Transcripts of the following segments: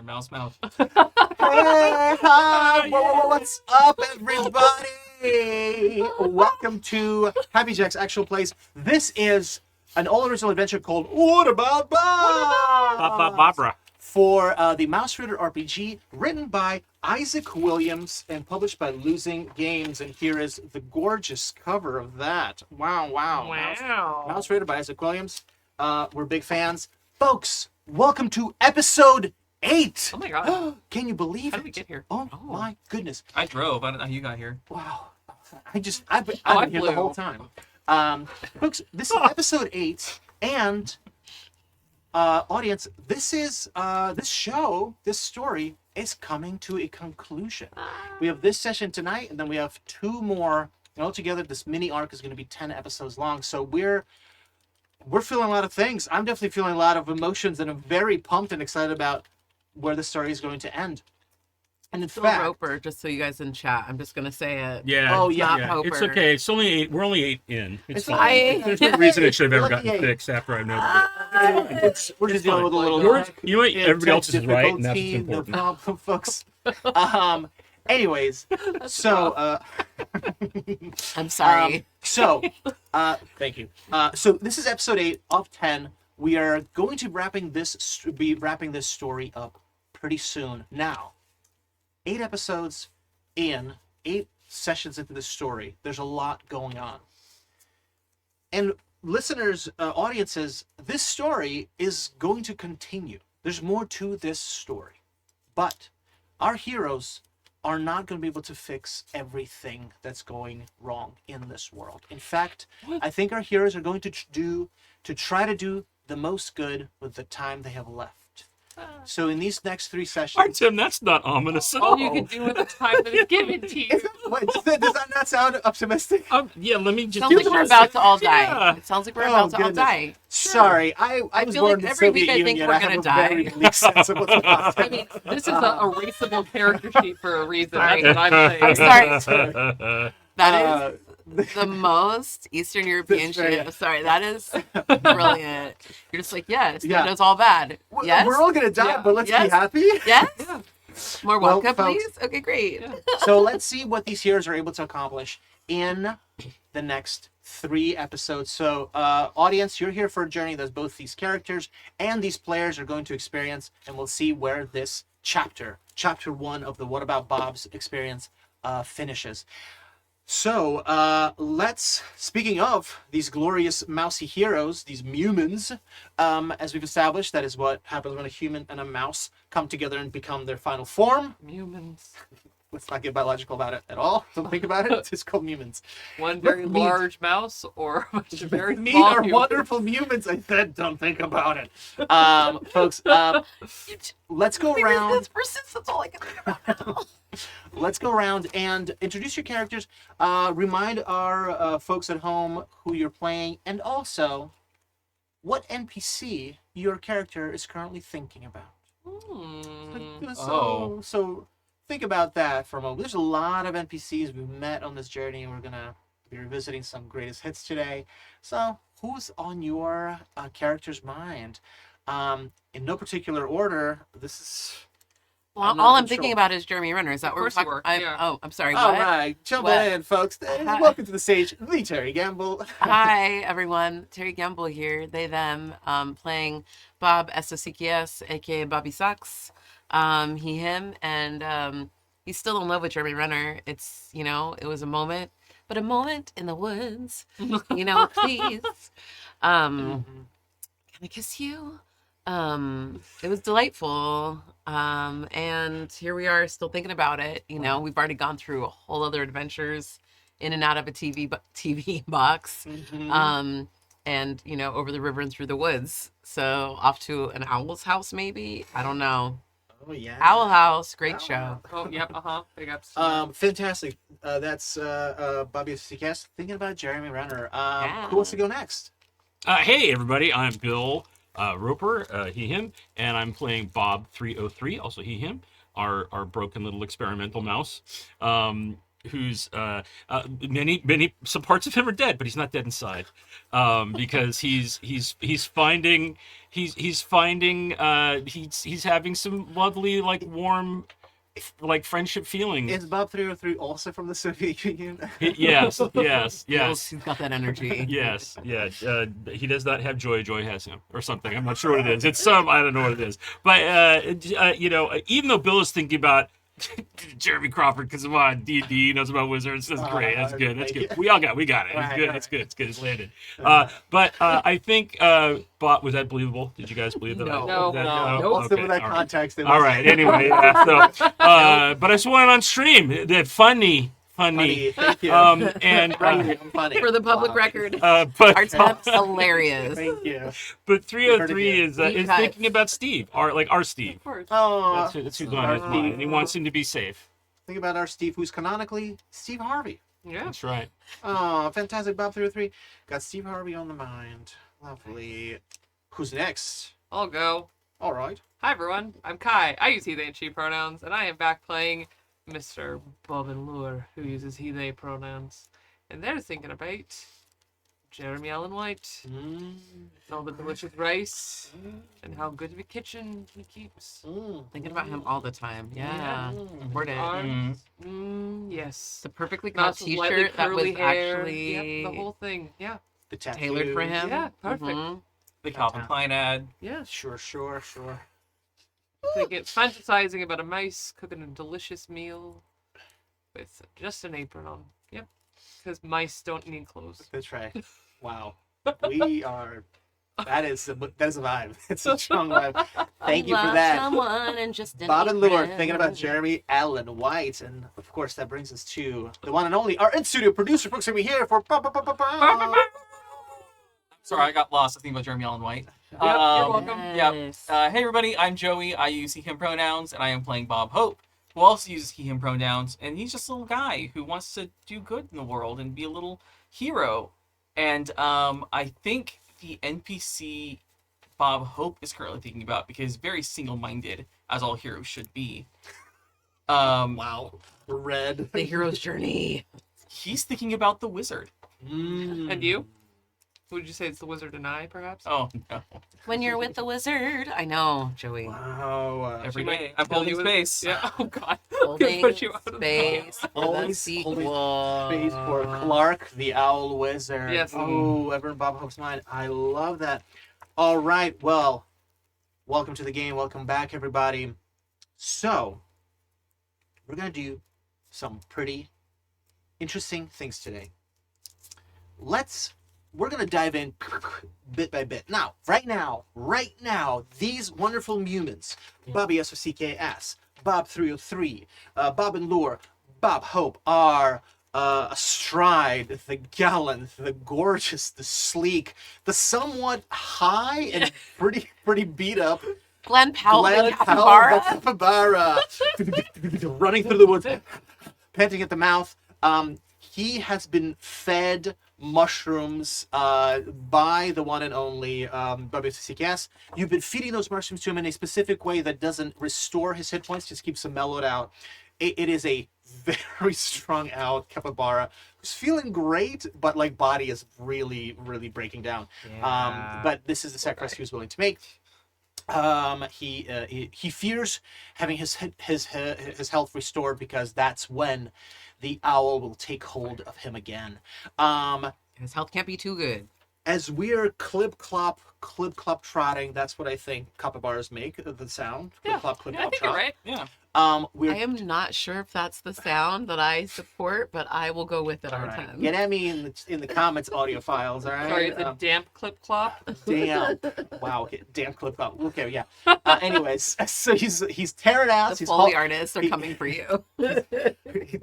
your mouse mouth. Hey, hi, what's up, everybody? Welcome to Happy Jack's Actual Plays. This is an all-original adventure called What About Bob? Barbara. For the Mausritter RPG, written by Isaac Williams and published by Losing Games. And here is the gorgeous cover of that. Wow. Mausritter by Isaac Williams. We're big fans. Folks, welcome to episode 8. Oh my god. Can you believe How it? did we get here? Oh my goodness. I drove. I don't know how you got here. Wow. I've been here the flew. whole time. Folks, this is episode 8, and audience, this story is coming to a conclusion. We have this session tonight, and then we have 2 more. And altogether, this mini arc is going to be 10 episodes long. So we're feeling a lot of things. I'm definitely feeling a lot of emotions, and I'm very pumped and excited about where the story is going to end. And in Still fact, Roper, just so you guys in chat. I'm just gonna say it. Yeah. Oh, yeah. Not yeah. Hoper. It's okay. It's only 8. We're only 8 in. It's It's fine. okay. There's no reason it should have ever Lucky gotten 8. fixed after I know. we're just dealing with a little. Yours, you know what? Yeah, Everybody else is technical right, and that's what's team, important. No problem, folks. Anyways, so I'm sorry. thank you. So this is episode 8 of 10. We are going to be wrapping this story up pretty soon. Now, 8 episodes in, 8 sessions into this story. There's a lot going on. And listeners, audiences, this story is going to continue. There's more to this story. But our heroes are not going to be able to fix everything that's going wrong in this world. In fact, I think our heroes are going to try to do the most good with the time they have left. So in these next 3 sessions... All right, Tim, that's not ominous at all. All you can do with the time that is given to you. Wait, does that not sound optimistic? Yeah, let me just... Sounds like we're about to all die. Yeah. It sounds like we're Oh, about to all goodness. die. Sorry, I was feel born like in the every week Soviet I think Union. we're I have gonna a die. very bleak sense of what's about to I mean, this is a erasable character sheet for a reason. Sorry. That's what I'm saying. I'm sorry. That is the most Eastern European That's right. shit. I'm sorry, that is brilliant. You're just like, yes, Yeah. it's all bad. Yes? We're all going to die, Yeah. but let's be Yes. happy. Yes? More Well, vodka, folks- please? Okay, great. Yeah. So let's see what these heroes are able to accomplish in the next 3 episodes. So, audience, you're here for a journey that both these characters and these players are going to experience, and we'll see where this chapter 1 of the What About Bob's experience finishes. So, speaking of these glorious mousy heroes, these humans, as we've established, that is what happens when a human and a mouse come together and become their final form. Humans. Let's not get biological about it at all. Don't think about it. It's just called humans. One very Me- large mouse or a bunch of very Me small are humans. wonderful humans. I said, don't think about it. Folks, let's go around. This persistence, that's all I can think about now. Let's go around and introduce your characters. Remind our folks at home who you're playing, and also what NPC your character is currently thinking about. So think about that for a moment. There's a lot of NPCs we've met on this journey, and we're gonna be revisiting some greatest hits today. So who's on your character's mind? In no particular order. This is Well, I'm not all I'm control. thinking about is Jeremy Renner. Is that Of what we're course you talking were, about? yeah. Oh, I'm sorry. all What? right. Jump What? in, folks. Hi. Welcome to the stage, the Terry Gamble. Hi, everyone. Terry Gamble here. They, them. Playing Bob S-O-C-K-S, a.k.a. Bobby Sucks. He, him. And he's still in love with Jeremy Renner. It's, it was a moment. But a moment in the woods. Please. Can I kiss you? It was delightful. And here we are still thinking about it. We've already gone through a whole other adventures in and out of a TV box. And, over the river and through the woods. So off to an owl's house, maybe? I don't know. Oh yeah. Owl House, great Owl show. House. Oh, yep, Big ups. Fantastic. That's Bobby S.C.K.S. thinking about Jeremy Renner. Yeah. Who wants to go next? Hey, everybody. I'm Bill Roper, he, him, and I'm playing Bob 303, also he, him, our broken little experimental mouse. who's some parts of him are dead, but he's not dead inside, because he's having some lovely, like, warm, like, friendship feelings. Is Bob 303 also from the Soviet Union? Yes. He's got that energy. Yes, yeah. He does not have joy. Joy has him, or something. I'm not sure what it is. It's some. I don't know what it is. But even though Bill is thinking about Jeremy Crawford, because come on, D&D, he knows about wizards. That's great. That's good. That's good. We got it. It's good. It's good. It's good. It's landed. But I think Bob, was that believable? Did you guys believe that? No. Nope. Okay, With that all right. context. All right. Anyway, so, but I saw it on stream. That funny. Thank you. And I'm funny. For the public Wow. record, but our tap's hilarious. Thank you. But 303 is Deep cuts. thinking about Steve, our Steve. Of course. Oh, That's who's on his mind. He wants him to be safe. think about our Steve, who's canonically Steve Harvey. Yeah. That's right. Oh, fantastic. Bob 303 got Steve Harvey on the mind. Lovely. Who's next? I'll go. All right. Hi everyone, I'm Kai. I use he, they, and she pronouns, and I am back playing Mr. Bob and Lure, who uses he, they pronouns. And they're thinking about Jeremy Allen White, and all the delicious rice, and how good of a kitchen he keeps. Thinking about him all the time. Yeah. Important. Arms, yes. The perfectly cut Not slightly t-shirt that was curly hair. actually Yep, the whole thing. Yeah. The tattoo. tailored for him. Yeah, perfect. Mhm. The Calvin Klein ad. Yeah. Sure. Fantasizing about a mouse cooking a delicious meal with just an apron on. Yep. Because mice don't need clothes. That's right. Wow. We are. That is a vibe. It's a strong vibe. Thank you for Love that. someone and just an Bob and Lure apron. thinking about Jeremy Allen White, and of course that brings us to the one and only our in-studio producer. Brooks will be here for. Sorry, I got lost. I think about Jeremy Allen White. Yep, you're welcome. Yes. Hey everybody, I'm Joey. I use he/him pronouns, and I am playing Bob Hope, who also uses he/him pronouns, and he's just a little guy who wants to do good in the world and be a little hero. And I think the NPC Bob Hope is currently thinking about, because he's very single-minded, as all heroes should be. Wow. Red. The hero's journey. He's thinking about the wizard. And you? Would you say it's the wizard and I, perhaps? Oh no! When you're with the wizard. I know, Joey. Wow. Every She might day I'm tell holding you space. Yeah. Oh God. Holding Put you out of the space for the Always sequel. Space for Clark, the Owl Wizard. Yes. Oh, ever in Bob Hope's mind. I love that. All right. Well, welcome to the game. Welcome back, everybody. So, we're going to do some pretty interesting things today. We're going to dive in bit by bit. Now, right now, these wonderful humans, Bobby SOCKS, Bob 303, Bob and Lure, Bob Hope, are astride the gallant, the gorgeous, the sleek, the somewhat high and pretty beat up Glenn Powell, Glenn the Powell, capybara. the capybara, running through the woods, panting at the mouth. He has been fed mushrooms by the one and only Bobby SOCKS. You've been feeding those mushrooms to him in a specific way that doesn't restore his hit points, just keeps him mellowed out. It is a very strung out capybara who's feeling great, but like body is really breaking down. But this is the sacrifice he was willing to make. He fears having his health restored, because that's when the owl will take hold of him again. His health can't be too good. As we're clip clop trotting, that's what I think capybaras make, the sound. Clip clop Yeah, I think you're trot. right. Yeah. We're I am not sure if that's the sound that I support, but I will go with it all our right. time. Get at me in the comments, audio files. All right. Sorry, the damp clip clop. Damn. Wow. Okay. Damn clip clop. Okay. Yeah. Anyways, so he's tearing ass. The He's Foley artists are coming for you.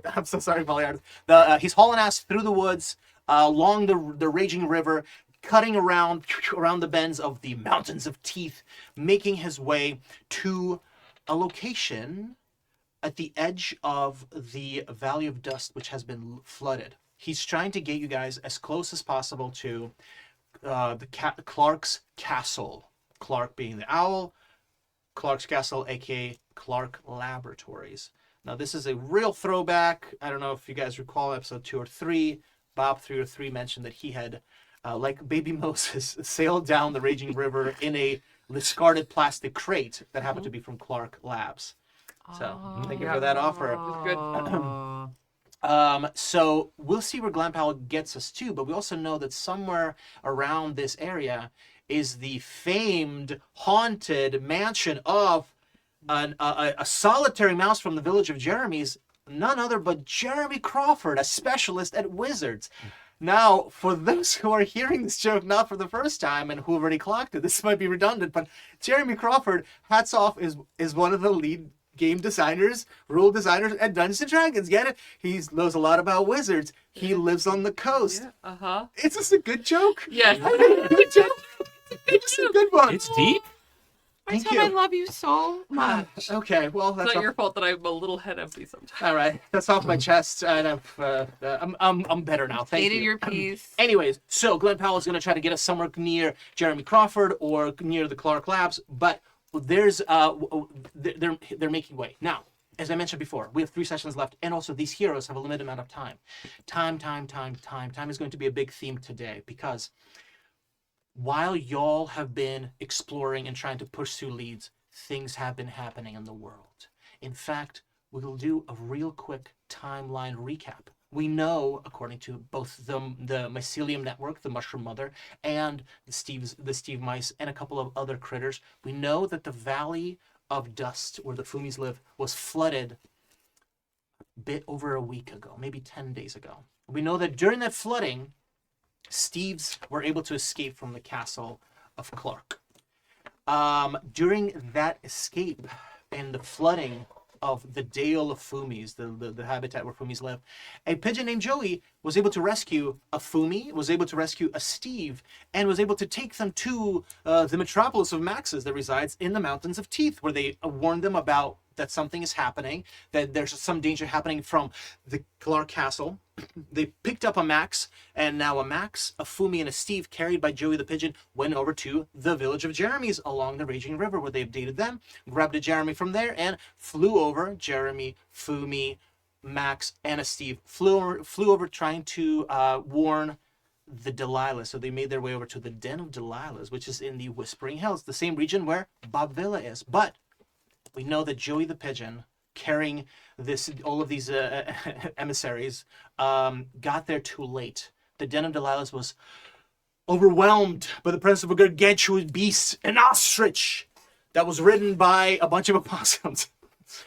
I'm so sorry, Foley artist. He's hauling ass through the woods, along the raging river, cutting around the bends of the mountains of teeth, making his way to a location at the edge of the Valley of Dust, which has been flooded. He's trying to get you guys as close as possible to Clark's castle. Clark being the owl, Clark's castle, aka Clark Laboratories. Now, this is a real throwback. I don't know if you guys recall episode 2 or 3. Bob 3 or 3 mentioned that he had, like baby Moses, sailed down the raging river in a discarded plastic crate that happened to be from Clark Labs. So, thank you for that offer. Good. So we'll see where Glen Powell gets us to, but we also know that somewhere around this area is the famed haunted mansion of a solitary mouse from the village of Jeremy's, none other but Jeremy Crawford, a specialist at wizards. Now, for those who are hearing this joke not for the first time and who already clocked it, this might be redundant, but Jeremy Crawford, hats off, is one of the lead game designers, rule designers at Dungeons and Dragons. Get it? He knows a lot about wizards. He lives on the coast. Yeah. It's just a good joke. Yes. Good joke. It's a good one. It's deep. Thank Tom, you. I love you so much. Okay, well, It's that's not your fault that I'm a little head empty sometimes. all right. That's off my chest, and I'm better now. Thank Stated you. your piece. Anyways, so Glen Powell is going to try to get us somewhere near Jeremy Crawford or near the Clark Labs, but there's they're making way now. As I mentioned before, we have 3 sessions left, and also these heroes have a limited amount of time. Time is going to be a big theme today, because while y'all have been exploring and trying to push through leads, things have been happening in the world. In fact, we will do a real quick timeline recap. We know, according to both the Mycelium Network, the Mushroom Mother, and the Steve Mice, and a couple of other critters, we know that the Valley of Dust, where the Fumis live, was flooded a bit over a week ago, maybe 10 days ago. We know that during that flooding, Steves were able to escape from the castle of Clark. During that escape and the flooding of the Dale of Fumis, the habitat where Fumis live, a pigeon named Joey was able to rescue a Fumi, was able to rescue a Steve, and was able to take them to the metropolis of Max's that resides in the Mountains of Teeth, where they warned them about that something is happening, that there's some danger happening from the Clark Castle. They picked up a Max, and now a Max, a Fumi, and a Steve, carried by Joey the Pigeon, went over to the village of Jeremy's along the Raging River, where they updated them, grabbed a Jeremy from there, and flew over. Jeremy, Fumi, Max, and a Steve flew over trying to warn the Delilah. So they made their way over to the Den of Delilahs, which is in the Whispering Hills, the same region where Bob Villa is. But we know that Joey the Pigeon, carrying all of these emissaries, got there too late. The Den of Delilahs was overwhelmed by the presence of a gargantuan beast, an ostrich, that was ridden by a bunch of opossums.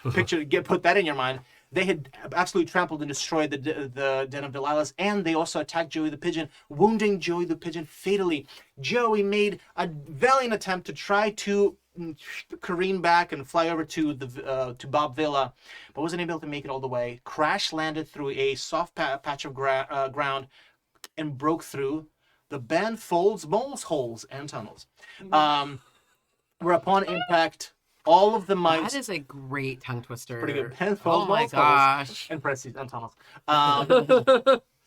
Put that in your mind. They had absolutely trampled and destroyed the Den of Delilahs, and they also attacked Joey the Pigeon, wounding Joey the Pigeon fatally. Joey made a valiant attempt to try to careen back and fly over to Bob Villa, but wasn't able to make it all the way. Crash landed through a soft patch of ground and broke through the band folds, moles, holes, and tunnels. Where upon impact, all of the mice. That is a great tongue twister. Pretty good. Band Oh folds, my moles, gosh. holes, and parentheses and tunnels.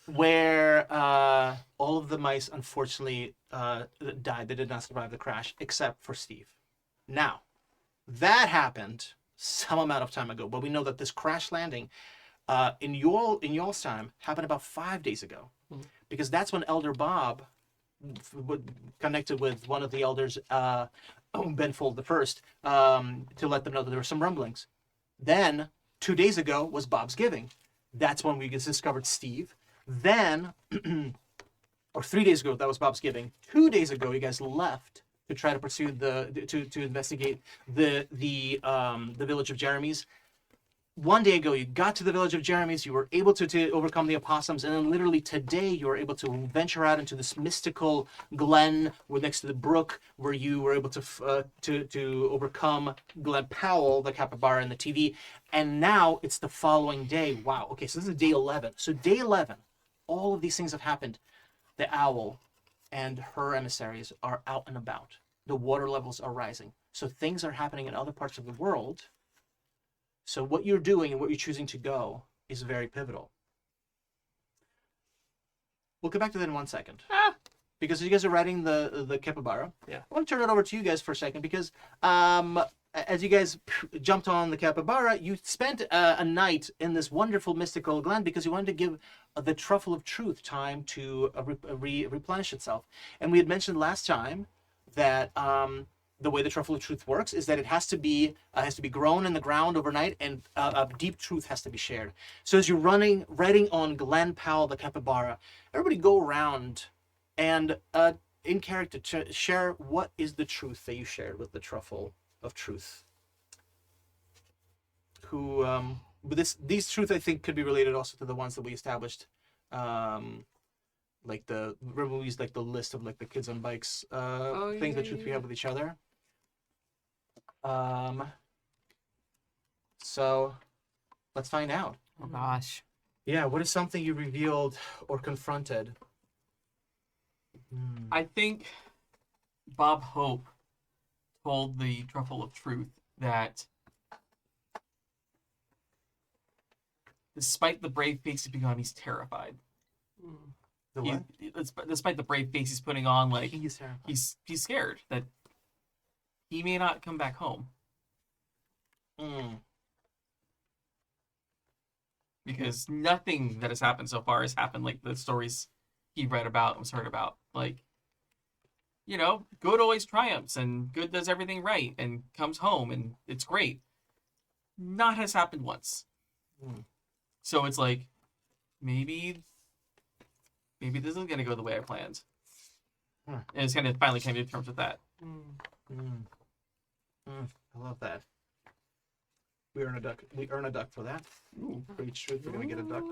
Where all of the mice unfortunately died. They did not survive the crash, except for Steve. Now, that happened some amount of time ago, but we know that this crash landing in y'all's time happened about 5 days ago, because that's when Elder Bob connected with one of the elders, Ben Fold the First, to let them know that there were some rumblings. Then 2 days ago was Bobsgiving. That's when we discovered Steve. Then, or 3 days ago, that was Bobsgiving. 2 days ago, you guys left to try to pursue to investigate the village of Jeremy's. 1 day ago, you got to the village of Jeremy's. You were able to overcome the opossums, and then literally today, you were able to venture out into this mystical glen next to the brook, where you were able to overcome Glen Powell, the capybara in the TV. And now it's the following day. Wow. Okay, so this is day 11. So day 11, all of these things have happened. The owl and her emissaries are out and about. The water levels are rising. So things are happening in other parts of the world. So what you're doing and what you're choosing to go is very pivotal. We'll get back to that in 1 second. Because you guys are riding the capybara. Yeah. I want to turn it over to you guys for a second, because as you guys jumped on the capybara, you spent a night in this wonderful mystical glen because you wanted to give the truffle of truth time to replenish itself. And we had mentioned last time that the way the truffle of truth works is that it has to be grown in the ground overnight, and a deep truth has to be shared. So as you're riding on Glen Powell the capybara, everybody go around and in character share what is the truth that you shared with the truffle of truth. Who but these truth I think could be related also to the ones that we established, like remember we used like the list of like the kids on bikes things that truth we have with each other. So let's find out. Oh gosh. Yeah, what is something you revealed or confronted? I think Bob Hope told the truffle of truth that despite the brave face he's putting on, he's terrified. The what? Despite the brave face he's putting on, like He's terrified. he's scared that he may not come back home because nothing that has happened so far has happened like the stories he read about and was heard about. Like, you know, good always triumphs and good does everything right and comes home and it's great. Not has happened once. So it's like, maybe this isn't going to go the way I planned. And it's kind of finally came to terms with that. I love that. We earn a duck for that. For each truth, we're gonna get a duck.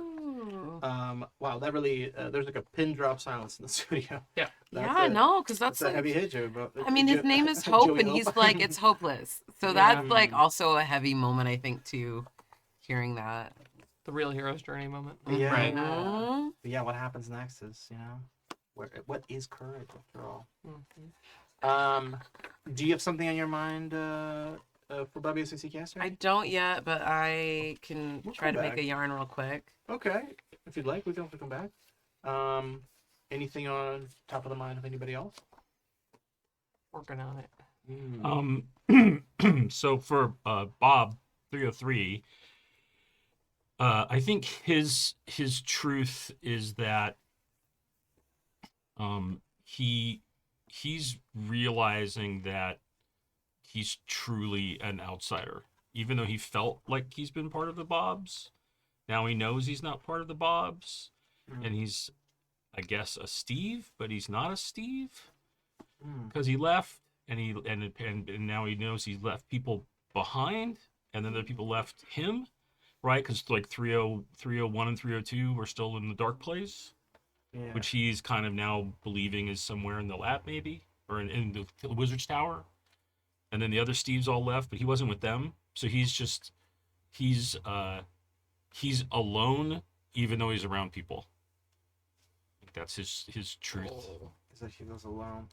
Wow, that really there's like a pin drop silence in the studio. Yeah. No, because that's a like, heavy hit, Joe. But I mean, his name is Hope, Joey and he's like, it's hopeless. So that's like also a heavy moment, I think, too, hearing that. The real hero's journey moment. Yeah. Right. But yeah, what happens next is, you know, what is courage after all? Do you have something on your mind for Bobby SCC Caster? I don't yet, but I can try to come make back. a yarn real quick. Okay, if you'd like, we can also come back. Anything on top of the mind of anybody else? Working on it. So for Bob 303, I think his truth is that he's realizing that he's truly an outsider, even though he felt like he's been part of the Bobs. Now he knows he's not part of the Bobs, and he's, I guess, a Steve, but he's not a Steve because he left, and now he knows he's left people behind, and then the people left him, right? Because like 301 and 302 were still in the dark place. Yeah. Which he's kind of now believing is somewhere in the lab, maybe, or in the Wizard's Tower. And then the other Steves all left, but he wasn't with them. So he's alone, even though he's around people. I think that's his truth. Is that he goes alone?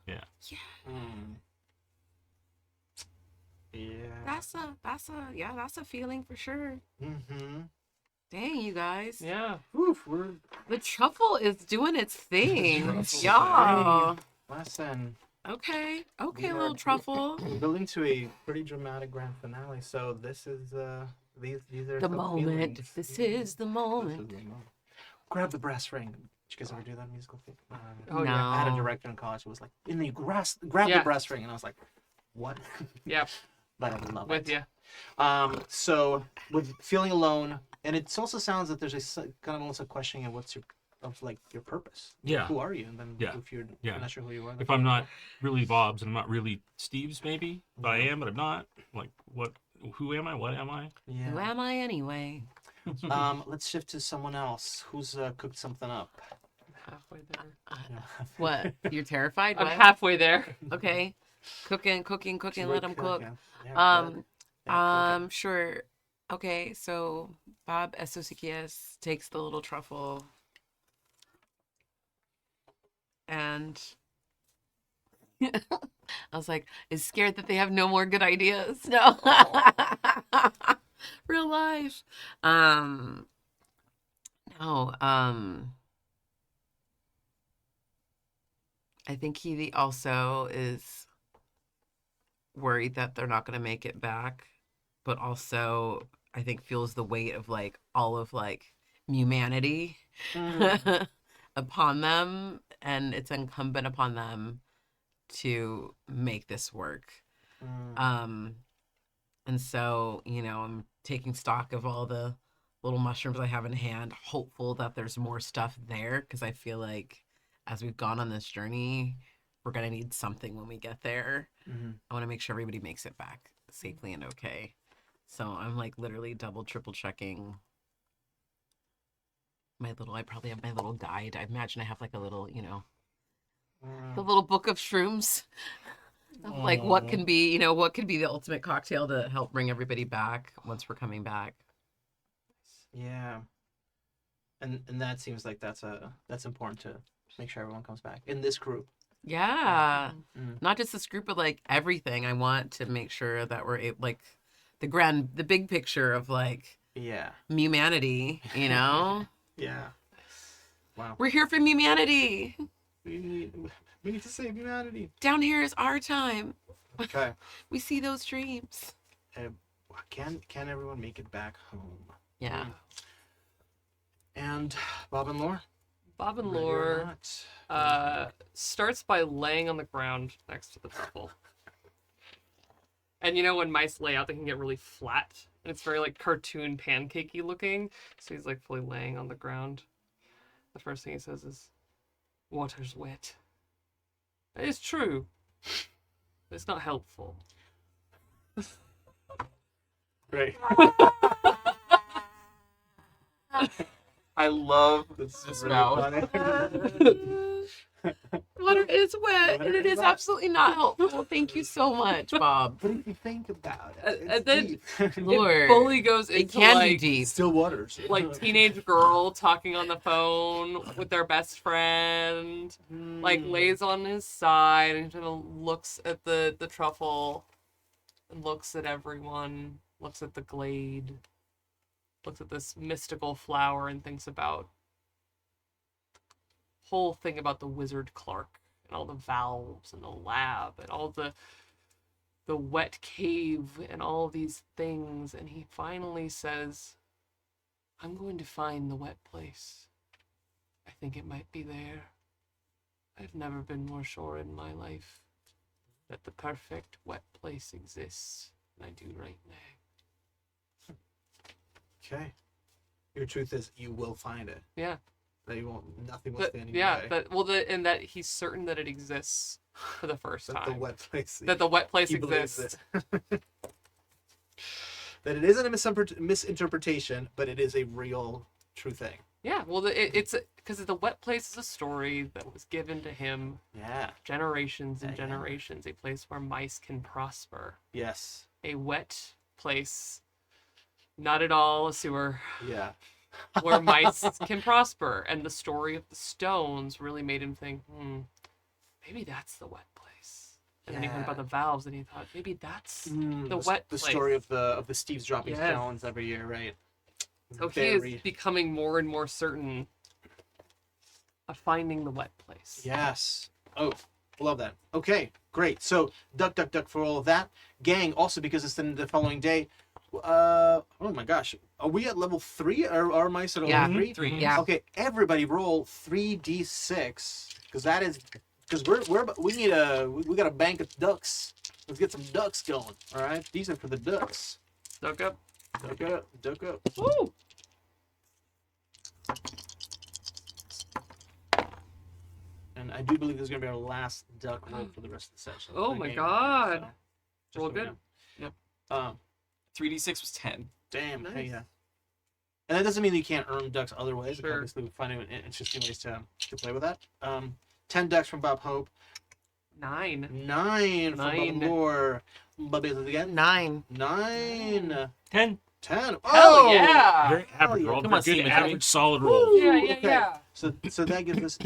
Yeah. Yeah. That's a feeling for sure. Mm-hmm. Dang, you guys. Yeah. Oof, The truffle is doing its thing. Truffle's Y'all. Listen. Okay, We are- little truffle. We're building to a pretty dramatic grand finale. So this is these are The some moment. feelings. This is the moment. Grab the brass ring. Did you guys ever do that musical thing? Oh, no. yeah. I had a director in college who was like, "In the grab Yeah. the brass ring," and I was like, "What?" Yep. But I love With it. you. So with feeling alone, and it also sounds that there's kind of almost a questioning of your purpose. Yeah. Who are you? And then Yeah. if you're Yeah. not sure who you are, then If I'm not really Bob's and I'm not really Steve's, maybe, but I am, but I'm not. Like, what? Who am I? What am I? yeah. Who am I anyway? Let's shift to someone else who's cooked something up. Halfway there. What? You're terrified? I'm What? halfway there. Okay. Cooking. Let them cook. Yeah, good. Sure. Okay, so Bob Esosikias takes the little truffle and I was like, is scared that they have no more good ideas. No. Real life. No, I think he also is worried that they're not going to make it back, but also I think feels the weight of like all of like humanity upon them, and it's incumbent upon them to make this work. And so, you know, I'm taking stock of all the little mushrooms I have in hand, hopeful that there's more stuff there, because I feel like as we've gone on this journey, we're going to need something when we get there. I want to make sure everybody makes it back safely and okay. So I'm like literally double, triple checking I probably have my little guide. I imagine I have like a little, you know, the little book of shrooms. Of like what can be, you know, what could be the ultimate cocktail to help bring everybody back once we're coming back. Yeah. And that seems like that's important to make sure everyone comes back in this group. Yeah. Not just this group, but like everything. I want to make sure that we're like the big picture of like humanity, you know? Yeah. Wow. We're here for humanity. We need to save humanity. Down here is our time. Okay. We see those dreams. Can everyone make it back home? Yeah. And Bob and Lore? Bob and Lore starts by laying on the ground next to the truffle. And you know when mice lay out, they can get really flat. And it's very like cartoon pancakey looking. So he's like fully laying on the ground. The first thing he says is, "Water's wet." It is true. It's not helpful. Great. I love this really mouth. Water is wet, and it is absolutely not helpful. Thank you so much, Bob. What do you think about it? And then deep. Lord, it fully goes it into can be like deep. Still waters. like teenage girl talking on the phone with their best friend, like lays on his side and kind of looks at the truffle and looks at everyone, looks at the glade, looks at this mystical flower and thinks about whole thing about the wizard Clark and all the valves and the lab and all the wet cave and all these things, and he finally says, "I'm going to find the wet place. I think it might be there. I've never been more sure in my life that the perfect wet place exists than I do right now." Okay. Your truth is you will find it. Yeah. That you won't. Nothing will stand in your Yeah, way. and that he's certain that it exists for the first That time. the wet place. That the wet place he believes exists. it. That it isn't a misinterpretation, but it is a real, true thing. Yeah, well, it's because the wet place is a story that was given to him Yeah. generations and Yeah, yeah. generations. A place where mice can prosper. Yes. A wet place, not at all a sewer, Yeah. where mice can prosper. And the story of the stones really made him think, maybe that's the wet place. And then he heard Yeah. about the valves, and he thought, maybe that's The wet the place. story of the Steve's dropping Yes. stones every year, right? So he is becoming more and more certain of finding the wet place. Yes. Oh, love that. Okay, great. So duck for all of that. Gang, also because it's the following day. Oh my gosh. Are we at level 3? Are mice at level 3? 3. Yeah. Okay, everybody roll 3d6. Because that is we got a bank of ducks. Let's get some ducks going. Alright? These are for the ducks. Duck up. Duck up. Woo! And I do believe this is going to be our last duck roll for the rest of the session. Oh for the my game. God. So, just Roll so we good. know. Yep. 3d6 was 10. Damn. Nice. Hey, yeah. And that doesn't mean that you can't earn ducks other ways. Sure. Obviously, we find interesting ways to play with that. 10 ducks from Bob Hope. 9. 9 from Bob 9. Lore. Bob is it again? 9. 9. 10. 10. Hell Oh! yeah! Very average yeah. roll. Come Very on, good. see, An average. average solid roll. Yeah, yeah, Okay. yeah. So that gives us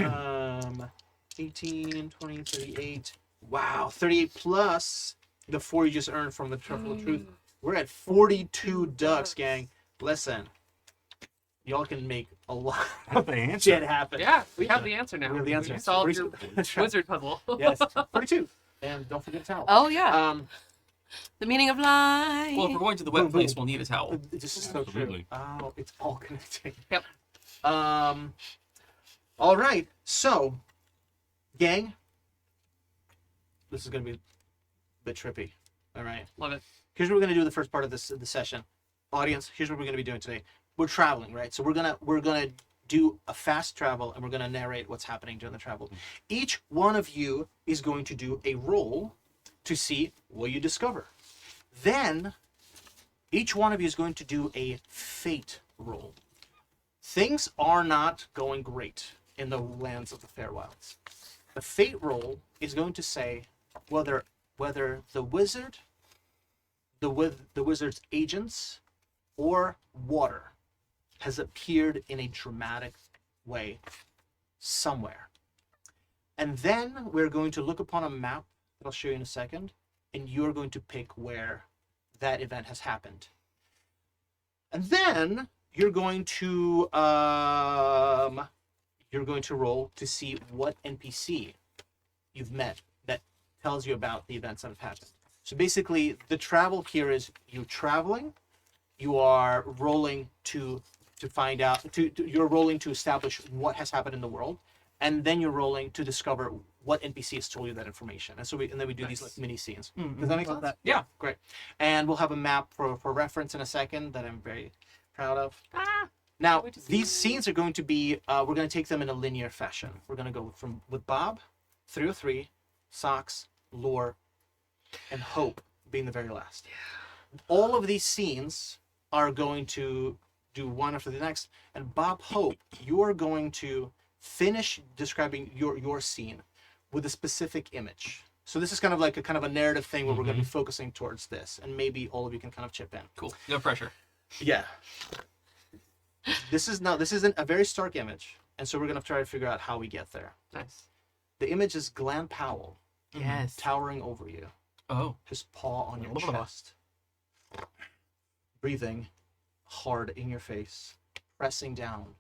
18, 20, 38. Wow, 38 plus the 4 you just earned from the Truffle of Truth. We're at 42 ducks, gang. Listen, y'all can make a lot That's of the answer. shit happen. Yeah, we have the answer now. We have the answer. We solved your That's right. wizard puzzle. Yes, 42. And don't forget towel. Oh, yeah. The meaning of life. Well, if we're going to the wet Boom, place, boom. we'll need a towel. This is so true. Absolutely. Oh, it's all connecting. Yep. All right. So, gang, this is gonna be a bit trippy. All right. Love it. Here's what we're gonna do the first part of the session. Audience, here's what we're gonna be doing today. We're traveling, right? So we're gonna do a fast travel, and we're gonna narrate what's happening during the travel. Each one of you is going to do a roll to see what you discover. Then, each one of you is going to do a fate roll. Things are not going great in the lands of the Fairwilds. The fate roll is going to say whether the wizard, the wizard's agents, or water has appeared in a dramatic way somewhere. And then we're going to look upon a map that I'll show you in a second, and you're going to pick where that event has happened. And then you're going to roll to see what NPC you've met that tells you about the events that have happened. So basically, the travel here is you're traveling, you are rolling to find out, you're rolling to establish what has happened in the world, and then you're rolling to discover what NPC has told you that information. And so then we do these like mini scenes. Does that make sense? Yeah. Great. And we'll have a map for reference in a second that I'm very proud of. Now, these scenes are going to be, we're going to take them in a linear fashion. We're going to go with Bob, 303, Socks, Lore, and Hope being the very last. All of these scenes are going to do one after the next. And Bob, Hope, you are going to finish describing your scene with a specific image. So this is kind of like a narrative thing where we're going to be focusing towards this. And maybe all of you can kind of chip in. Cool. No pressure. Yeah. This isn't a very stark image, and so we're gonna try to figure out how we get there. Nice. The image is Glenn Powell Yes. towering over you, Oh. his paw on your chest, breathing hard in your face, pressing down,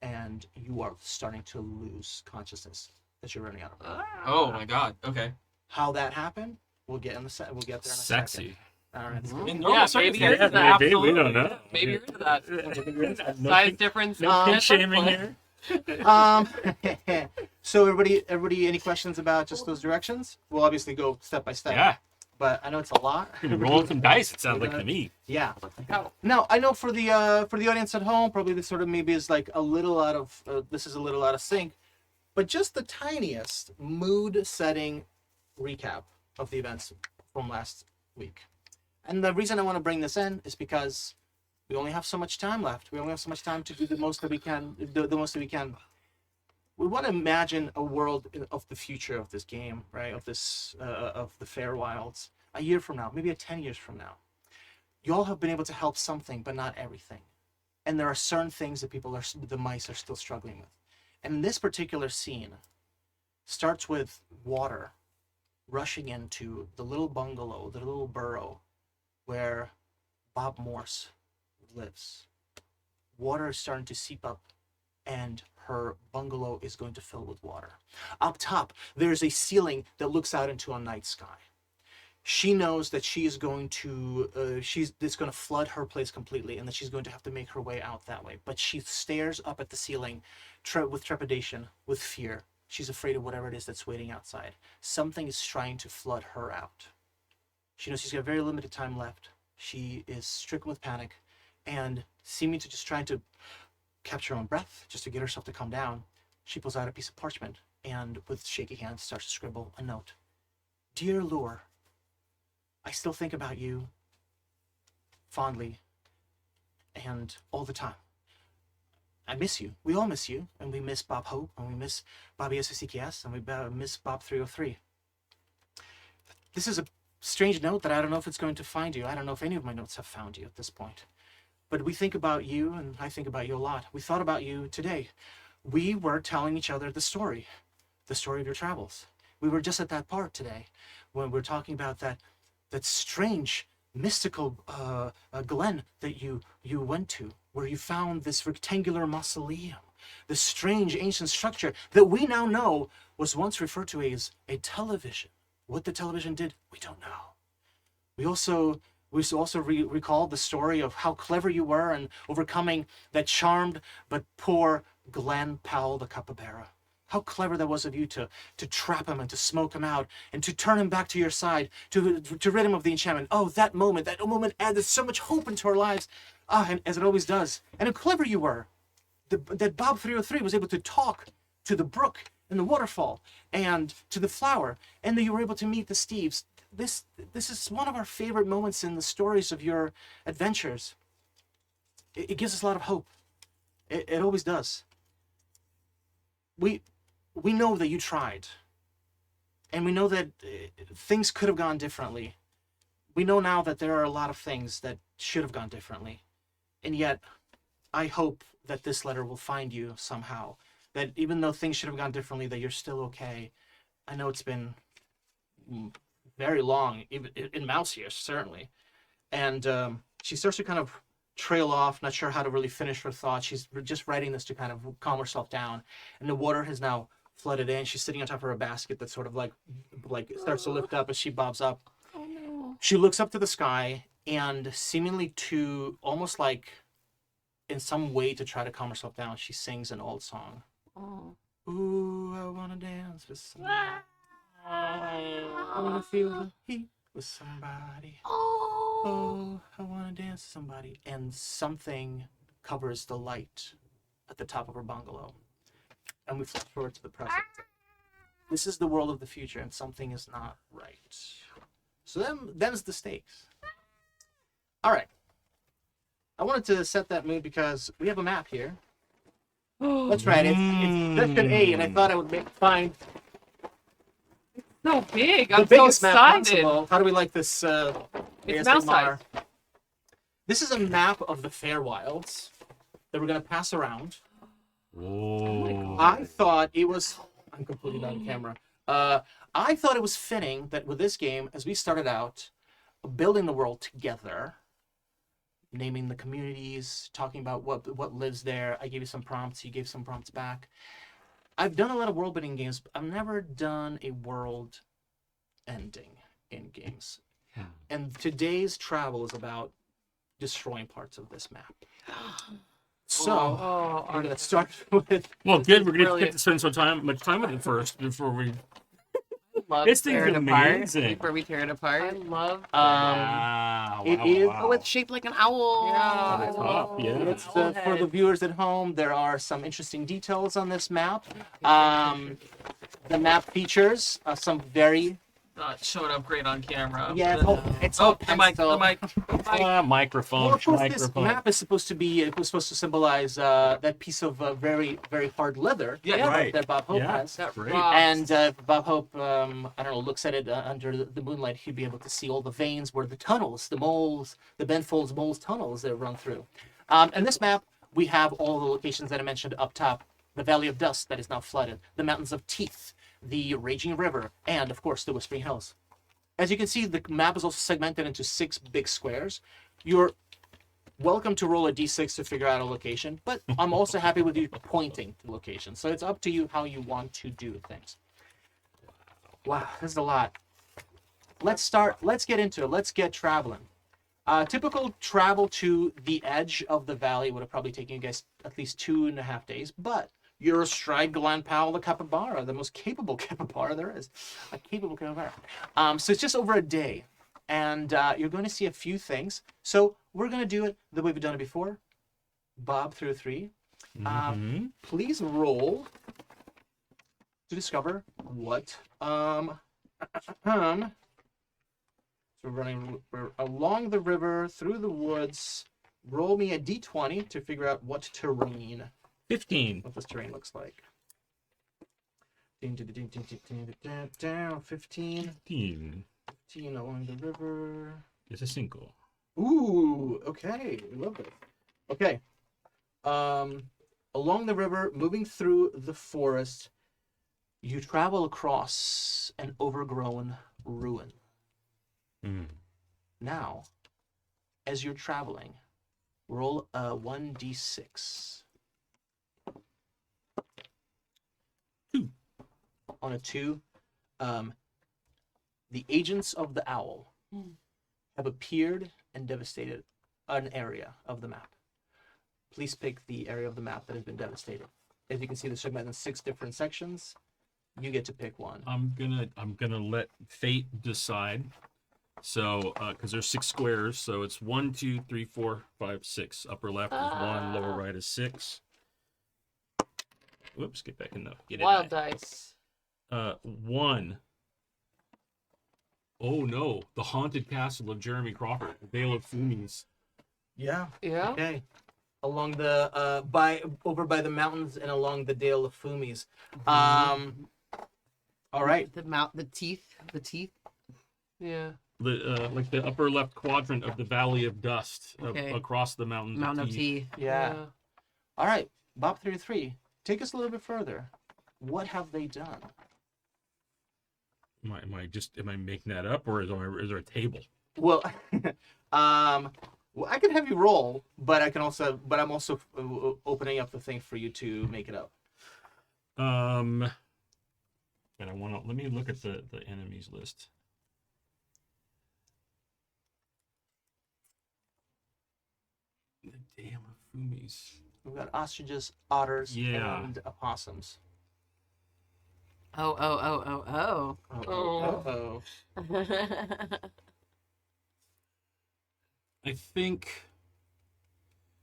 and you are starting to lose consciousness as you're running out of breath. Oh my God. Okay. How that happened? We'll get there in a second. Sexy. All right. In Yeah, normal maybe you're circumstances, into that. maybe, we don't Absolutely. know. Maybe you're into that. No Size pink- difference. No and pink shaming play. here. So everybody, any questions about just those directions? We'll obviously go step by step. Yeah. But I know it's a lot. Rolling some dice, it sounds like to me. Yeah. Oh, Now I know for the audience at home, probably this sort of maybe is like a little out of this is a little out of sync, but just the tiniest mood setting recap of the events from last week. And the reason I want to bring this in is because we only have so much time left. We only have so much time to do the most that we can. The most that we can. We want to imagine a world of the future of this game, right? Of this of the Fairwilds, a year from now, maybe 10 years from now. You all have been able to help something, but not everything. And there are certain things that the mice are still struggling with. And this particular scene starts with water rushing into the little bungalow, the little burrow where Bob Morse lives. Water is starting to seep up, and her bungalow is going to fill with water. Up top, there's a ceiling that looks out into a night sky. She knows that she is going to, it's going to flood her place completely, and that she's going to have to make her way out that way. But she stares up at the ceiling with trepidation, with fear. She's afraid of whatever it is that's waiting outside. Something is trying to flood her out. She knows she's got very limited time left. She is stricken with panic, and seeming to just trying to capture her own breath, just to get herself to calm down, she pulls out a piece of parchment, and with shaky hands starts to scribble a note. Dear Lure, I still think about you fondly and all the time. I miss you. We all miss you, and we miss Bob Hope, and we miss Bobby SCKS, and we miss Bob 303. This is a strange note that I don't know if it's going to find you. I don't know if any of my notes have found you at this point. But we think about you, and I think about you a lot. We thought about you today. We were telling each other the story of your travels. We were just at that part today when we were talking about that strange, mystical glen that you went to, where you found this rectangular mausoleum, this strange ancient structure that we now know was once referred to as a television. What the television did, we don't know. We also recall the story of how clever you were in overcoming that charmed but poor Glen Powell the capybara. How clever that was of you to trap him and to smoke him out and to turn him back to your side, to rid him of the enchantment. Oh, that moment added so much hope into our lives. And as it always does. And how clever you were. That Bob 303 was able to talk to the brook and the waterfall and to the flower, and that you were able to meet the Steves. This is one of our favorite moments in the stories of your adventures. It gives us a lot of hope. It always does. We know that you tried, and we know that things could have gone differently. We know now that there are a lot of things that should have gone differently, and yet I hope that this letter will find you somehow, that even though things should have gone differently, that you're still okay. I know it's been very long, even in mouse years, certainly. And she starts to kind of trail off, not sure how to really finish her thoughts. She's just writing this to kind of calm herself down. And the water has now flooded in. She's sitting on top of her basket that sort of like starts to lift up as she bobs up. Oh no. She looks up to the sky and seemingly to almost like in some way to try to calm herself down, she sings an old song. Oh. Ooh, I wanna dance with somebody. I wanna feel the heat with somebody. Oh, I wanna dance with somebody. And something covers the light at the top of her bungalow. And we flash forward to the present. This is the world of the future, and something is not right. So them's the stakes. All right. I wanted to set that mood because we have a map here. That's right. It's section A, and I thought I would find So big. the I'm so biggest map excited. possible. How do we like this? It's mouse size. This is a map of the Fairwilds that we're gonna pass around. Whoa. I thought it was. I'm completely not on camera. I thought it was fitting that with this game, as we started out, building the world together, naming the communities, talking about what lives there. I gave you some prompts. You gave some prompts back. I've done a lot of world building games, but I've never done a world ending in games. And today's travel is about destroying parts of this map. So we're gonna start with. Well, good. We're gonna Brilliant. get to spend much time with it first before we. Love This Tear thing's it apart amazing. before we tear it I apart. love Wow. It wow, is- wow. Oh, it's shaped like an owl. Yeah. It's up, yeah. It's Owl for the head. viewers at home. There are some interesting details on this map. The map features some very Not showing up great on camera. yeah. But, It's all the mic. pencil. The mic. Microphone. Well, of course, this Microphone. map is supposed to be. It was supposed to symbolize that piece of very, very hard leather Yeah, right. that Bob Hope Yeah. has. that Great. rocks. And Bob Hope, I don't know, looks at it under the moonlight. He'd be able to see all the veins where the tunnels, the moles, the Benfolds moles tunnels that run through. And this map, we have all the locations that I mentioned up top. The Valley of Dust that is now flooded, the Mountains of Teeth, the Raging River, and of course the Whispering Hills. As you can see, the map is also segmented into 6 big squares. You're welcome to roll a d6 to figure out a location, but I'm also happy with you pointing to locations. So it's up to you how you want to do things. Wow, this is a lot. Let's get into it. Let's get traveling. Typical travel to the edge of the valley would have probably taken you guys at least 2.5 days, but you're astride Glen Powell the capybara, the most capable capybara there is. A capable capybara. So it's just over a day, and you're going to see a few things. So we're going to do it the way we've done it before. Bob through 3. Mhm. Please roll to discover what. So we're along the river, through the woods. Roll me a d20 to figure out what terrain. 15. What this terrain looks like. 15. 15. 15 along the river. It's a single. Ooh, okay. We love it. Okay. Along the river, moving through the forest, you travel across an overgrown ruin. Mm. Now, as you're traveling, roll a 1d6. 2. On a 2, the agents of the owl have appeared and devastated an area of the map. Please pick the area of the map that has been devastated. As you can see, the segment in 6 different sections. You get to pick one. I'm gonna let fate decide. So, because there's 6 squares, so it's 1, 2, 3, 4, 5, 6. Upper left is 1, lower right is 6. Whoops, get back in the Wild dice. 1. Oh no, the haunted castle of Jeremy Crawford, the Vale of Fumies. Yeah. Yeah. Okay. Along the over by the mountains and along the Dale of Fumies. All right. The teeth. Yeah. The like the upper left quadrant of the Valley of Dust, Okay. across the mountains. Mountain of of Teeth. Tea. Yeah. All right. Bob 33. Take us a little bit further. What have they done? Am I making that up, or is there a table? Well, well, I can have you roll, but I'm also opening up the thing for you to make it up. And let me look at the enemies list. The Dale of Fumies. We've got ostriches, otters, Yeah. and opossums. Oh. Oh. I think.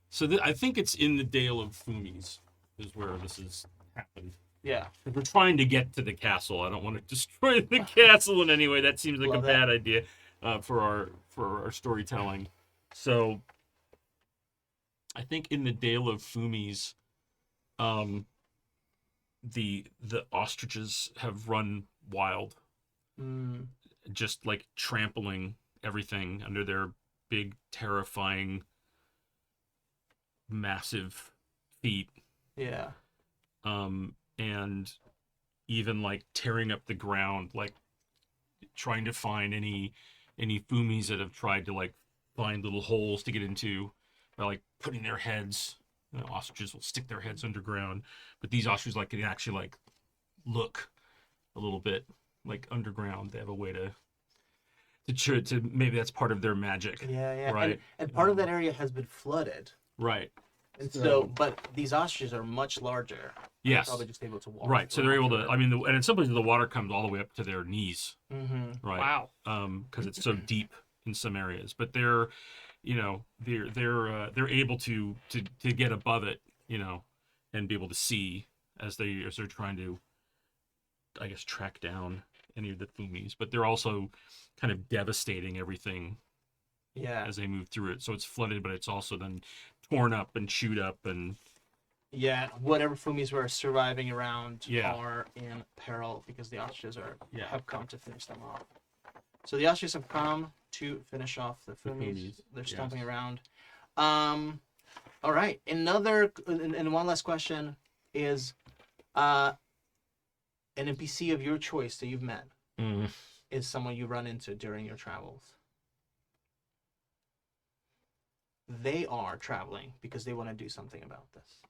So I think it's in the Dale of Fumies is where this has happened. Yeah. If we're trying to get to the castle, I don't want to destroy the castle in any way. That seems like Love a that. bad idea for our storytelling. So I think in the Dale of Fumies, the ostriches have run wild, just like trampling everything under their big, terrifying, massive feet. Yeah. And even like tearing up the ground, like trying to find any fumies that have tried to like find little holes to get into by like putting their heads. Ostriches will stick their heads underground, but these ostriches like can actually like look a little bit like underground. They have a way to maybe that's part of their magic. Yeah. Right. And part of that area has been flooded. Right. And so, but these ostriches are much larger. Yes. They're probably just able to walk. Right. So they're able to. through it. I mean, and in some places the water comes all the way up to their knees. Mm-hmm. Right. Wow. Because it's so deep in some areas, but they're able to get above it, and be able to see as they're trying to, I guess, track down any of the fumies. But they're also kind of devastating everything Yeah. as they move through it. So it's flooded, but it's also then torn up and chewed up and. Yeah, whatever fumies were surviving around Yeah. are in peril because the ostriches Yeah. have come to finish them off. So the ostriches have come to finish off the fumies. fumies, They're yes. stomping around. All right. And one last question is, an NPC of your choice that you've met is someone you run into during your travels. They are traveling because they want to do something about this.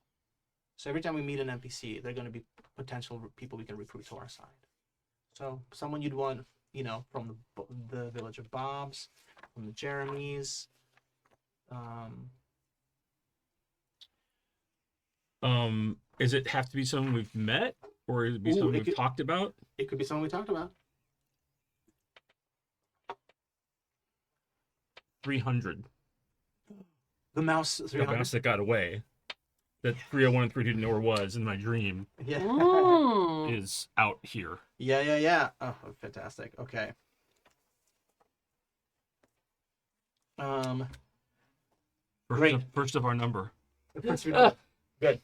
So every time we meet an NPC, they're going to be potential people we can recruit to our side. So someone you'd want, from the village of Bobs, from the Jeremys. Is it have to be someone we've met, or is it be someone we've talked about? It could be someone we talked about. 300. The mouse The 300. mouse that got away. That 301 and 3 didn't know where it was in my dream Yeah. is out here. Yeah. Oh, fantastic. Okay. Great. First of our number. Good.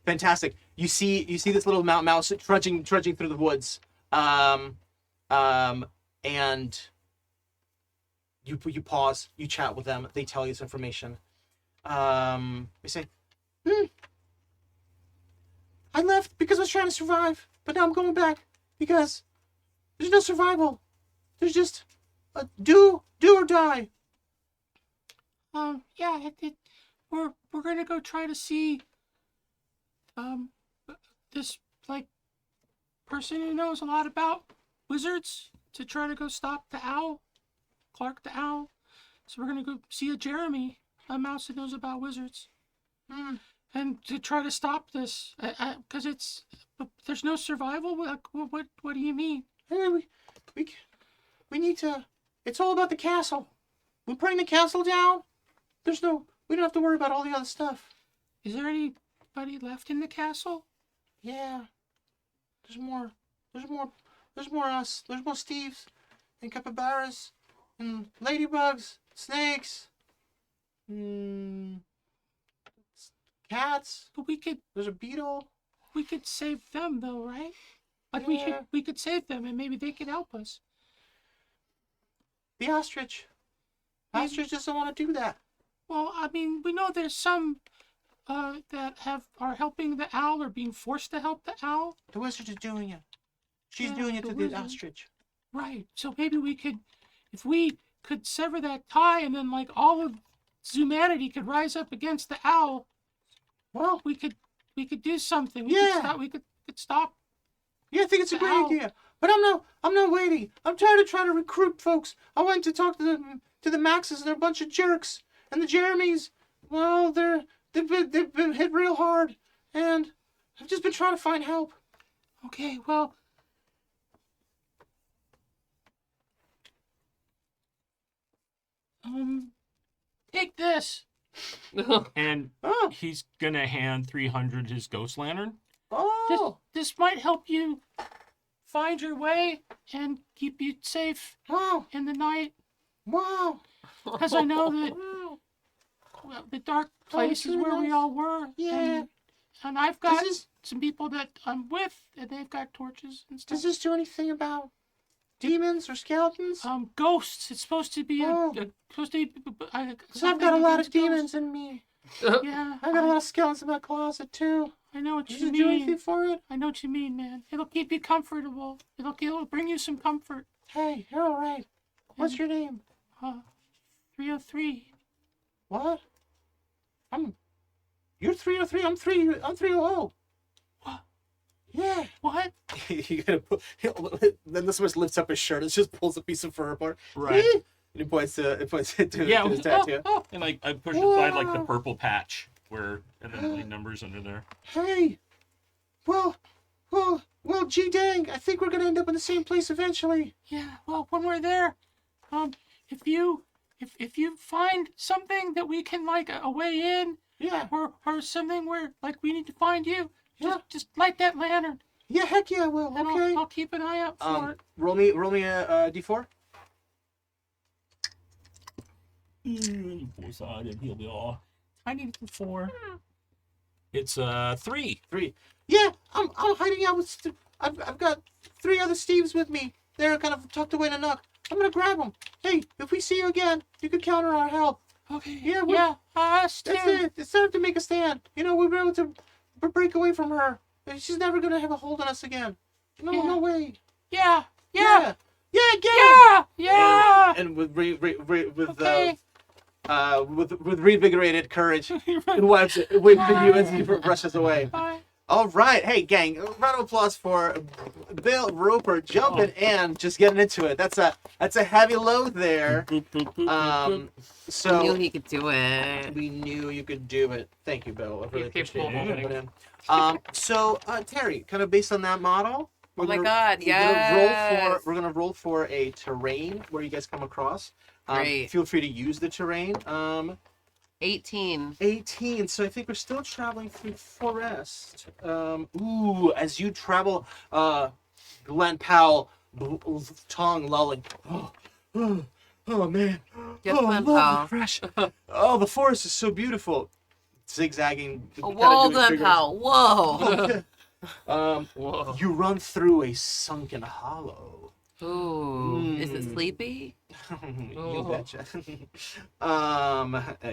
Fantastic. You see this little mouse trudging through the woods. And you pause, you chat with them, they tell you this information. They say, I left because I was trying to survive, but now I'm going back because there's no survival. There's just a do or die. Yeah, we're gonna go try to see this like person who knows a lot about wizards to try to go stop the owl Clark the owl. So we're gonna go see a Jeremy, a mouse that knows about wizards, and to try to stop this. Because there's no survival. What do you mean? Hey, we need to. It's all about the castle. We bring the castle down. We don't have to worry about all the other stuff. Is there anybody left in the castle? Yeah. There's more us. There's more Steves and capybaras and ladybugs, snakes, cats. But There's a beetle. we could save them though, right? Like Yeah. we could save them and maybe they could help us. The ostrich. Ostrich doesn't want to do that. Well, I mean, we know there's some that are helping the owl or being forced to help the owl. The wizard is doing it. She's Yeah, doing it the to the wizard. ostrich. Right. So maybe if we could sever that tie and then like all of humanity could rise up against the owl, Well, we could do something. Yeah. We could stop. yeah, I think it's a The great owl. idea. But I'm not waiting. I'm tired of trying to recruit folks. I went to talk to the Maxes and they're a bunch of jerks. And the Jeremys, well, they've been hit real hard. And I've just been trying to find help. Okay. Well. Take this. And Oh, he's gonna hand 300 his ghost lantern. oh, This might help you find your way and keep you safe wow, in the night. wow. Because I know that the dark place is very where we nice. all were. Yeah. And I've got Does some people that I'm with, and they've got torches and stuff. this do anything about demons or skeletons? Ghosts. It's supposed to be Oh. supposed to be. Because I've got a lot of against demons in me. ghosts. Yeah, I got a lot of skeletons in my closet too. I know what Does you it do anything mean. for it? I know what you mean, man. It'll keep you comfortable. It'll bring you some comfort. Hey, you're all right. What's your name? 303. What? You're 303. I'm 300. What? Yeah. What? You gotta put. Then this one lifts up his shirt. It just pulls a piece of fur apart. Right. And he points to Yeah, his tattoo. And I push aside like the purple patch and then the numbers under there. Hey. Well, gee dang. I think we're gonna end up in the same place eventually. Yeah. Well, when we're there, if you find something that we can like a way in, Yeah. or something where like we need to find you, Yeah. just light that lantern, Yeah. Heck yeah. I will. and Okay. I'll keep an eye out for it. Roll me a d4. He'll be all tiny 4. It's 3. 3. Yeah, I'm hiding out with. I've got 3 other Steves with me. They're kind of tucked away in a nook. I'm gonna grab them. Hey, if we see you again, you can count on our help. Okay. Yeah, Yeah. Us too. That's it. It's time to make a stand. We'll be able to break away from her. She's never gonna have a hold on us again. No, Yeah. no way. Yeah. Yeah, get 'em! Yeah. Yeah. And with Okay. with reinvigorated courage, he wipes at you as he brushes away. Bye. All right, hey gang, a round of applause for Bill Roper jumping in, just getting into it. That's a heavy load there. I So knew he could do it. we knew you could do it. Thank you, Bill. I really He's appreciate capable you of jumping in. So Terry, kind of based on that model. Oh my God, yes. We're gonna roll for a terrain where you guys come across. Great. Feel free to use the terrain. 18. 18. So I think we're still traveling through forest. As you travel, Glenn Powell, tongue lolling. Oh man. Yes, oh, Glenn lovely, Powell. fresh. Oh, the forest is so beautiful. Zigzagging. Whoa, Glenn Powell. Whoa. Whoa. You run through a sunken hollow. Ooh. Is it sleepy? You betcha.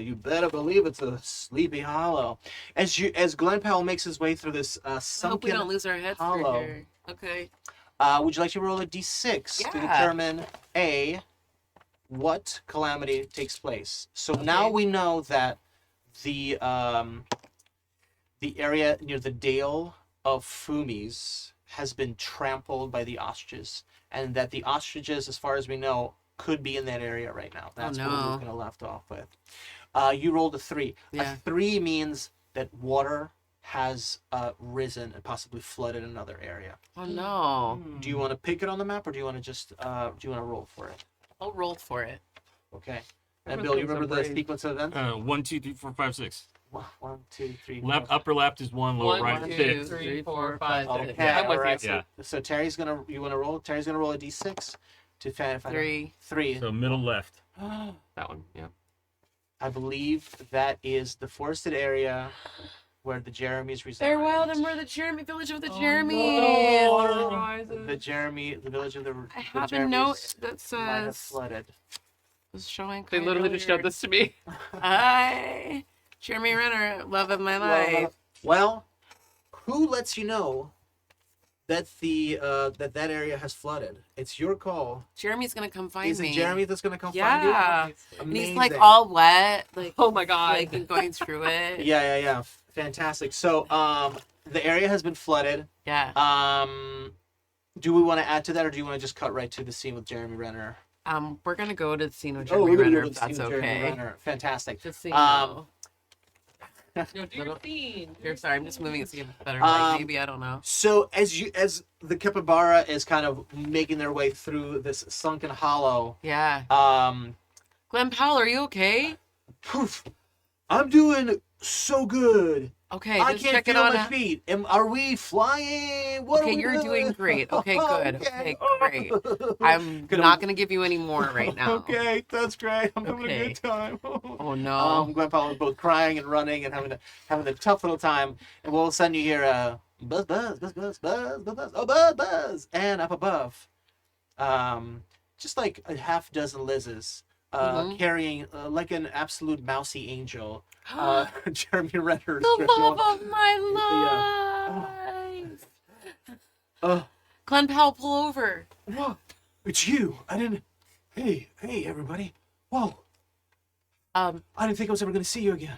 You better believe it's a sleepy hollow. As Glenn Powell makes his way through this I hope we sunken don't lose our heads hollow. through here. Okay. would you like to roll a d6 to Yeah. determine what calamity takes place? So now we know that the area near the Dale of Fumis has been trampled by the ostriches, and that the ostriches, as far as we know, could be in that area right now. That's what no. we're gonna left off with. You rolled a 3. Yeah. A 3 means that water has risen and possibly flooded another area. Oh no. Do you want to pick it on the map, or do you want to just do you want to roll for it? I'll roll for it. Okay. And Everyone's Bill, you being so remember the brave. sequence of events? 1, 2, 3, 4, 5, 6. 1, 2, 3. Left, upper left is 1, lower 1, right 2, is 6. 3, 4, 5, 6. Okay, I'm with all right. you. Yeah. So Terry's gonna. You want to roll? Terry's gonna roll a d6 to find 3. 3. So middle left. That one, yeah. I believe that is the forested area where the Jeremys reside. Fairwild and we're the Jeremy village of the Oh, Jeremys. Water rises. The village of the. I the have a note Jeremys that might have says flooded. was showing. They literally just showed this to me. Hi, Jeremy Renner, love of my life. Well, who lets you know that that area has flooded? It's your call. Jeremy's gonna come find Is me. it Jeremy that's gonna come Yeah. find you? And he's Amazing. like all wet, like Oh my god. like and going through it. Yeah. Fantastic. So, the area has been flooded. Yeah. Do we want to add to that, or do you want to just cut right to the scene with Jeremy Renner? We're gonna go to the scene with Oh, Jeremy we're gonna Renner go to if the scene that's with Jeremy okay. Renner. Fantastic. Just so you Um, know. No, do your Little- scene. Here, sorry, I'm just moving it so you have better light. Maybe I don't know. So as the capybara is kind of making their way through this sunken hollow, Yeah. Glenn Powell, are you okay? poof, I'm doing so good. Okay, I just can't check it feel on. my feet. Are we flying? What are Okay, we you're doing great. Okay, good. Okay, great. I'm Gonna- not gonna give you any more right now. Okay, that's great. I'm having a Okay. good time. Oh no. Grandpa was both crying and running and having a tough little time. And all of a sudden you hear buzz, buzz, buzz, buzz, buzz, buzz, buzz, oh buzz, buzz, and up above, just like a half dozen Liz's, carrying like an absolute mousy angel. Jeremy Renner. The love of my life. Glenn Powell, pull over. Whoa, it's you. I didn't. Hey, everybody. Whoa. I didn't think I was ever going to see you again.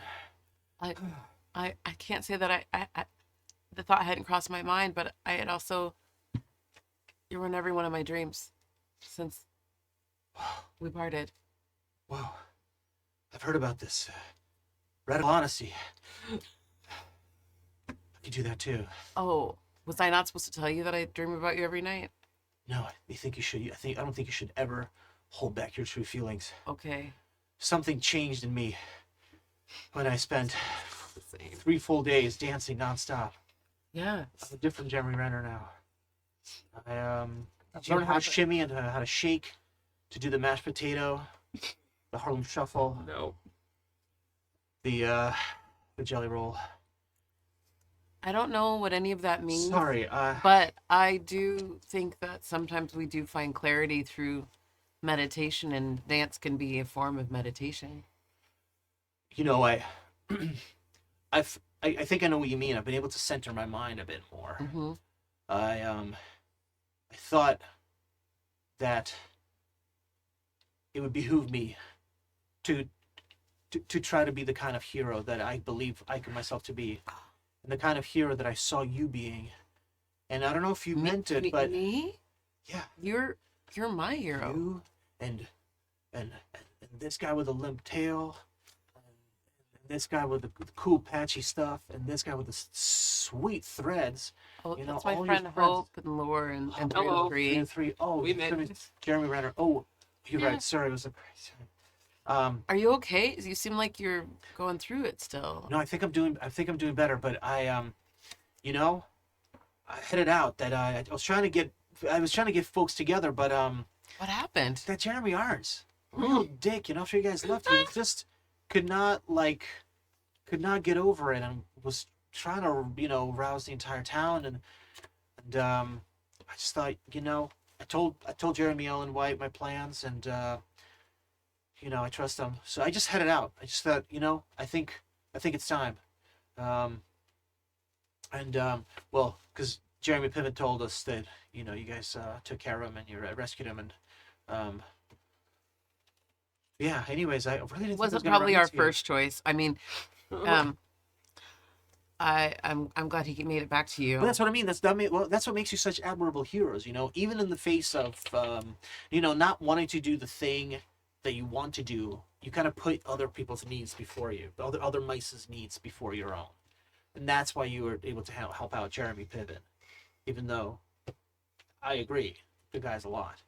I can't say that I the thought hadn't crossed my mind, but I had also, you were in every one of my dreams since we parted. Whoa. I've heard about this. Radical honesty. I could do that too. Oh, was I not supposed to tell you that I dream about you every night? No, I think you should. I don't think you should ever hold back your true feelings. Okay. Something changed in me when I spent 3 full days dancing nonstop. Yeah. I'm a different Jeremy Renner now. I've learned learned how how to to- shimmy and how to shake, to do the mashed potato, the Harlem Shuffle, No. the jelly roll. I don't know what any of that means. Sorry, But I do think that sometimes we do find clarity through meditation, and dance can be a form of meditation. you know, I think I know what you mean. I've been able to center my mind a bit more. Mm-hmm. I thought that it would behoove me to try to be the kind of hero that I believe I can myself to be, and the kind of hero that I saw you being. And I don't know if you meant it, but me? yeah, You're my hero. you and this guy with a limp tail, and this guy with the cool patchy stuff, and this guy with the sweet threads. Oh, you know, that's my all your friend friends. Hope and Lore and Hello. 303. And 3. Oh, We met. Jeremy Renner. Oh, you're Yeah. right. Sorry, it was a. Are you okay? You seem like you're going through it still. No, I think I'm doing better, but you know, I headed out that I was trying to get folks together, but What happened? that Jeremy Irons, real dick, you know, after you guys left, he just could not get over it, and was trying to, you know, rouse the entire town, and I just thought, you know, I told Jeremy Allen White my plans, and you know, I trust him, so I just headed out. I just thought, you know, I think it's time, well, because Jeremy Piven told us that, you know, you guys took care of him and you rescued him, and yeah. Anyways, I really didn't. It think I was wasn't gonna probably run our into you. first choice. I mean, I'm glad he made it back to you. But that's what I mean. That's what makes you such admirable heroes. Even in the face of not wanting to do the thing that you want to do, you kind of put other people's needs before you, other mice's needs before your own, and that's why you were able to help out Jeremy Piven, even though I agree, the guy's a lot.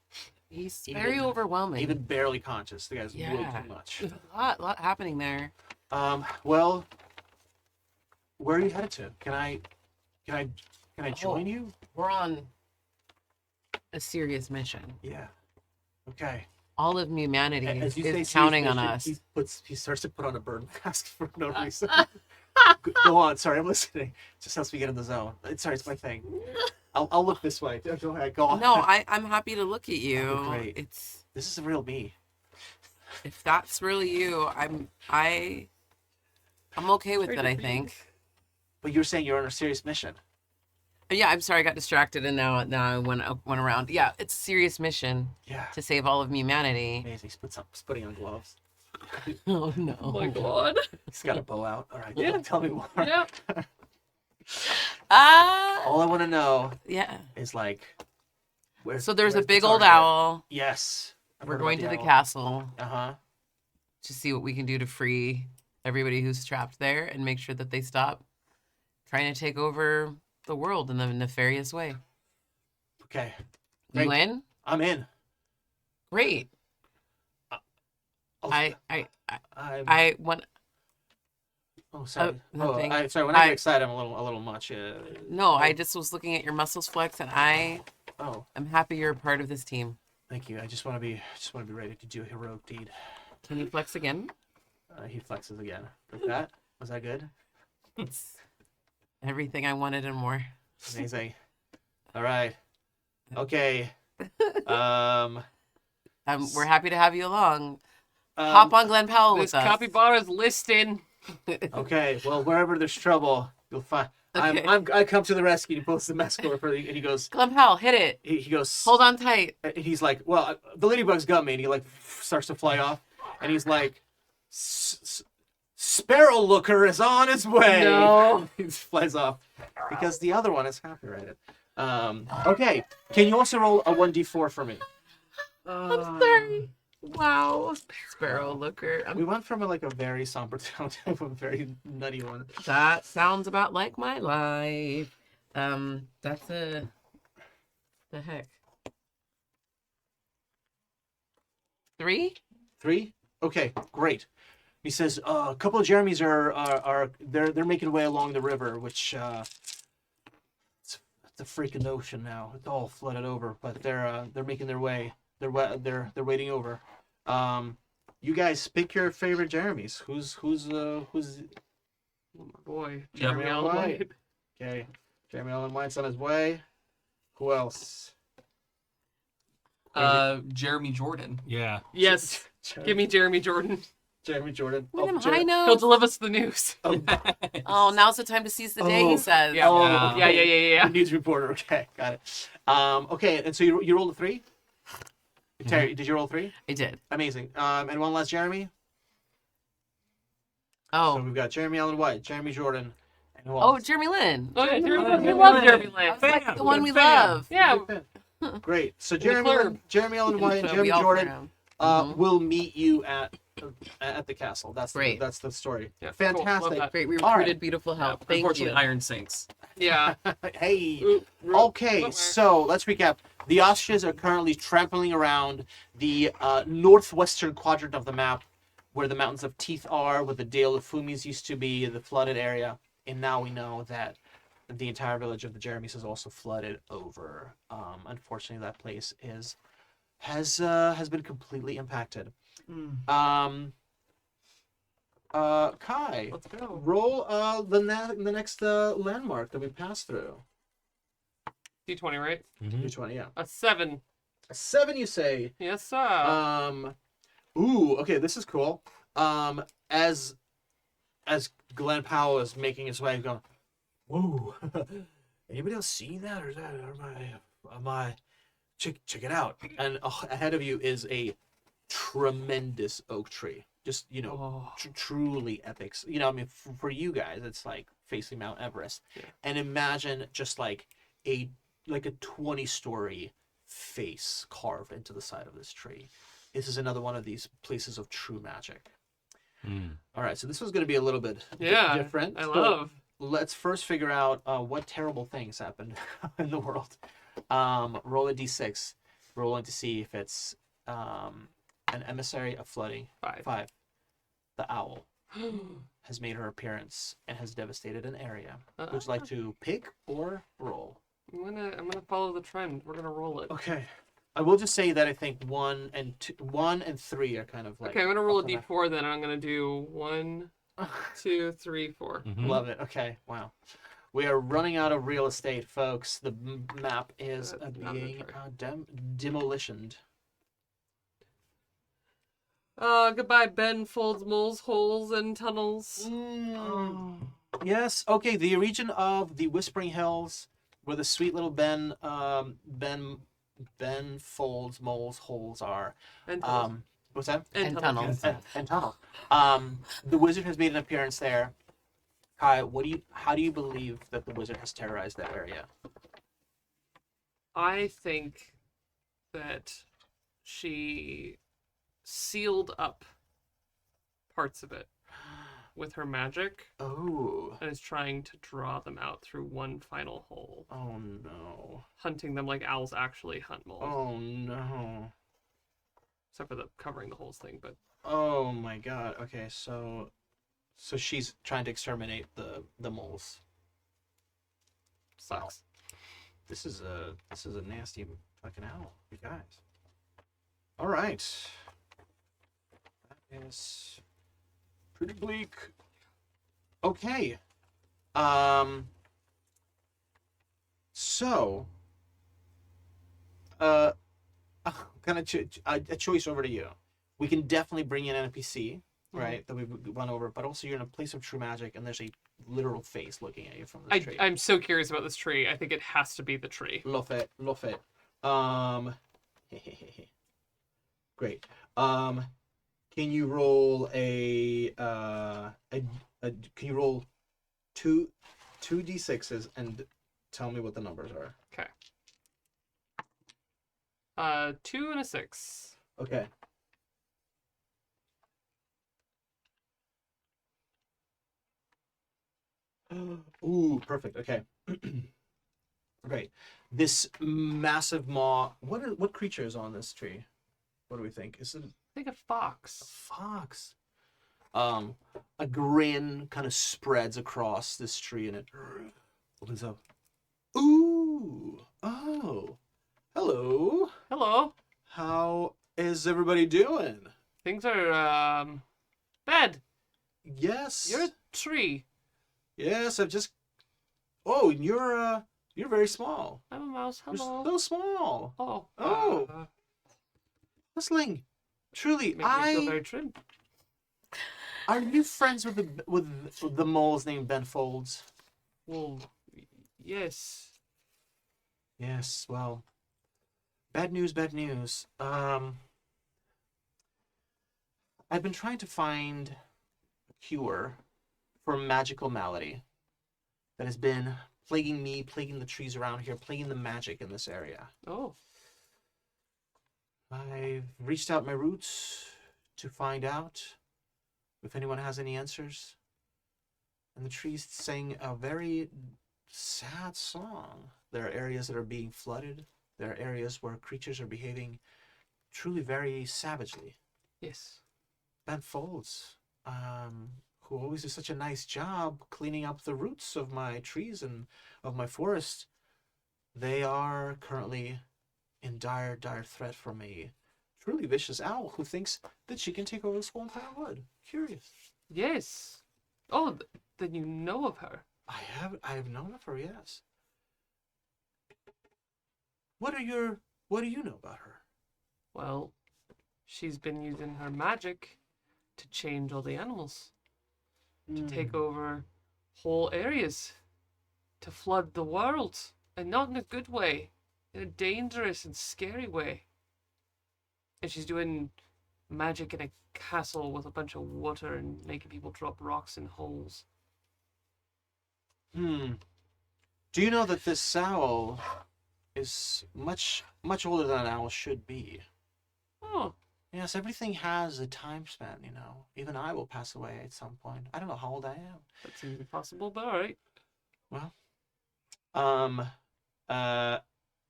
He's very overwhelming. Even barely conscious, the guy's way Yeah. too much. There's a lot happening there. Well, where are you headed to? Can I join you? We're on a serious mission. Yeah. Okay. All of humanity As you is say, counting on serious us. mission, he starts to put on a bird mask for no reason. Go on. Sorry, I'm listening. It just helps me get in the zone. Sorry, it's my thing. I'll look this way. Go ahead. Go on. No, I'm happy to look at you. Oh, great. It's This is the real me. if that's really you, I'm okay with it, I think. But you're saying you're on a serious mission. Yeah, I'm sorry, I got distracted and now I went around. Yeah, it's a serious mission Yeah. to save all of humanity. Amazing. He's putting on gloves. Oh no. Oh my god. He's got a bow out. All right. Yeah. Tell me more. Yeah. All I want to know Yeah. is So there's a where's the big old target? owl. Yes. We're going to the castle Uh-huh. to see what we can do to free everybody who's trapped there and make sure that they stop trying to take over the world in a nefarious way. Okay. You Great. in? I'm in. Great. Oh, I I'm- want. Oh, sorry. nothing. Sorry. When I get excited, I'm a little much. No, I just was looking at your muscles flex, and I Oh, am happy you're a part of this team. thank you. I just want to be ready to do a heroic deed. Can you flex again? He flexes again. Like that. Was that good? It's everything I wanted and more. Amazing. All right. Okay. We're happy to have you along. Hop on Glen Powell This with us. capybara's listing. Okay. Well, wherever there's trouble, you'll find. Okay. I come to the rescue. He pulls the mask over and he goes. Glen Powell, hit it. He goes. Hold on tight. And he's like, well, the ladybug's got me, and he starts to fly off, and he's like, Sparrow Looker is on his way. No. He flies off because the other one is copyrighted. Okay, can you also roll a 1d4 for me? I'm sorry. Wow. Sparrow Looker. We went from a very somber tone to a very nutty one. That sounds about like my life. That's the heck. 3? 3? Okay, great. He says a couple of Jeremys are they're making their way along the river, which it's a freaking ocean now. It's all flooded over, but they're making their way. They're wading over. You guys pick your favorite Jeremys. Who's Oh my boy. Jeremy Jeremy Allen Allen White. White. Okay? Jeremy Allen White's on his way. Who else? Jeremy Jordan. Yeah. Yes. Give me Jeremy Jordan. Jeremy Jordan. Look at him, Jer- high He'll notes. deliver us the news. Oh, now's the time to seize the day, Oh. he says. Yeah. Oh, Yeah. News reporter. Okay, got it. Okay, and so you rolled a 3. Terry, did you roll 3? I did. Amazing. And one last Jeremy. Oh. So we've got Jeremy Allen White, Jeremy Jordan, and who Oh, else? Jeremy Lin. Oh, yeah, Jeremy Oh, Lin. We yeah. love Jeremy I Lin. was like the one we Fam. love. Yeah. Great. So the Jeremy Allen White, and So Jeremy we all Jordan program. uh, will meet you at the castle. That's Great. that's the story. Yeah, cool. Love Fantastic. that. Great. We All right. recruited beautiful help. Thank Unfortunately, you. iron sinks. Yeah. Hey. Oop, oop. Okay, Bummer. so let's recap. The ostriches are currently trampling around the northwestern quadrant of the map, where the mountains of Teeth are, where the Dale of Fumis used to be, the flooded area. And now we know that the entire village of the Jeremys is also flooded over. Unfortunately, that place has been completely impacted. Kai, Let's go. roll the next landmark that we passed through. D20, right? Which one? Yeah, A 7. a 7, you say. Yes, sir. Ooh, okay, this is cool. As Glenn Powell is making his way, going, whoa, anybody else see that, or is that, or am I, check it out. And ahead of you is a tremendous oak tree. just Oh. truly epic. I mean, for you guys, it's like facing Mount Everest. Yeah. And imagine just like a 20-story face carved into the side of this tree. This is another one of these places of true magic. All right, so this was going to be a little bit different. I So love. let's first figure out what terrible things happened in the world. Roll a d6. Rolling to see if it's an emissary of flooding. 5. The owl has made her appearance and has devastated an area. Would you like to pick or roll? I'm gonna follow the trend. We're gonna roll it. Okay. I will just say that I think 1 and 3 are kind of like. Okay, I'm gonna roll a off the d4 then. I'm gonna do 1, 2, 3, 4. Mhm. Love it. Okay. Wow. We are running out of real estate, folks. The map is That's not being gonna demolitioned. Goodbye, Ben Folds, Moles, Holes, and Tunnels. Yes. Okay. The region of the Whispering Hills, where the sweet little Ben Folds, Moles, Holes are. And tunnels. What's that? And tunnels. And tunnels. The wizard has made an appearance there. Kai, how do you believe that the wizard has terrorized that area? I think that she sealed up parts of it with her magic Oh. and is trying to draw them out through one final hole, Oh no. hunting them like owls actually hunt moles. Oh no. Except for the covering the holes thing, but Oh my god. Okay, so she's trying to exterminate the moles. sucks. This is a nasty fucking owl, you guys. All right. That is pretty bleak. Okay. So kind of a choice over to you. We can definitely bring in an NPC, right? That we've run over, but also you're in a place of true magic, and there's a literal face looking at you from this tree. I'm so curious about this tree. I think it has to be the tree. Love it. Great. Can you roll can you roll two d6s and tell me what the numbers are? Okay. 2 and a 6. Okay. Ooh, perfect. Okay. Great. This massive maw. What creature is on this tree? What do we think? Is it I think a fox. fox? A grin kind of spreads across this tree and it opens up. Ooh. Oh. Hello. Hello. How is everybody doing? Things are bad. Yes. You're a tree. Yes, I've just. Oh, you're very small. I'm a mouse. You're Hello. so small. Oh. Oh. Hustling. Truly, Make me feel very trim. are you friends with the moles named Ben Folds? Well, yes. Yes. Well, bad news. Bad news. I've been trying to find a cure for a magical malady that has been plaguing me, plaguing the trees around here, plaguing the magic in this area. Oh. I've reached out my roots to find out if anyone has any answers. And the trees sing a very sad song. There are areas that are being flooded. There are areas where creatures are behaving truly very savagely. Yes. Ben Folds, who always does such a nice job cleaning up the roots of my trees and of my forest, they are currently in dire threat from a truly vicious owl who thinks that she can take over this whole entire wood. Curious. Yes. Oh, then you know of her. I have known of her, yes. What do you know about her? Well, she's been using her magic to change all the animals, to take over whole areas, to flood the world, and not in a good way, in a dangerous and scary way. And she's doing magic in a castle with a bunch of water and making people drop rocks in holes. Do you know that this owl is much older than an owl should be? Oh, Yes, everything has a time span, you know. Even I will pass away at some point. I don't know how old I am. that seems impossible, but alright. Well,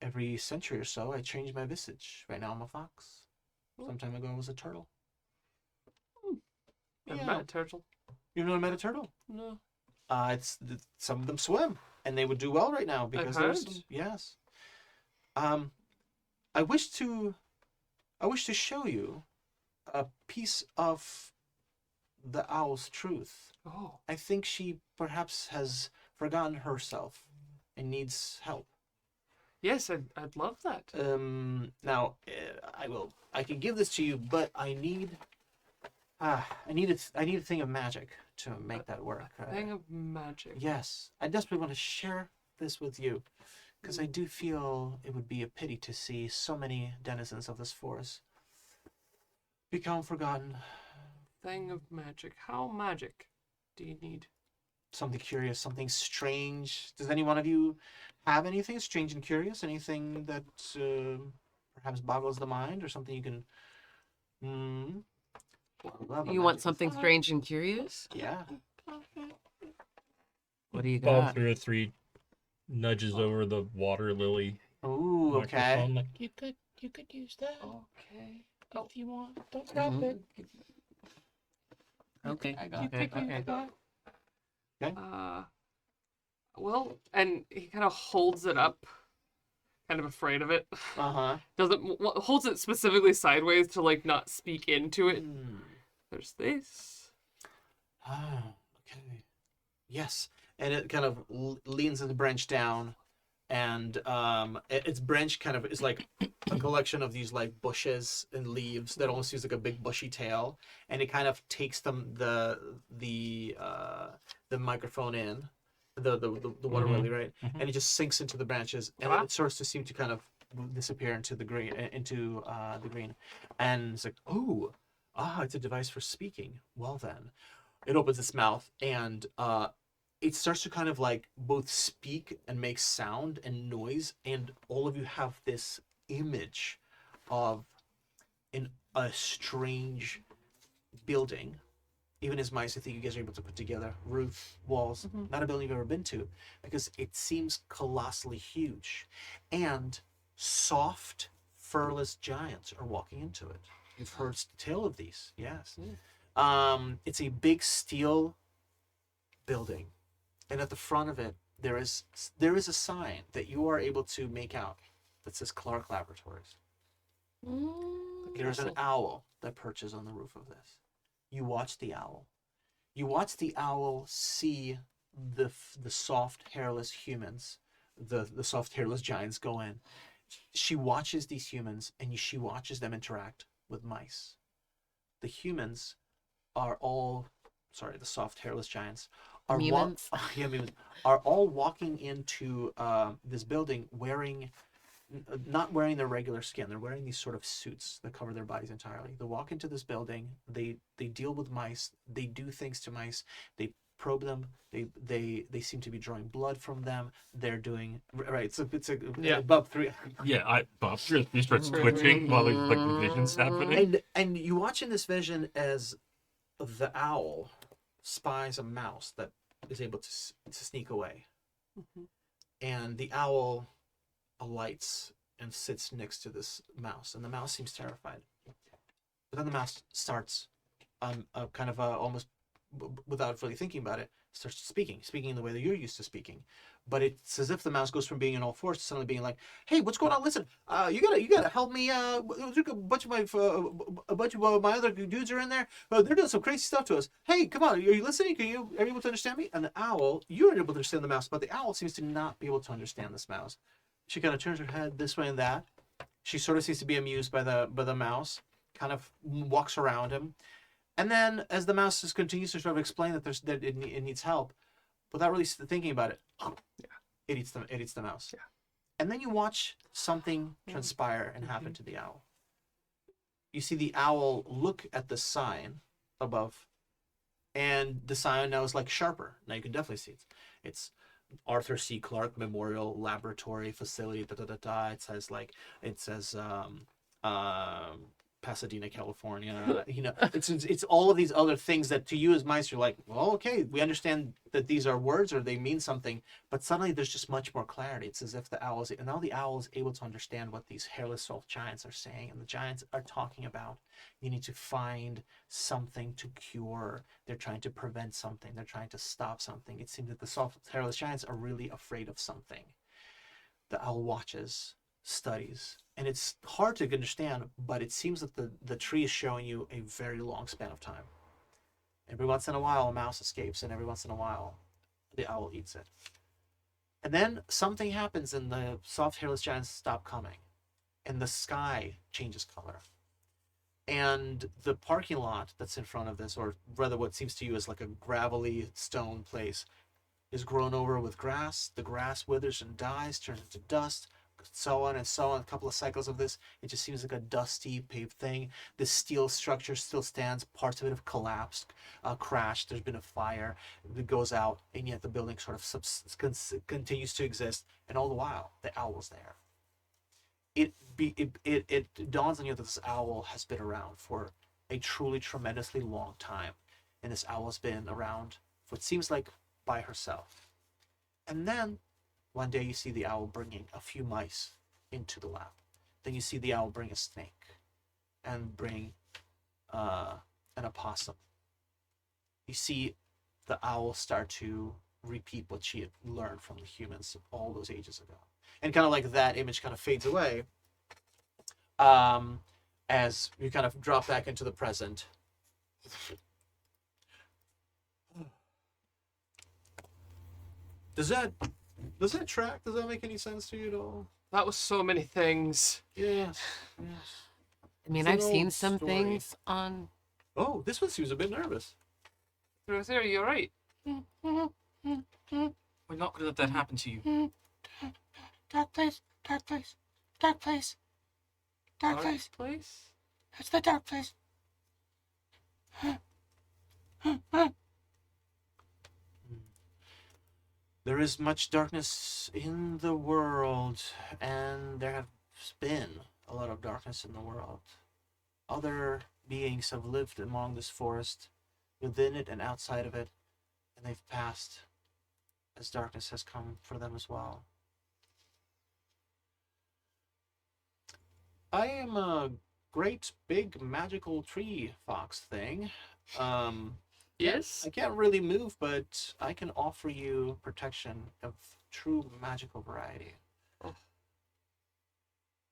every century or so, I change my visage. Right now, I'm a fox. Some time ago, I was a turtle. Never met a turtle. You've never met a turtle? No. Some of them swim, and they would do well right now because there's heard. some, yes. I wish to show you a piece of the owl's truth. Oh. I think she perhaps has forgotten herself and needs help. Yes, I'd love that. Now, I can give this to you, but I need a thing of magic to make that work. Thing of magic. Yes, I desperately want to share this with you, because I do feel it would be a pity to see so many denizens of this forest become forgotten. Thing of magic. How magic do you need? Something curious, something strange. Does any one of you have anything strange and curious? Anything that perhaps boggles the mind, or something you can? Love a You want magical something thought. strange and curious? Yeah. What do you Bob got? 3 or 3 nudges over the water lily. Ooh, okay. microphone, like, You could use that Okay. if you want. Don't drop Mhm. it. Okay. I You got could use that. Well, and he kind of holds it up, kind of afraid of it. Uh-huh. Holds it specifically sideways to like not speak into it. Hmm. There's this. Ah, okay. Yes, and it kind of leans the branch down, and its branch kind of is like a collection of these like bushes and leaves that almost use like a big bushy tail, and it kind of takes the microphone in, the water lily, right, and it just sinks into the branches, and then it starts to seem to kind of disappear into the green, and it's like, oh, it's a device for speaking. Well then. It opens its mouth, and it starts to kind of like both speak and make sound and noise, and all of you have this image of a strange building. Even as mice, I think you guys are able to put together roof, walls. Not a building you've ever been to, because it seems colossally huge, and soft, furless giants are walking into it. You've heard the tale of these, yes. It's a big steel building, and at the front of it there is a sign that you are able to make out that says Clark Laboratories. There's an owl that perches on the roof of this. You watch the owl. You watch the owl see the soft hairless humans, the soft hairless giants go in. She watches these humans, and she watches them interact with mice. The humans are all, the soft hairless giants are Mutants? are all walking into this building not wearing their regular skin. They're wearing these sort of suits that cover their bodies entirely. They walk into this building. They deal with mice. They do things to mice. They probe them. They seem to be drawing blood from them. They're doing right. So it's above 3. Yeah, Bob 3 or 3 starts twitching while the vision's happening. And you watch in this vision as the owl spies a mouse that is able to sneak away, and the owl alights and sits next to this mouse, and the mouse seems terrified. But then the mouse starts, almost without really thinking about it, starts speaking in the way that you're used to speaking. But it's as if the mouse goes from being in all fours to suddenly being like, "Hey, what's going on? Listen, you gotta help me. A bunch of my other dudes are in there. They're doing some crazy stuff to us. Hey, come on, are you listening? Are you able to understand me?" And the owl, you're able to understand the mouse, but the owl seems to not be able to understand this mouse. She kind of turns her head this way and that. She sort of seems to be amused by the mouse. Kind of walks around him, and then as the mouse just continues to sort of explain that it needs help, without really thinking about it, it eats the mouse. Yeah. And then you watch something transpire and happen to the owl. you see the owl look at the sign above, and the sign now is like sharper. Now you can definitely see it's Arthur C. Clarke Memorial Laboratory Facility. Da da da da. It says Pasadena, California. It's all of these other things that to you as mice, you're like, well, okay, we understand that these are words or they mean something, but suddenly there's just much more clarity. It's as if the owl is able to understand what these hairless soft giants are saying, and the giants are talking about you need to find something to cure. They're trying to prevent something. They're trying to stop something. It seems that the soft hairless giants are really afraid of something. The owl watches, studies, and it's hard to understand, but it seems that the tree is showing you a very long span of time. Every once in a while a mouse escapes, and every once in a while the owl eats it. And then something happens and the soft hairless giants stop coming, and the sky changes color, and the parking lot that's in front of this, or rather what seems to you as like a gravelly stone place, is grown over with grass. The grass withers and dies, turns into dust, so on and so on. A couple of cycles of this, it just seems like a dusty paved thing. The steel structure still stands. Parts of it have collapsed, crashed. There's been a fire. It goes out, and yet the building sort of continues to exist. And all the while, the owl is there. It dawns on you that this owl has been around for a truly tremendously long time, and this owl has been around for what seems like by herself. And then one day you see the owl bringing a few mice into the lab. Then you see the owl bring a snake and bring an opossum. You see the owl start to repeat what she had learned from the humans all those ages ago. And kind of like that image kind of fades away as you kind of drop back into the present. Does that track? Does that make any sense to you at all? That was so many things. Yes. I mean, It's an I've seen old some story. things on. Oh, this one seems a bit nervous. Rosario, you're right. We're not gonna let that happen to you. Dark place, dark place, dark place, dark place. Place? It's the dark place. There is much darkness in the world, and there has been a lot of darkness in the world. Other beings have lived among this forest, within it and outside of it, and they've passed as darkness has come for them as well. I am a great big magical tree fox thing. Yes? I can't really move, but I can offer you protection of true magical variety. Oh.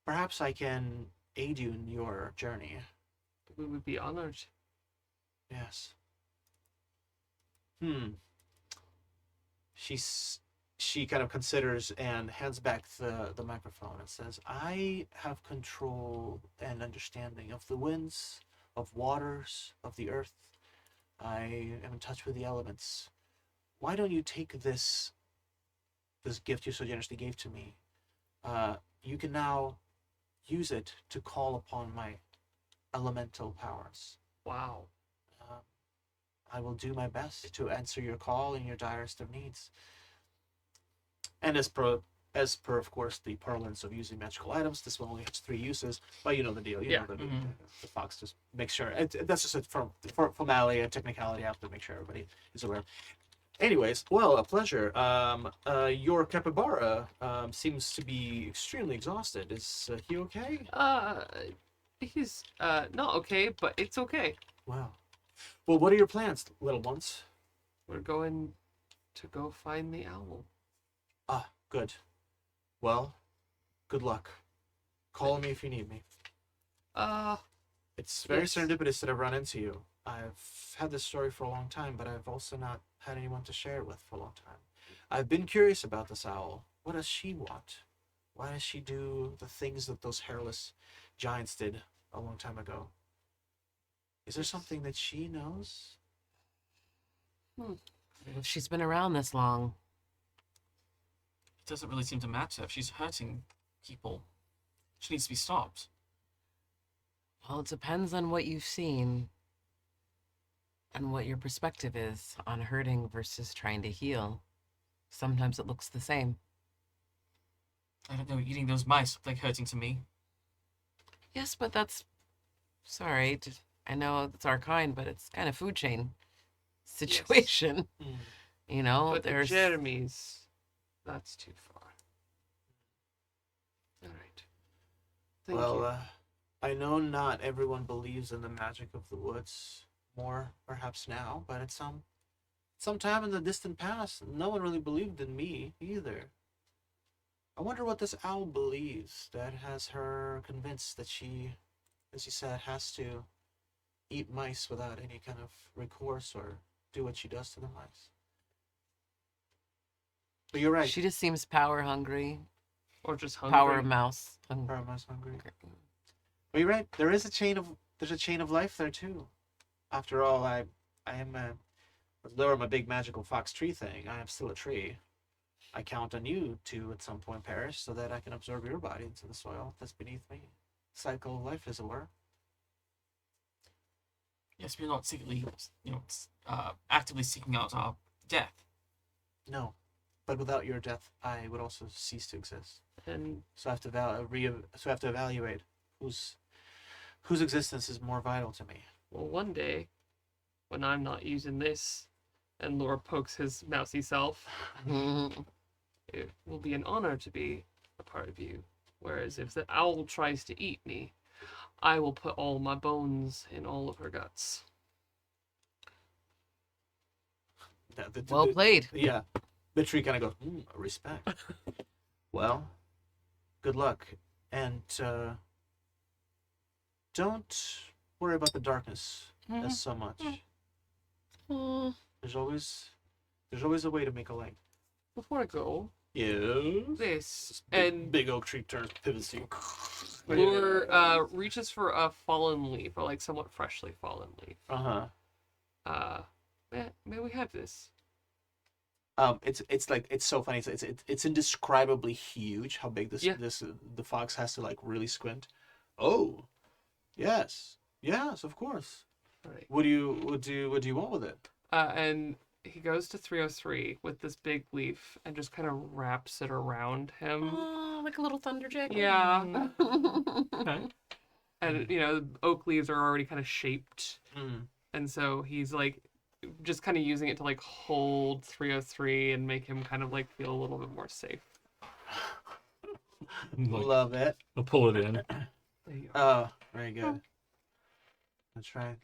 Perhaps I can aid you in your journey. We would be honored. Yes. She kind of considers and hands back the microphone and says, I have control and understanding of the winds, of waters, of the earth. I am in touch with the elements. Why don't you take this gift you so generously gave to me? You can now use it to call upon my elemental powers. Wow. I will do my best to answer your call in your direst of needs. And as per, of course, the parlance of using magical items, this one only has 3 uses. But you know the deal. You know the fox just makes sure. That's just for formality and technicality. I have to make sure everybody is aware. Anyways, well, a pleasure. Your capybara seems to be extremely exhausted. Is he okay? He's not okay, but it's okay. Wow. Well, what are your plans, little ones? We're going to go find the owl. Ah, good. Well, good luck. Call me if you need me. It's very Yes. serendipitous that I've run into you. I've had this story for a long time, but I've also not had anyone to share it with for a long time. I've been curious about this owl. What does she want? Why does she do the things that those hairless giants did a long time ago? Is there something that she knows? If she's been around this long. It doesn't really seem to match her. She's hurting people. She needs to be stopped. Well, it depends on what you've seen and what your perspective is on hurting versus trying to heal. Sometimes it looks the same. I don't know, eating those mice looked like hurting to me. Yes, but that's sorry. I know it's our kind, but it's kind of food chain situation. Mm. You know, But the there's Jeremy's, that's too far. All right. Thank you. Well, I know not everyone believes in the magic of the woods more, perhaps now, but at some time in the distant past, no one really believed in me either. I wonder what this owl believes that has her convinced that she, as you said, has to eat mice without any kind of recourse or do what she does to the mice. But you're right. she just seems power hungry, Or just hungry. power mouse. Power mouse hungry. But you're right. There's a chain of life there too. After all, I am although I'm a big magical fox tree thing, I am still a tree. I count on you to at some point perish so that I can absorb your body into the soil that's beneath me. Cycle of life, as it were. Yes, we're not secretly, actively seeking out our death. No, but without your death, I would also cease to exist. And So I have to evaluate whose existence is more vital to me. well, one day, when I'm not using this, and Laura pokes his mousy self, it will be an honor to be a part of you. Whereas if the owl tries to eat me, I will put all my bones in all of her guts. Well played. Yeah. The tree kind of goes, respect. Well, good luck. And don't worry about the darkness as so much. There's always a way to make a light. Before I go, Yeah. this Big, and big oak tree turns, pivots to you. Lure reaches for a fallen leaf, or like somewhat freshly fallen leaf. May we have this? It's so funny. It's indescribably huge. How big Yeah. the fox has to like really squint. Oh, yes, of course. All right. What do you want with it? And he goes to 303 with this big leaf and just kind of wraps it around him. Oh, like a little thunderjack. Yeah. Okay. And, the oak leaves are already kind of shaped. Mm. And so he's like just kind of using it to like hold 303 and make him kind of like feel a little bit more safe. Like, Love it. I'll pull it in. There you go. Oh, very good. That's right.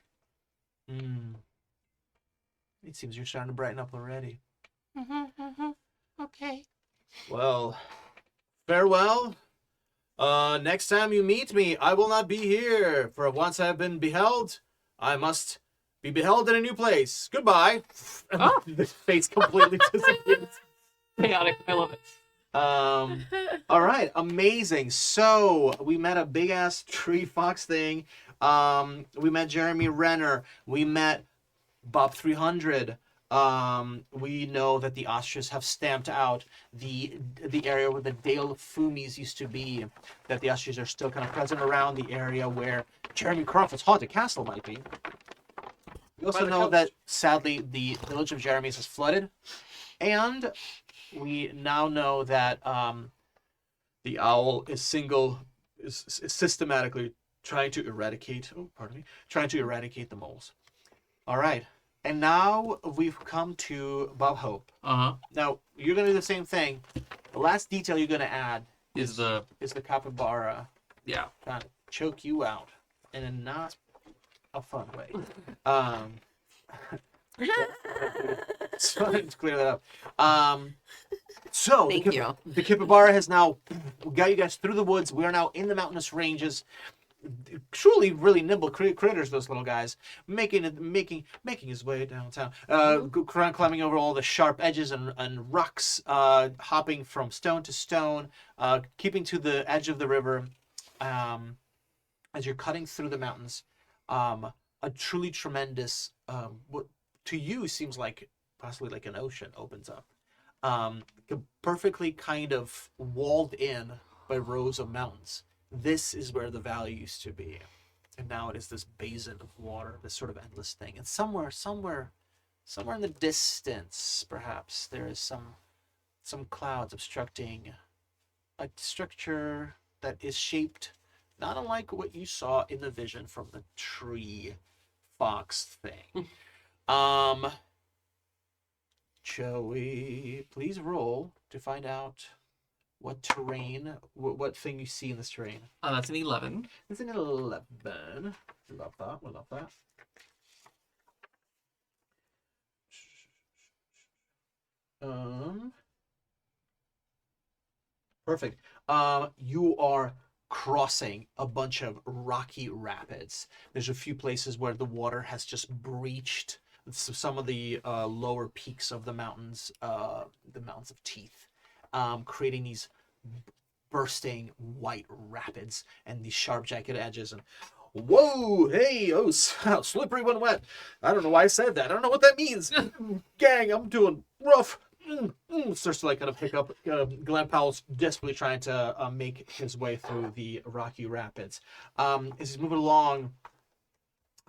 It seems you're starting to brighten up already. Okay. Well, farewell. Next time you meet me, I will not be here. For once I have been beheld, I must be beheld in a new place. Goodbye. Oh. The face completely disappears. Chaotic. I love it. All right, amazing. So we met a big ass tree fox thing. We met Jeremy Renner. We met Bob 300. We know that the ostriches have stamped out the area where the Dale Fumis used to be. That the ostriches are still kind of present around the area where Jeremy Crawford's haunted castle might be. We also the know coast. that sadly the village of Jeremy's is flooded, and we now know that the owl is systematically trying to eradicate. Oh, pardon me, trying to eradicate the moles. All right. And now we've come to Bob Hope. Now, you're going to do the same thing. The last detail you're going to add Is the capybara Yeah. trying to choke you out in a not a fun way. So let's clear that up. So Thank you. the capybara has now got you guys through the woods. We are now in the mountainous ranges. Truly, really nimble critters. Those little guys making his way downtown, climbing over all the sharp edges and rocks, hopping from stone to stone, keeping to the edge of the river. As you're cutting through the mountains, a truly tremendous, what to you seems like possibly like an ocean opens up, perfectly kind of walled in by rows of mountains. This is where the valley used to be. And now it is this basin of water, this sort of endless thing. And somewhere in the distance, perhaps, there is some clouds obstructing a structure that is shaped not unlike what you saw in the vision from the tree fox thing. Joey, please roll to find out what terrain, what thing you see in this terrain. That's an 11. It's an 11. We love that. We love that. Perfect. You are crossing a bunch of rocky rapids. There's a few places where the water has just breached some of the lower peaks of the mountains of Teeth, creating these bursting white rapids and these sharp jagged edges. And whoa, hey, oh, slippery when wet. I don't know why I said that. I don't know what that means. Gang, I'm doing rough. Starts to like kind of hiccup. Glenn Powell's desperately trying to make his way through the rocky rapids. As he's moving along,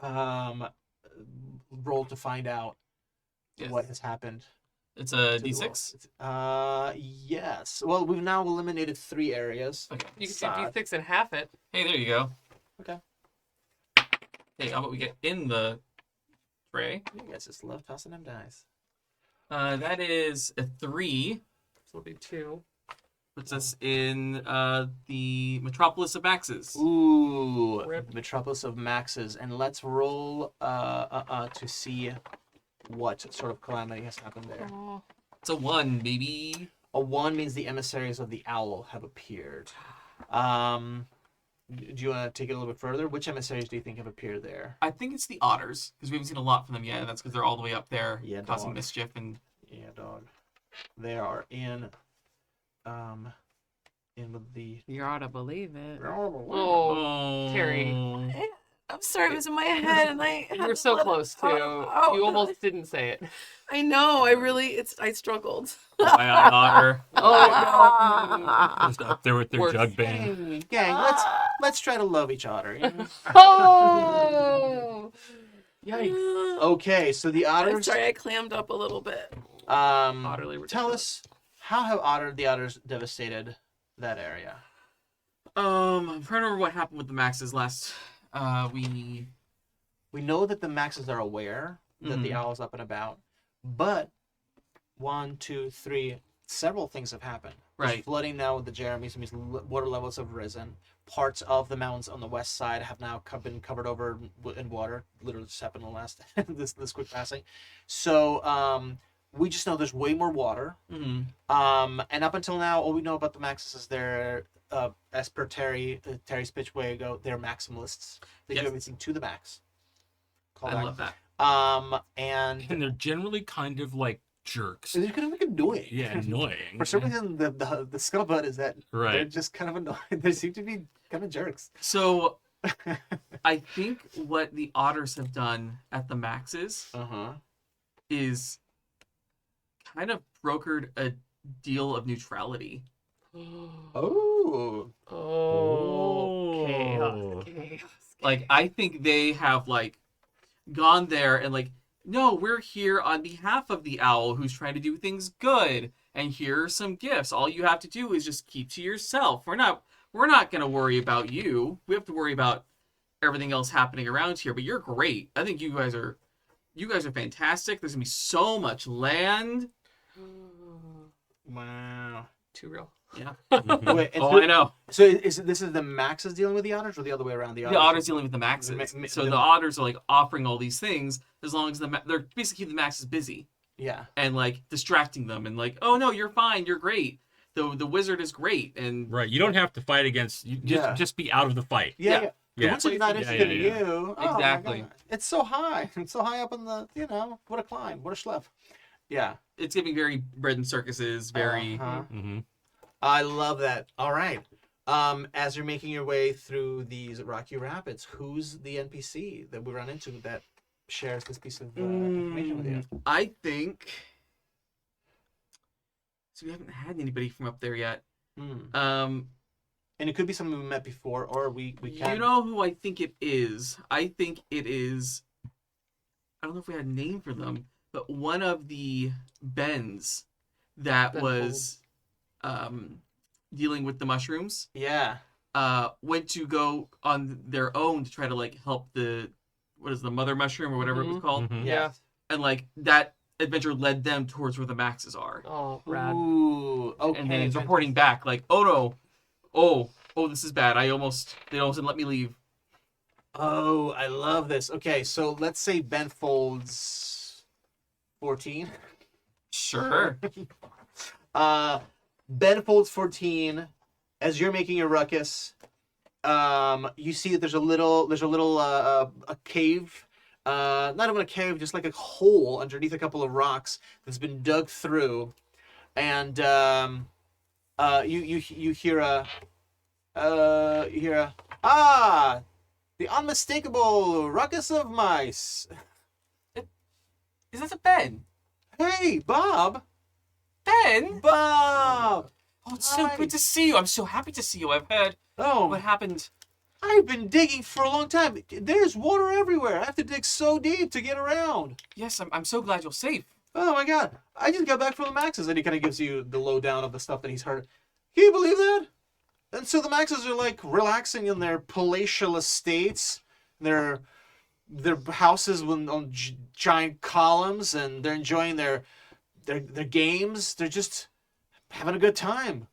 roll to find out what has happened. It's a D6? Yes. Well, we've now eliminated 3 areas. Okay. You can do D6 and half it. Hey, there you go. Okay. Hey, how about we get in the fray? You guys just love tossing them dice. That is a 3. So it'll be 2. Puts us in the Metropolis of Maxes. Ooh, Rip. Metropolis of Maxes, and let's roll to see what sort of calamity has happened there. Oh. It's a 1, baby. A 1 means the emissaries of the owl have appeared. Do you want to take it a little bit further? Which emissaries do you think have appeared there? I think it's the otters, because we haven't seen a lot from them yet, and that's because they're all the way up there causing dog. mischief. And Yeah, dog. They are in with the. You ought to believe it. Oh, Terry. I'm sorry, it was in my head, and I. You were so close to. Oh, You almost didn't say it. I know. I struggled. my otter. Oh, Just up there with their Worse. jug band. Gang, let's try to love each other. You know? no. Oh! Yikes. Okay, so the I'm otters. sorry, I clammed up a little bit. Utterly Tell ridiculous. us, how have the otters devastated that area? I'm trying to remember what happened with the Maxes last. We know that the Maxes are aware that the Mhm. owl's up and about, but 1, 2, 3, several things have happened. There's Right. flooding now with the Jeremys, means water levels have risen. Parts of the mountains on the west side have now been covered over in water. Literally just happened in the last this quick passing. So we just know there's way more water. And up until now, all we know about the Maxes is they're, as per Terry's pitch way ago, they're maximalists. They do Yes. everything to the max. Call I back. love that. And And they're generally kind of like jerks. they're kind of like annoying. Yeah, annoying. For some reason, the scuttlebutt is that they're Right. just kind of annoying. They seem to be kind of jerks. So I think what the otters have done at the Maxes is kind of brokered a deal of neutrality. Oh. Oh. Chaos. Chaos. Like, I think they have like gone there and like, no, we're here on behalf of the owl who's trying to do things good, and here are some gifts. All you have to do is just keep to yourself. We're not gonna worry about you. We have to worry about everything else happening around here. But you're great. I think you guys are fantastic. There's gonna be so much land. Wow. Too real. Yeah. Wait, and Oh, I know. So this is the Maxes dealing with the otters, or the other way around? The otters dealing with the Maxes. So the otters are like offering all these things as long as they're basically keeping the Maxes busy Yeah. and like distracting them and like, oh no, you're fine, you're great. The wizard is great and Right. You don't have to fight against. You just be out of the fight. Yeah. Yeah. The Yeah. wizard's not Yeah, interested in yeah. you. Oh, my Exactly. God. It's so high. It's so high up in the. What a climb. What a schlep. Yeah. it's giving very bread and circuses, very Uh-huh. Mm-hmm. I love that. All right. As you're making your way through these rocky rapids, who's the NPC that we run into that shares this piece of information with you? I think so we haven't had anybody from up there yet. Hmm. And it could be someone we met before, or we can. You know who I think it is? I think it is. I don't know if we had a name for them, but one of the Bens that was dealing with the mushrooms Yeah. went to go on their own to try to like help the mother mushroom or whatever it was called, Mhm. Yeah. and like that adventure led them towards where the Maxes are, Oh, rad. Ooh. Okay. and then it's reporting back like, oh no, oh this is bad. They almost didn't let me leave. Oh, I love this. Okay, so let's say Ben folds 14. Sure. Ben folds 14. As you're making a ruckus, you see that there's a little a cave. Not even a cave, just like a hole underneath a couple of rocks that's been dug through, and you hear a the unmistakable ruckus of mice. Is that a Ben? Hey, Bob! Ben? Bob! Oh, it's so Hi. good to see you. I'm so happy to see you. I've heard Oh, what happened. I've been digging for a long time. There's water everywhere. I have to dig so deep to get around. Yes, I'm so glad you're safe. Oh my god. I just got back from the Maxes. And he kind of gives you the lowdown of the stuff that he's heard. Can you believe that? And so the Maxes are like relaxing in their palatial estates, their houses on giant columns, and they're enjoying their games. They're just having a good time.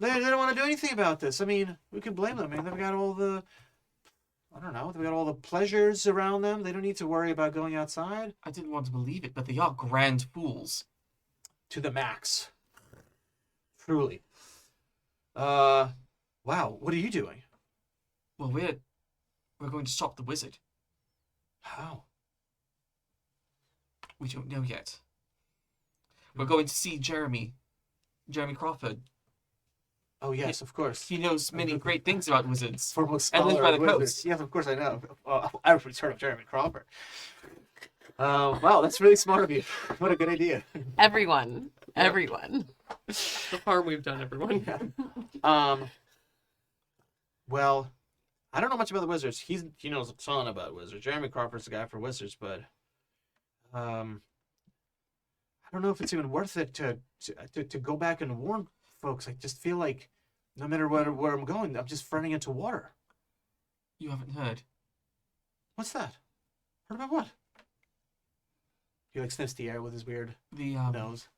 They don't want to do anything about this. I mean, we can blame them. I mean, they've got all the, I don't know, they've got all the pleasures around them. They don't need to worry about going outside. I didn't want to believe it, but they are grand fools. To the max. Truly. Wow, what are you doing? Well, we're going to stop the wizard. How? We don't know yet. We're going to see Jeremy Crawford. Oh, yes, of course. He knows many great things about wizards. Foremost And lives scholar by of the wizards. coast. Yes, of course I know. I've heard of Jeremy Crawford. Wow, that's really smart of you. What a good idea. Everyone. Yeah. Everyone. The harm we've done, everyone. Yeah. Well, I don't know much about the wizards. He knows a ton about wizards. Jeremy Crawford's the guy for wizards, but I don't know if it's even worth it to go back and warn folks. I just feel like no matter where I'm going, I'm just running into water. You haven't heard. What's that? Heard about what? He like sniffs the air with his weird The nose.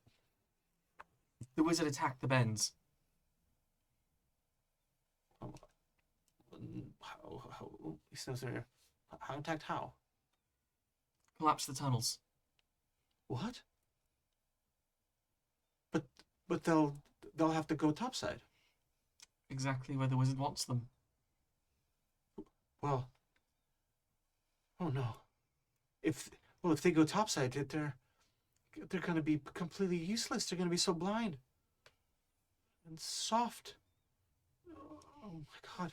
the wizard attacked the Bens. He sniffs the air. How attacked? How? Collapsed the tunnels. What? But they'll have to go topside. Exactly where the wizard wants them. Well. Oh no. If they go topside, they're gonna be completely useless. They're gonna be so blind and soft. Oh my god.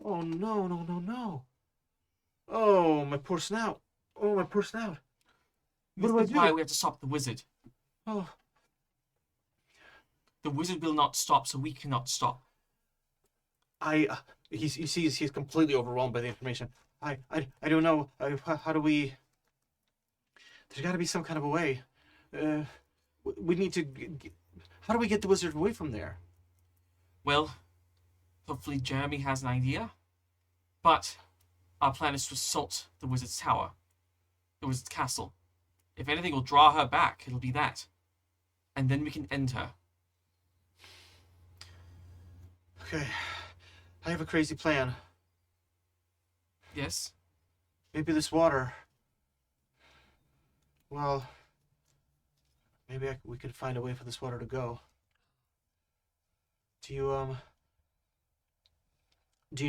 Oh no. Oh, my poor snout. Oh, my poor snout. What do I This is do? why we have to stop the wizard. Oh, The wizard will not stop, so we cannot stop. he sees he's completely overwhelmed by the information. I don't know. How do we? There's got to be some kind of a way. We need to. How do we get the wizard away from there? Well, hopefully Jeremy has an idea. But our plan is to assault the wizard's tower, the wizard's castle. If anything will draw her back, it'll be that. And then we can end her. Okay, I have a crazy plan. Yes? Maybe this water. Well, maybe we could find a way for this water to go. Do you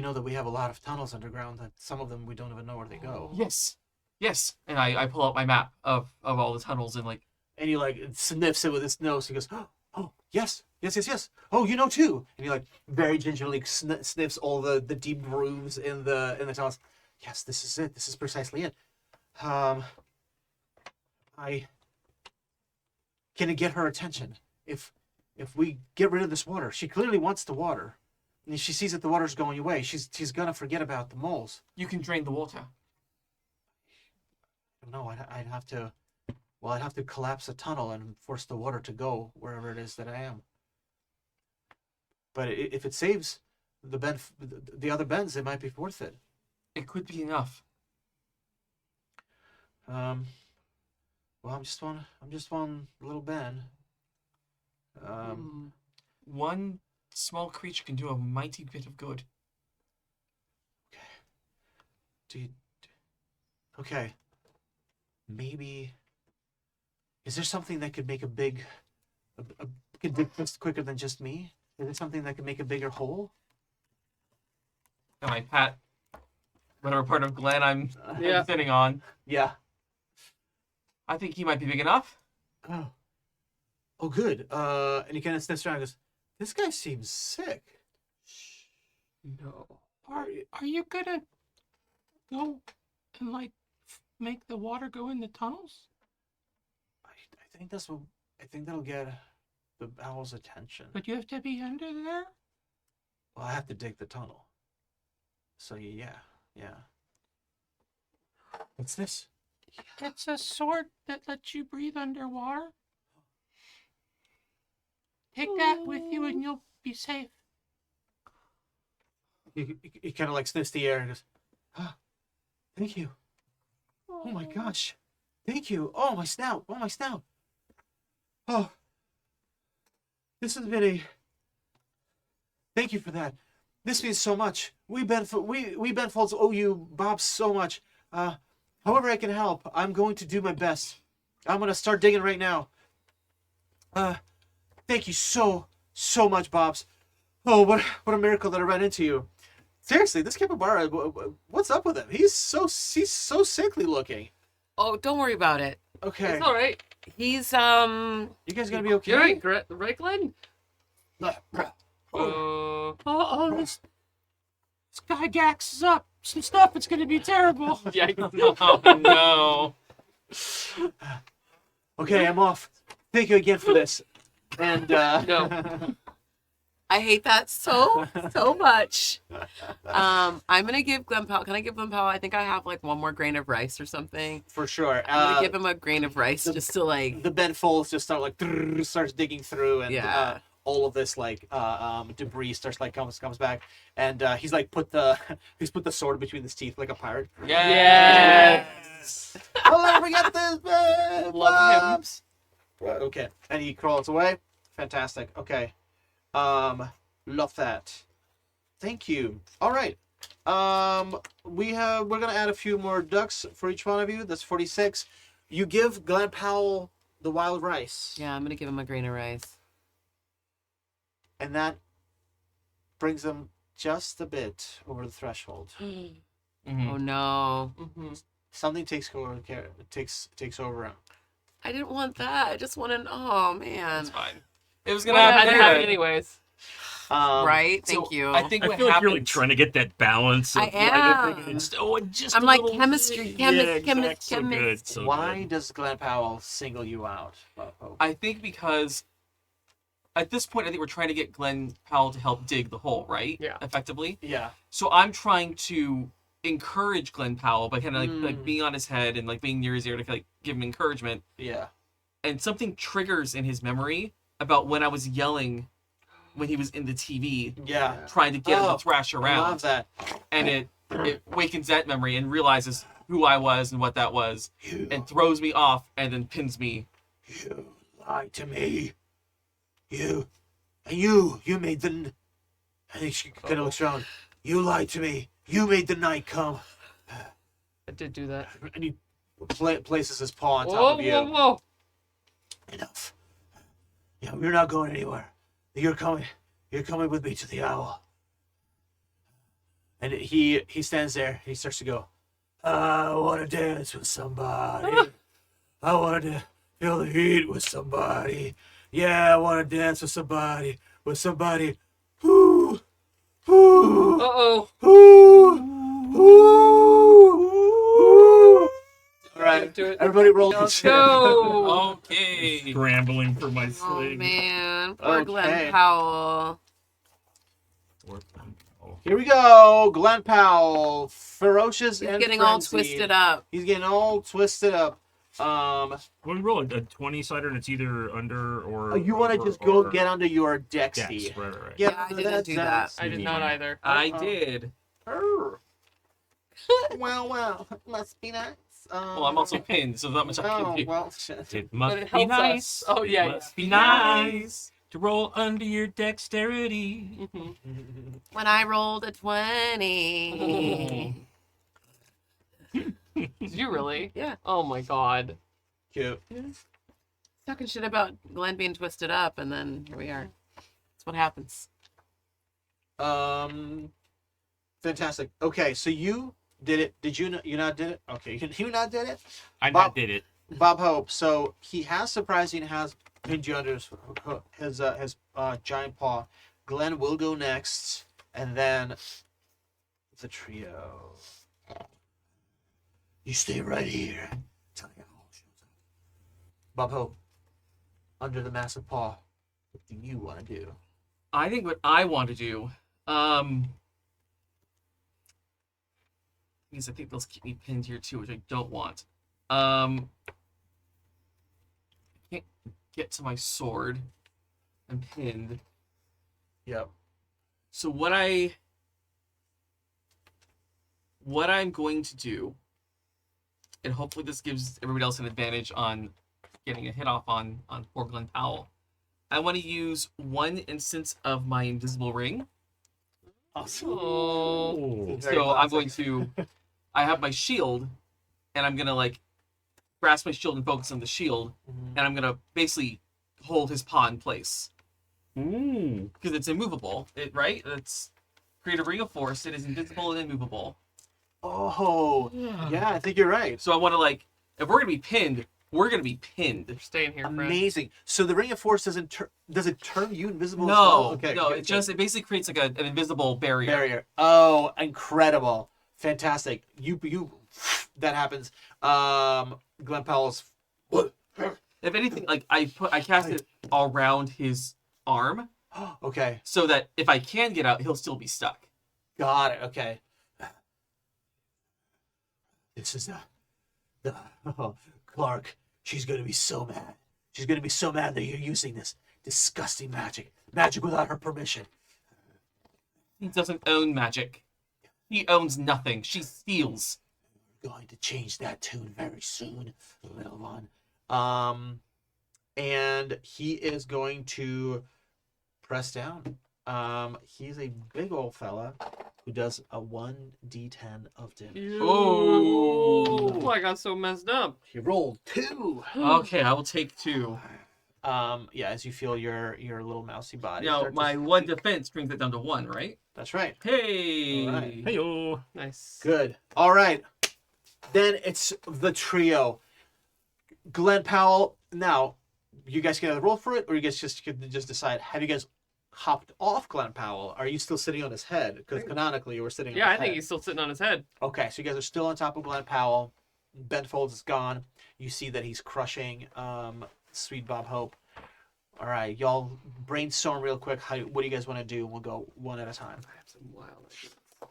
know that we have a lot of tunnels underground? That some of them we don't even know where they go. Yes. Yes. And I pull out my map of all the tunnels and like, And he like sniffs it with his nose. He goes, "Oh, yes. Oh, you know too." And he like very gingerly sniffs all the deep grooves in the tunnels. Yes, this is it. This is precisely it. I can get her attention if we get rid of this water. She clearly wants the water. and she sees that the water's going away, she's gonna forget about the moles. You can drain the water. No, I'd have to. Well, I'd have to collapse a tunnel and force the water to go wherever it is that I am. But if it saves the other bends, it might be worth it. It could be enough. Well, I'm just one little bend. One small creature can do a mighty bit of good. Okay. Maybe. Is there something that could make could dig this quicker than just me? Is there something that could make a bigger hole? And I pat whatever part of Glenn I'm Yeah. sitting on. Yeah. I think he might be big enough. Oh, good. And he kind of sniffs around and goes, "This guy seems sick." No. Are you gonna go and like make the water go in the tunnels? I think I think that'll get the owl's attention. But you have to be under there. Well, I have to dig the tunnel. So yeah. What's this? It's a sword that lets you breathe underwater. Take that with you and you'll be safe. He kind of like sniffs the air and goes, "Ah, thank you. Oh my gosh. Thank you. Oh, my snout. Oh, my snout. Oh, this has been thank you for that. This means so much. We Benfolds owe you, Bob, so much. However I can help, I'm going to do my best. I'm going to start digging right now. Thank you so much, Bobs. Oh, what a miracle that I ran into you. Seriously, this capybara, what's up with him? He's so sickly looking. Oh, don't worry about it. Okay. It's all right. He's You guys gonna be okay? You're right, Glenn? This guy gaxes up some stuff. It's gonna be terrible. Yikes. Oh no. Okay, I'm off. Thank you again for this. And No. I hate that so much. I'm gonna give Glen Powell. Can I give Glen Powell? I think I have like one more grain of rice or something. for sure. I'm gonna give him a grain of rice just to like. The bed folds just starts digging through, and Yeah. all of this like debris starts like comes back, and he's like put the sword between his teeth like a pirate. Yes. I'll never forget this, man. Love him. Right, okay, and he crawls away. Fantastic. Okay, love that. Thank you. All right. We're gonna add a few more ducks for each one of you. That's 46. You give Glenn Powell the wild rice. Yeah, I'm gonna give him a grain of rice. And that brings them just a bit over the threshold. Mhm. Oh no! Something takes over him. I didn't want that. I just wanted. Oh man! It's fine. It was Well, gonna I had happen to have it anyway. anyways. Right? So Thank you. I think I what feel like you're like happens. trying to get that balance. Of, I am. Just I'm a like little- chemistry, Yeah, chemist. So good. So Why good. does Glenn Powell single you out? Bobo? I think because at this point, I think we're trying to get Glenn Powell to help dig the hole, right? Yeah. Effectively. Yeah. So I'm trying to encourage Glenn Powell by kind of like being on his head and like being near his ear to like give him encouragement. Yeah. And something triggers in his memory about when I was yelling when he was in the TV Yeah. trying to get him to thrash I around. love that. And it wakens that memory and realizes who I was and what that was and throws me off and then pins me. You lied to me. You made the. I think she kind of looks around. You lied to me. You made the night come. I did do that. And he places his paw on top Whoa, of you. whoa. Enough. Yeah, we're not going anywhere. You're coming with me to the owl. And he stands there. He starts to go, I want to dance with somebody. I want to feel the heat with somebody. Yeah, I want to dance with somebody. Whoo, whoo, Uh-oh. whoo, whoo, whoo. All right, Do it. everybody roll. Let's go. Okay. Scrambling for my Oh sling. man, poor Okay. Glenn Powell. Here we go. Glenn Powell, ferocious He's and getting all frenzied. twisted up. He's getting all twisted up. When we roll a 20-sider and it's either under or... You want to just go get under your deck, Yes, Steve. right. Get Yeah, I under didn't do that. I did not either. I did. Arr. Well, must be nice. Well, I'm also pinned, so that much I can do. well, shit. It But must it be helps nice. us. Oh, yeah. Must be nice to roll under your dexterity. When I rolled a 20. Did you really? Yeah. Oh my god. Cute. Talking shit about Glenn being twisted up, and then here we are. That's what happens. Fantastic. Okay, so you did it. Did you? You not did it? Okay, you not did it. I Bob- did it. Bob Hope. So he has surprising has pinned you under his giant paw. Glenn will go next, and then the trio. You stay right here. Bob Hope, under the massive paw. What do you want to do? I think what I want to do, because I think they'll keep me pinned here too, which I don't want. I can't get to my sword. I'm pinned. Yep. So what I'm going to do, and hopefully this gives everybody else an advantage on getting a hit off on poor Glenn Powell. I want to use one instance of my invisible ring. Awesome. Oh. So I'm going to, I have my shield, and I'm gonna like grasp my shield and focus on the shield, and I'm gonna basically hold his paw in place because it's immovable. Right? It's create a ring of force. It is invisible and immovable. Oh, yeah, I think you're right. So I want to like, if we're gonna be pinned, we're gonna be pinned. You're staying here, friend. Amazing. So the ring of force does it turn you invisible? No, as well? Okay, no, good, it basically creates like an invisible barrier. barrier. Oh, incredible, fantastic. You that happens. Glenn Powell's. If anything, like I cast it around his arm Okay, so that if I can get out, he'll still be stuck. got it. Okay. This is the Clark. She's gonna be so mad. She's gonna be so mad that you're using this disgusting magic without her permission. He doesn't own magic. He owns nothing. She steals. We're going to change that tune very soon, little one. And he is going to press down. He's a big old fella who does a 1d10 of damage. Oh, I got so messed up. He rolled 2. Okay, I will take 2. Yeah, as you feel your little mousy body. Now, start to my squeak. 1 defense brings it down to 1, right? That's right. Hey! All right. Hey-o. Nice. Good. All right. Then it's the trio. Glenn Powell. Now, you guys gonna roll for it, or you guys just decide? Have you guys hopped off Glenn Powell? Are you still sitting on his head? Because canonically, you were sitting. Yeah, on I his think head. he's still sitting on his head. Okay, so you guys are still on top of Glenn Powell. Bentfolds is gone. You see that he's crushing Sweet Bob Hope. All right, y'all brainstorm real quick. What do you guys want to do? We'll go one at a time. I have some wild ideas. I'm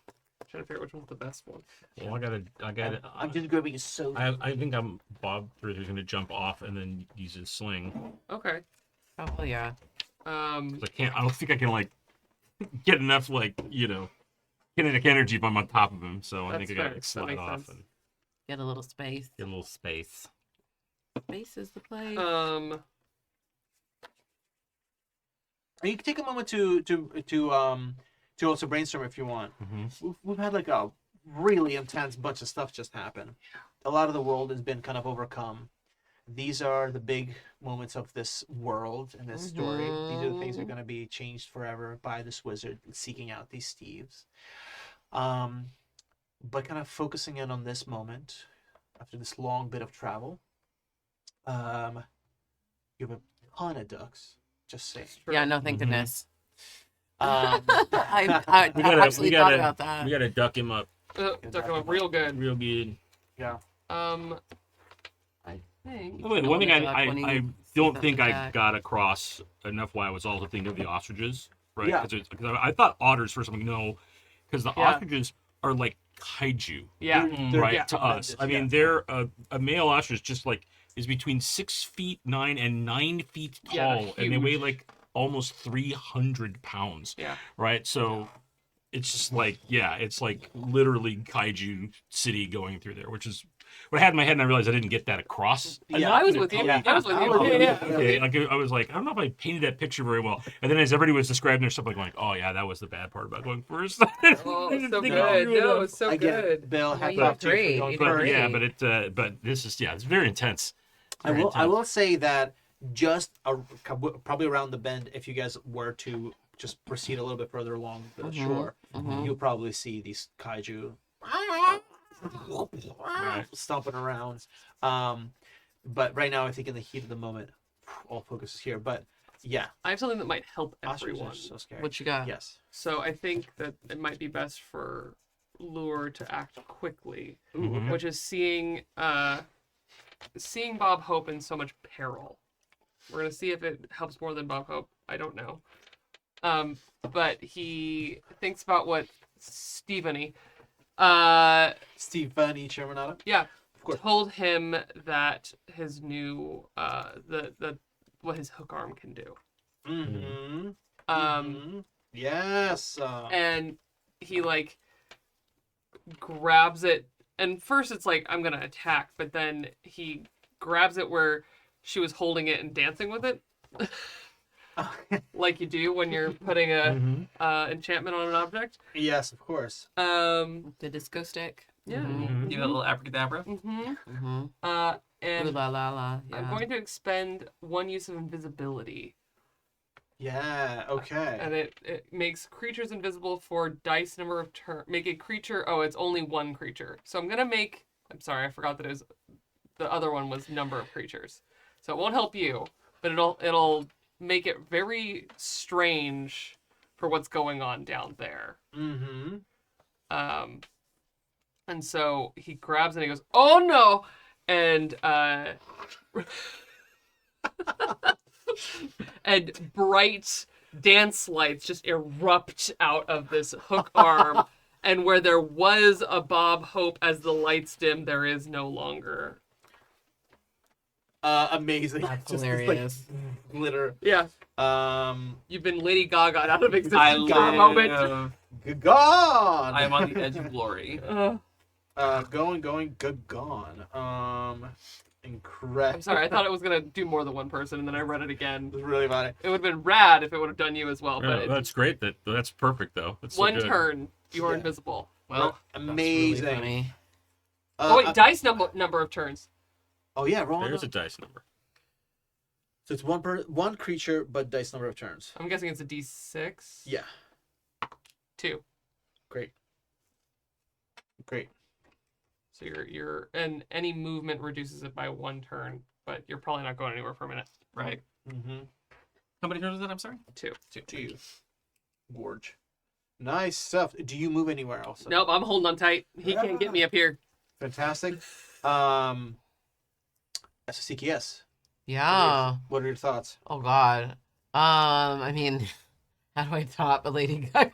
trying to figure out which one's the best one. Well, I got it. I'm just grabbing a soda. I think Bob Ritter's gonna jump off and then use his sling. Okay. Oh, yeah. 'Cause I don't think I can like get enough kinetic energy if I'm on top of him. So I That's think I fair. gotta That slide makes off sense. and Get a little space. get a little space. Space is the play. You can take a moment to also brainstorm if you want. We've had like a really intense bunch of stuff just happen. A lot of the world has been kind of overcome. These are the big moments of this world and this story. These are the things that are going to be changed forever by this wizard seeking out these Steves. But kind of focusing in on this moment after this long bit of travel. You have a ton of ducks. Just saying. Yeah, no, thank goodness. Um, I We gotta absolutely thought about that. we gotta duck him up Duck him up real good. real good. yeah. I think. Oh, wait, one thing Duck when I you don't see think the I back. got across enough why I was also thinking of the ostriches right? Yeah. Because I thought otters for something. No, because the Yeah. ostriches are like kaiju, Yeah. They're right? yeah, To us, I mean, they're a male ostrich just like is between 6'9" and 9 feet Yeah, they're tall, and they weigh huge. like almost 300 pounds, Yeah. right? So it's just like, yeah, it's like literally kaiju city going through there, which is what I had in my head, and I realized I didn't get that across. Yeah. I was with you. Yeah. I was with I you. was with you. Yeah. Okay, like I was like, I don't know if I painted that picture very well. And then as everybody was describing their stuff, like going, oh yeah, that was the bad part about going first. Oh, I didn't so think good. I knew No, enough. it's so Again, good. Bill, Oh, hats you off did to you great. for going You did But first. great. yeah, but this is it's very intense. It's I very will. I intense. will say that just probably around the bend, if you guys were to just proceed a little bit further along the shore, you'll probably see these kaiju stomping around. But right now, I think in the heat of the moment, all focus is here. But yeah, I have something that might help ostriches everyone. are so scary. What you got? Yes. So I think that it might be best for Lure to act quickly, Mhm. which is seeing Bob Hope in so much peril. We're gonna see if it helps more than Bob Hope. I don't know. But he thinks about what Stephanie, Stephanie Chermanata. yeah, Of course. told him that his new what his hook arm can do. Mm-hmm. Yes. And he like grabs it, and first it's like I'm gonna attack, but then he grabs it where she was holding it and dancing with it, like you do when you're putting a enchantment on an object. Yes, of course. The disco stick. yeah. Mhm. Do a little abracadabra. Mm-hmm. Ooh And la la la. Yeah. I'm going to expend one use of invisibility, Yeah. Okay. and it makes creatures invisible for dice number of turn. Make a creature. Oh, it's only one creature. So I'm gonna make. I'm sorry, I forgot that it was. The other one was number of creatures, so it won't help you, but it'll make it very strange for what's going on down there. Mm-hmm. And so he grabs it and he goes, "Oh no!" And and bright dance lights just erupt out of this hook arm, and where there was a Bob Hope, as the lights dim, there is no longer. Amazing. That's Just hilarious. This, like, glitter. Yeah, You've been Lady Gaga out of I existence for a moment. live. gone. I am on the edge of glory. Going, gone. Incredible. I'm sorry, I thought it was gonna do more than one person, and then I read it again. It's really funny. It would have been rad if it would have done you as well, Yeah, but that's great. That's perfect though. That's so one good. turn, you are Yeah. invisible. Well, Amazing. Really funny. Oh wait, dice number of turns. Oh yeah, roll on There's a the- dice number. So it's one creature, but dice number of turns. I'm guessing it's a D6. Yeah. 2. Great. So you're and any movement reduces it by 1 turn, but you're probably not going anywhere for a minute. right. Mm-hmm. How many turns was that? I'm sorry. 2. To you. Gorge. Nice stuff. Do you move anywhere else? Nope, I'm holding on tight. He can't get me up here. Fantastic. SCKS. Yeah. What are your thoughts? Oh God. I mean, how do I top a Lady Gaga?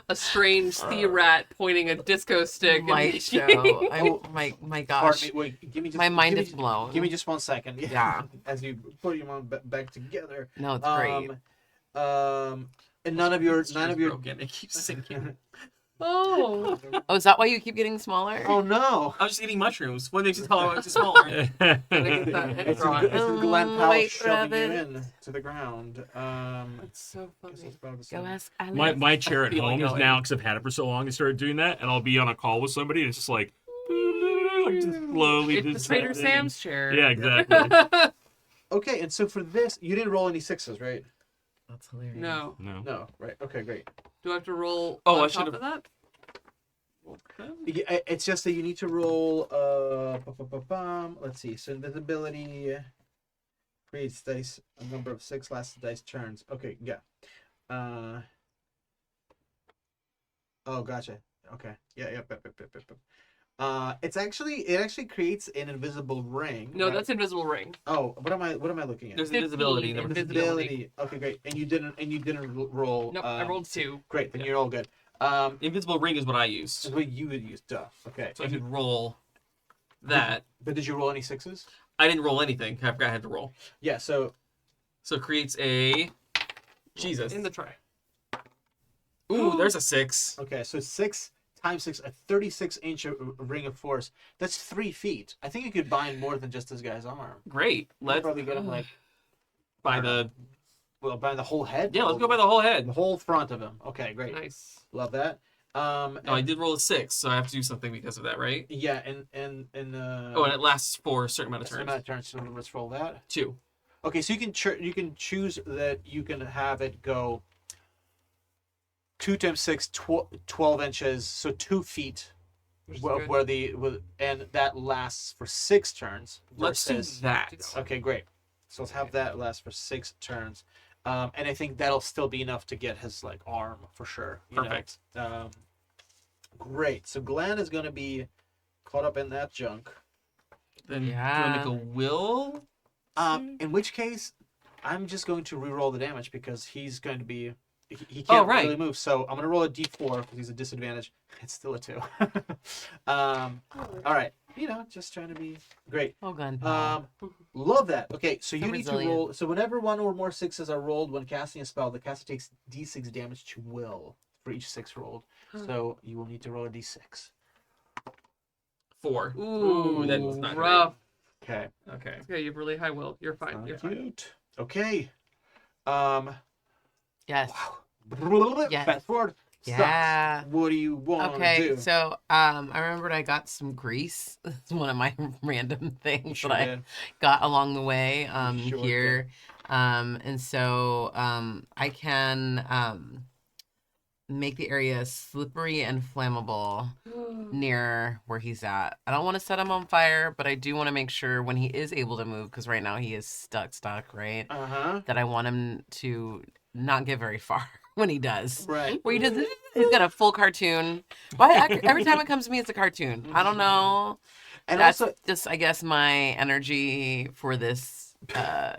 A strange sea rat pointing a disco stick. and- My show. My gosh. Pardon me. Wait, give me just. My mind give is me, blown. Give me just 1 second. Yeah. As you put your mom back together. No, it's great. And none of your broken. It keeps sinking. Oh. Oh, is that why you keep getting smaller? Oh no! I was just eating mushrooms. What makes you taller? What makes you smaller? It's Glenn Powell White shoving you rabbit. in to the ground. That's so Guess funny. that's about the Go same. ask Alex. My chair at feel home like is going. now, because I've had it for so long, I started doing that, and I'll be on a call with somebody, and it's just like just slowly. It's the just Trader happening. Sam's chair. Yeah, exactly. Okay, and so for this, you didn't roll any sixes, right? That's hilarious. No. No. No, right? Okay, great. Do I have to roll Oh, I on top should've- of that? Yeah, it's just that you need to roll. Let's see. So invisibility creates dice a number of 6 last dice turns. Okay, yeah. Oh, gotcha. Okay. Yeah. It actually creates an invisible ring. No, right? that's invisible ring. Oh, what am I looking at? There's 15 invisibility. Number invisibility. Okay, great. And you didn't roll. Nope, I rolled 2. Great, then Yeah. you're all good. Invisible ring is what I That's used. what you would use. Duh. Okay. So I could roll that. But did you roll any 6s? I didn't roll anything. I forgot I had to roll. Yeah. So So it creates a... Jesus. In the tray. Ooh, there's a 6. okay. So 6 times 6, a 36-inch ring of force. That's 3 feet. I think you could bind more than just this guy's arm. Great. You'd Let's probably get him like by the... bind the whole head. Yeah, let's go by the whole the head. whole front of him. Okay, great. Nice. Love that. Oh, I did roll a 6, so I have to do something because of that, right? Yeah, and Oh, and it lasts for a certain amount of certain turns. amount of turns. So let's roll that. 2. Okay, so you can choose that you can have it go 2 times 6, 12 inches, so 2 feet, Which is where good. and that lasts for 6 turns. Let's do versus- that. Okay, great. So let's have that last for 6 turns, and I think that'll still be enough to get his like arm for sure. you know. Perfect. Great. So Glenn is gonna be caught up in that junk. Then do Yeah. I make a will? In which case, I'm just going to re-roll the damage because he's going to be. He Oh, can't right. really move, so I'm gonna roll a d4 because he's a disadvantage. It's still a 2. All right, just trying to be great. Oh, gun. Love that. Okay, so you So need resilient. to roll. So whenever 1 or more 6s are rolled when casting a spell, the caster takes d6 damage to will for each 6 rolled. So you will need to roll a d6. 4. Ooh, that was not rough. Okay. Okay. Yeah, you have really high will. You're fine. You're fine. Cute. Okay. Yes. Yes. Fast forward. Stop. Yeah. What do you want to Okay, do? so I remembered I got some grease. It's one of my random things Sure that I did. got along the way Sure here. And so I can make the area slippery and flammable near where he's at. I don't want to set him on fire, but I do want to make sure when he is able to move, because right now he is stuck, right? Uh-huh. That I want him to not get very far when he does. Right. Where he does, he's got a full cartoon. But every time it comes to me, it's a cartoon. I don't know. And That's also, just, I guess, my energy for this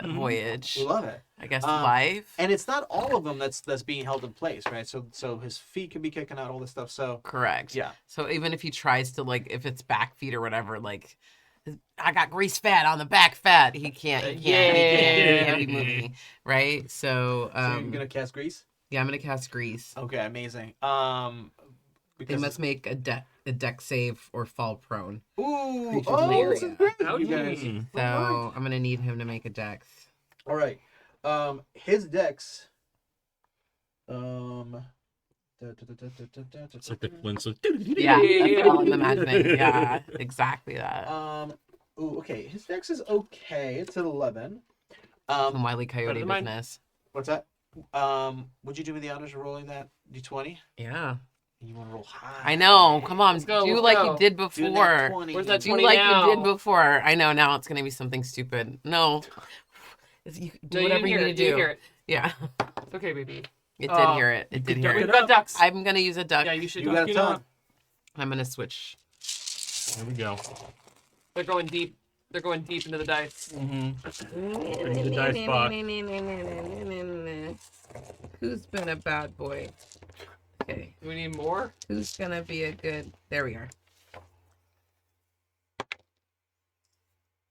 voyage. we love it. I guess Um, life. And it's not all of them that's being held in place, right? So his feet can be kicking out, all this stuff. So Correct. yeah. So even if he tries to, like, if it's back feet or whatever, like, I got grease fat on the back fat. He can't be moving, right? So, So you're gonna cast grease? yeah, I'm gonna cast grease. Okay, amazing. They Because must make a deck save or fall prone. ooh, creatures oh, in the this is area. great. Ouch. You guys. So I'm gonna need him to make a dex. All right. His dex. It's like the Flintstones. Yeah, that's all I'm imagining. Yeah, exactly that. Ooh, okay. His dex is okay. It's an 11. Some Wile E. Coyote than mine. business. What's that? Would you do me the honors of rolling that d20? Yeah. You want to roll high? I know. Come on. Let's go, Do let's like go. you did Do that before. 20. Where's that Do 20 like now? you did before. I know. Now it's gonna be something stupid. No. Do No, whatever you hear need it. to You do. hear it. Yeah. It's okay, baby. It did Oh, hear it. It did hear We've it. got ducks. I'm gonna use a duck. Yeah, you should. You got a ton. I'm gonna switch. There we go. They're going deep. They're going deep into the dice. Bring the dice box. Who's been a bad boy? Okay. Do we need more? Who's gonna be a good? There we are.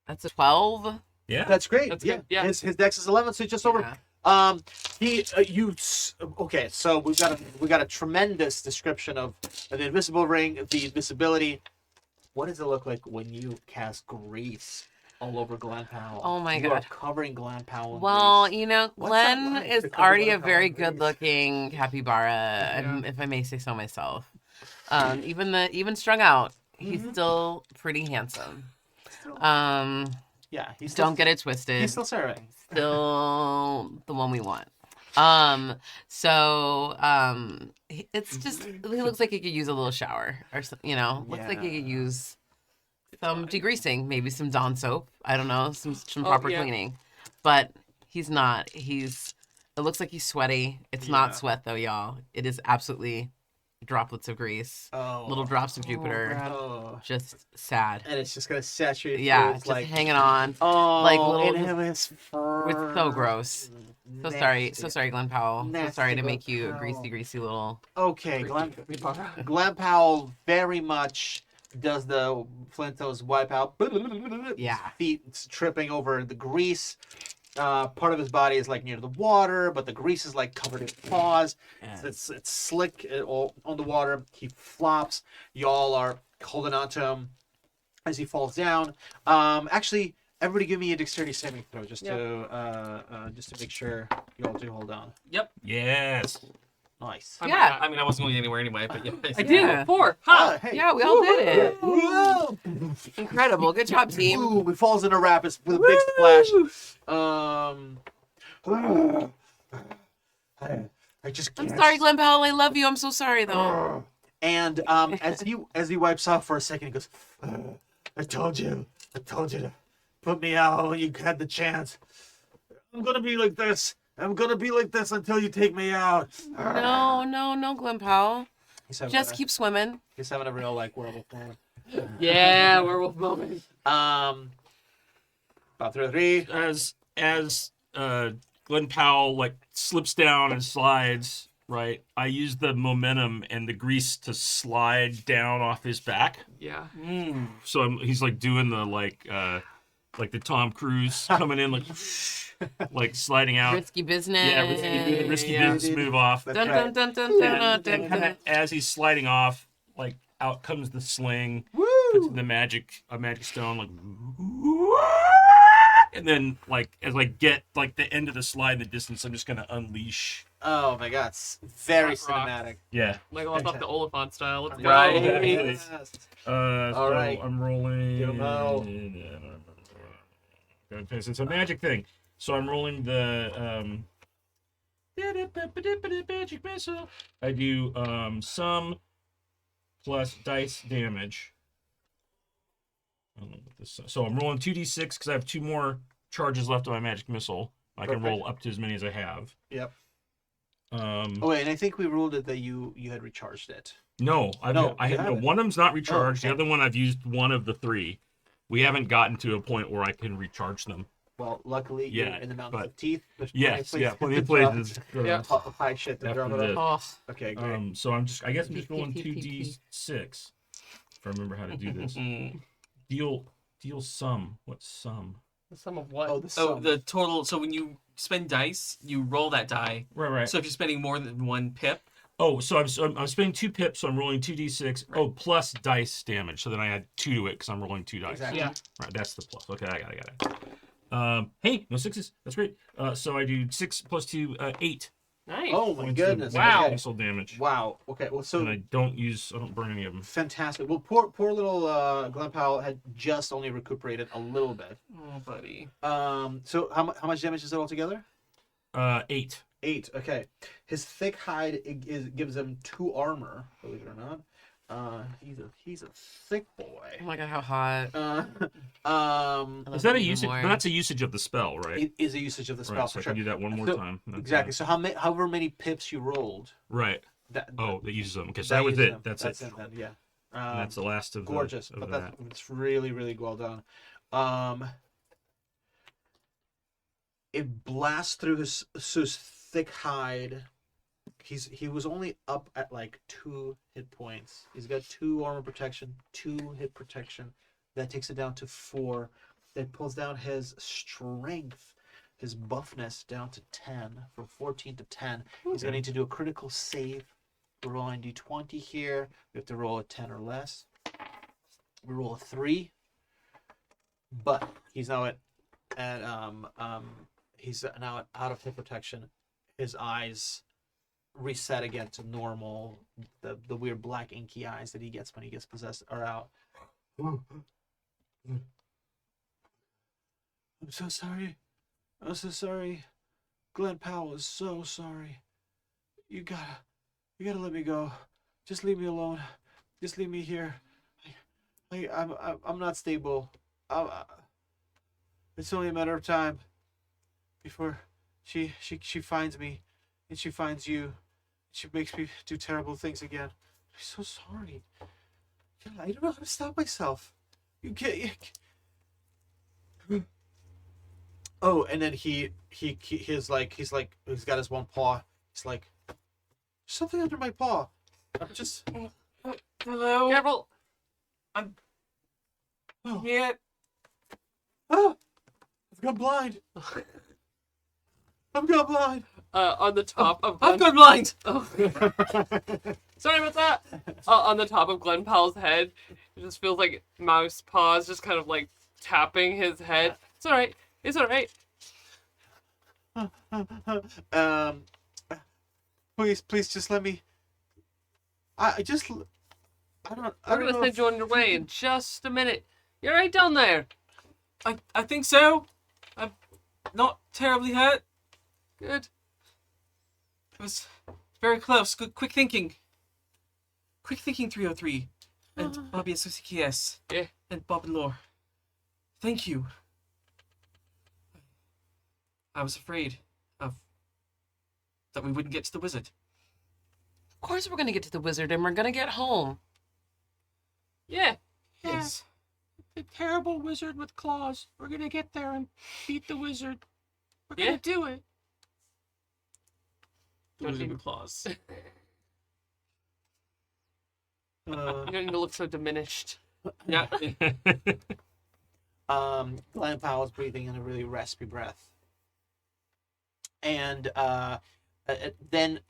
That's a 12. Yeah. That's great. That's yeah. good, yeah. His dex is 11, so he's just over. Yeah. Okay, so we got a tremendous description of the invisible ring, the invisibility. What does it look like when you cast grease all over Glen Powell? Oh my You are God. covering Glen Powell. in Well, grease. you know, What's that Glenn like is to cover already Glen a very Powell in grease? good-looking capybara, if I may say so myself. Even strung out, he's still pretty handsome. Yeah, he's Don't still, get it twisted. he's still serving. Still the one we want. It's just he looks like he could use a little shower or something, looks like he could use some degreasing, maybe some Dawn soap. I don't know, some proper yeah. cleaning. But he's not. It looks like he's sweaty. It's Yeah. not sweat though, y'all. It is absolutely droplets of grease, Oh. little drops of Jupiter. God. Oh. Just sad. And it's just gonna saturate. Yeah, It's just like hanging on. oh, like little- and him his fur. It's so gross. So sorry, Glenn Powell. So Nasty sorry to Glenn make you a Powell. greasy little. Okay, Glenn Powell very much does the Flinto's wipeout. Yeah. Feet tripping over the grease. Part of his body is like near the water, but the grease is like covered in paws. It's slick all on the water. He flops. Y'all are holding on to him as he falls down. Actually, everybody give me a dexterity saving throw just to make sure y'all do hold on. Yep. Yes. Nice. I Yeah. I mean, I wasn't going anywhere anyway, but yeah. I did Yeah. 4. Ha! Hey. Yeah, we all did it. Woo! Incredible. Good job, team. Ooh, he falls into rapids with a big splash. I just I'm can't. sorry, Glenn Powell. I love you. I'm so sorry, though. And as he wipes off for a second, he goes, I told you to put me out when you had the chance. I'm gonna be like this. I'm gonna be like this until you take me out. No, Glenn Powell. He's having Just a, keep swimming. he's having a real like werewolf moment. Yeah, werewolf moment. About 3. As Glenn Powell like slips down and slides, right? I use the momentum and the grease to slide down off his back. Yeah. So he's like doing the like the Tom Cruise coming in like sliding out. Risky business. Yeah, risky Yeah. business move off. That's Dun, right. dun, dun, dun, dun, And dun, kinda dun. as he's sliding off, like out comes the sling, Woo! puts in the magic stone, like, and then like as I get like the end of the slide in the distance, I'm just gonna unleash. Oh my god, it's very Rock, rock. cinematic. Yeah. Like off the Oliphant style. Let's go. Right. Yes. So All right. I'm rolling. Give 'em hell. Okay, so it's a magic thing. So I'm rolling the magic missile. I do some plus dice damage. I don't know what this. So I'm rolling 2d6 because I have 2 more charges left on my magic missile. I can Perfect. roll up to as many as I have. Yep. Oh wait, and I think we ruled it that you had recharged it. No, I you have haven't. one of them's not recharged. okay. The other one I've used one of the 3. We haven't gotten to a point where I can recharge them. Well, luckily Yeah, you're in the mountains but- of teeth. There's Yes, plenty yeah, of plenty of places places. to Yeah. drop high shit to After drop it this. on. Oh, Okay, great. So I'm just P, rolling P, P, P. 2d6 if I remember how to do this. Mm. Deal sum. What's sum? the sum of what? Oh, the Oh, sum. the total. So when you spend dice, you roll that die. Right. So if you're spending more than 1 pip, Oh, so I'm spending 2 pips, so I'm rolling 2d6. Oh, plus dice damage. So then I add 2 to it because I'm rolling 2 dice. Exactly. Yeah. Right, that's the plus. Okay, I got it. Hey, no 6s. That's great. So I do 6 plus 2, 8 Nice. Oh my points goodness. of Wow. Okay. missile damage. Wow. Okay. Well, so And I don't burn any of them. fantastic. Well, poor little Glenn Powell had just only recuperated a little bit. Oh, buddy. So how much damage is it altogether? 8. 8. Okay. His thick hide gives him 2 armor. Believe it or not. He's a thick boy. Oh my god, how hot. I Is that a even usage? more. But that's a usage of the spell, right? It is a usage of the spell Right, for so I sure. can do that one more So- time. That's Exactly. it. So however many pips you rolled, Right. that Oh, that uses them. Okay, so that that was uses it. them. That's it. Then, yeah. And that's the last of Gorgeous, the, but of that's that. it's really well done. It blasts through his thick hide. He was only up at like 2 hit points. He's got 2 armor protection, 2 hit protection. That takes it down to 4. That pulls down his strength, his buffness down to 10, from 14 to 10. He's gonna need to do a critical save. We're rolling d20 here. We have to roll a 10 or less. We roll a 3, but he's now he's now out of hit protection. His eyes reset again to normal. The weird black inky eyes that he gets when he gets possessed are out. I'm so sorry. I'm so sorry. Glenn Powell is so sorry. You gotta let me go. Just leave me alone. Just leave me here. I'm not stable. It's only a matter of time before she finds me, and she finds you. She makes me do terrible things again. so sorry. God, I don't know how to stop myself. You can't. Oh, and then he's got his one paw. He's like, "There's something under my paw. I'm just Hello. Careful. oh, Yeah. I've gone blind. I've gone blind." On the top of I've Glenn. gone blind. Oh, sorry about that. On the top of Glenn Powell's head, it just feels like mouse paws just kind of like tapping his head. It's all right. It's all right. Please, just let me. I don't. I We're don't gonna know. send you on your way in just a minute. You're right down there. I think so. I'm not terribly hurt. Good. It was very close. Good, quick thinking. Quick thinking, 303. And Bobby SOCKS. Yeah. And Bob and Lore. Thank you. I was afraid that we wouldn't get to the wizard. Of course we're gonna get to the wizard and we're gonna get home. Yeah. Yeah. Yes. The terrible wizard with claws. We're gonna get there and beat the wizard. We're Yeah. gonna do it. Don't Wizard you- with claws. You don't need to look so diminished. Yeah. Glenn Powell's breathing in a really raspy breath, and then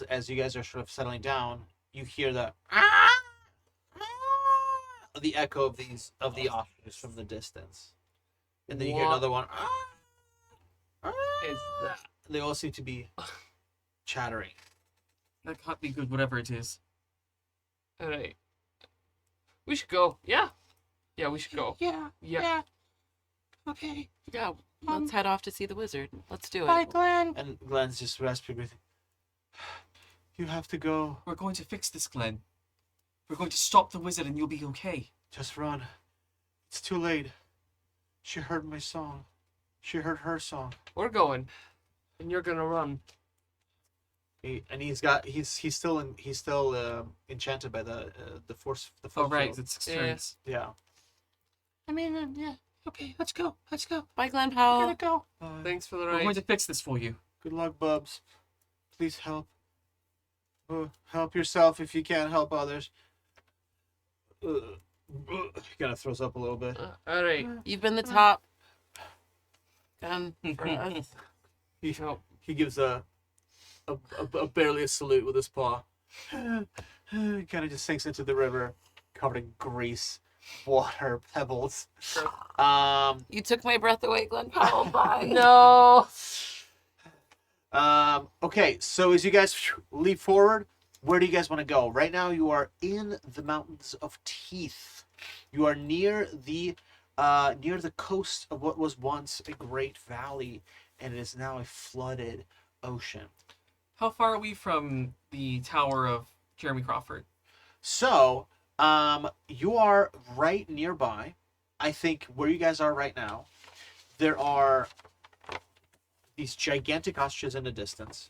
as you guys are sort of settling down, you hear the echo of the ostriches from the distance, and then you hear What? another one. Is that? They all seem to be chattering. That can't be good, whatever it is. All right. We should go. Yeah. Yeah, we should go. Yeah. Yeah. Yeah. Okay. Yeah, let's head off to see the wizard. Let's do Bye, it. Glenn. And Glenn's just raspy breathing. You have to go. We're going to fix this, Glenn. We're going to stop the wizard and you'll be okay. Just run. It's too late. She heard my song. She heard her song. We're going, and you're gonna run. He's still enchanted by the force. The Oh, force right. field. It's experience. Yeah. I mean, yeah. Okay, let's go. Let's go. Bye, Glenn Gotta Powell. go. Thanks for the We're ride. going to fix this for you. Good luck, Bubs. Please help. Help yourself if you can't help others. He kind of throws up a little bit. All right. You've been the top. For us. He gives a barely a salute with his paw. He kind of just sinks into the river, covered in grease, water, pebbles. You took my breath away, Glenn Powell. Bye. No. Okay, so as you guys leap forward, where do you guys want to go? Right now, you are in the mountains of Teeth. You are near the coast of what was once a great valley, and it is now a flooded ocean. How far are we from the tower of Jeremy Crawford? So, you are right nearby. I think where you guys are right now, there are these gigantic ostriches in the distance.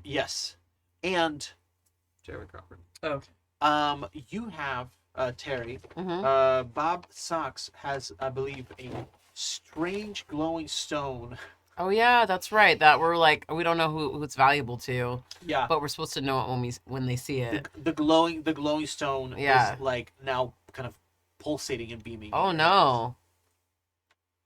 Yes, and Jeremy Crawford. Okay. you have Terry. Mm-hmm. Bob Socks has, I believe, a strange glowing stone. Oh yeah, that's right. That we're like we don't know who it's valuable to, Yeah. but we're supposed to know it when they see it. The glowing stone Yeah. is like now kind of pulsating and beaming. Oh no.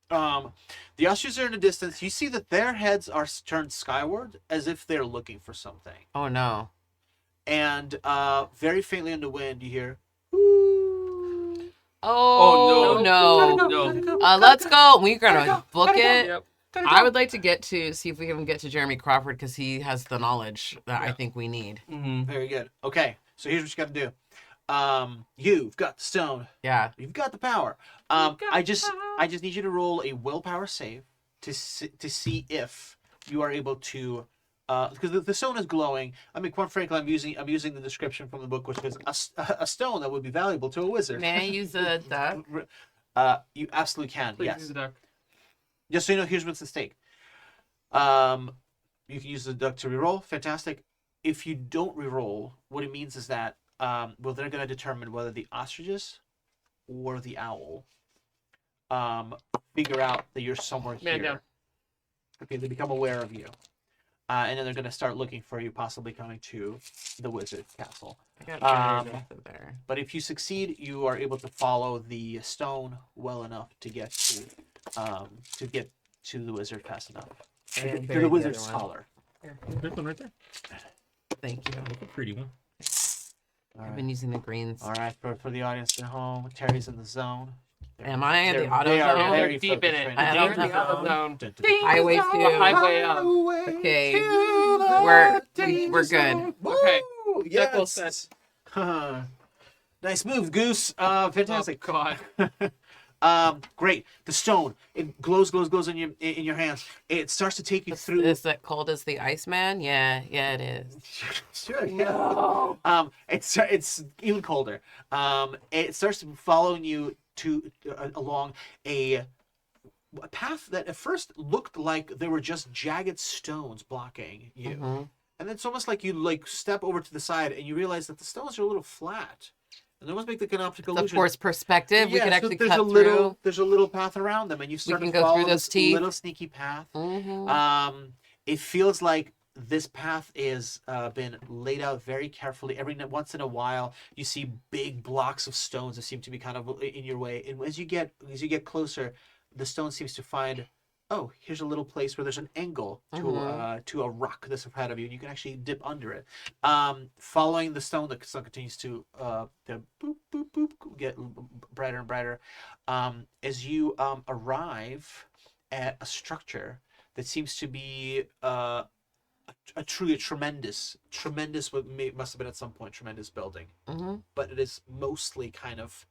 The ostriches are in the distance. You see that their heads are turned skyward as if they're looking for something. Oh no. And very faintly in the wind, you hear. Oh, no. no. No. Let's go. We're gonna book it. Yep. I would like to see if we can get to Jeremy Crawford because he has the knowledge that I Yeah. think we need. Mm-hmm. Very good. Okay, so here's what you got to do. You've got the stone. Yeah. You've got the power. I just need you to roll a willpower save to see if you are able to. Because the stone is glowing. I mean, quite frankly, I'm using the description from the book, which is a stone that would be valuable to a wizard. May I use a duck? You absolutely can. Please Yes. use the duck. Just so you know, here's what's at stake. You can use the duck to reroll. Fantastic. if you don't reroll, what it means is that well, they're going to determine whether the ostriches or the owl figure out that you're somewhere Man here. down. Okay, they become aware of you. And then they're going to start looking for you, possibly coming to the wizard castle. I got Inquisitive there. But if you succeed, you are able to follow the stone well enough to get to the wizard fast enough. And To bury the the wizard's other one. collar. This one right there. Thank you. That's a pretty one. All I've right. been using the greens. All right, for the audience at home, Terry's in the zone. Am I in the They're- auto they are zone? very Deep in focused it. right I now. am Deep in the auto zone. Dun, dun, dun. Highway 2. Highway up. Okay. We're good. Okay. Woo! Deck well Yes. set. Nice move, Goose. Fantastic. Oh, God. Great. The stone, it glows in your hands. It starts to take you through. Is that cold as the Iceman? Yeah, it is. Sure. Yeah. It's even colder. It starts following you to along a path that at first looked like there were just jagged stones blocking you, Mhm. and it's almost like you step over to the side and you realize that the stones are a little flat, and they almost make like an optical Of illusion. course, perspective. We Yeah, could so actually there's cut a little through. there's a little path around them, and you start can to go follow through those this teeth. little sneaky path. Mhm. It feels like this path is been laid out very carefully. Once in a while, you see big blocks of stones that seem to be kind of in your way. And as you get closer, the stone seems to find, oh, here's a little place where there's an angle to a rock that's ahead of you, and you can actually dip under it. Following the stone continues to the boop boop boop get brighter and brighter. As you arrive at a structure that seems to be a truly tremendous must have been at some point tremendous building, Mhm. but it is mostly kind of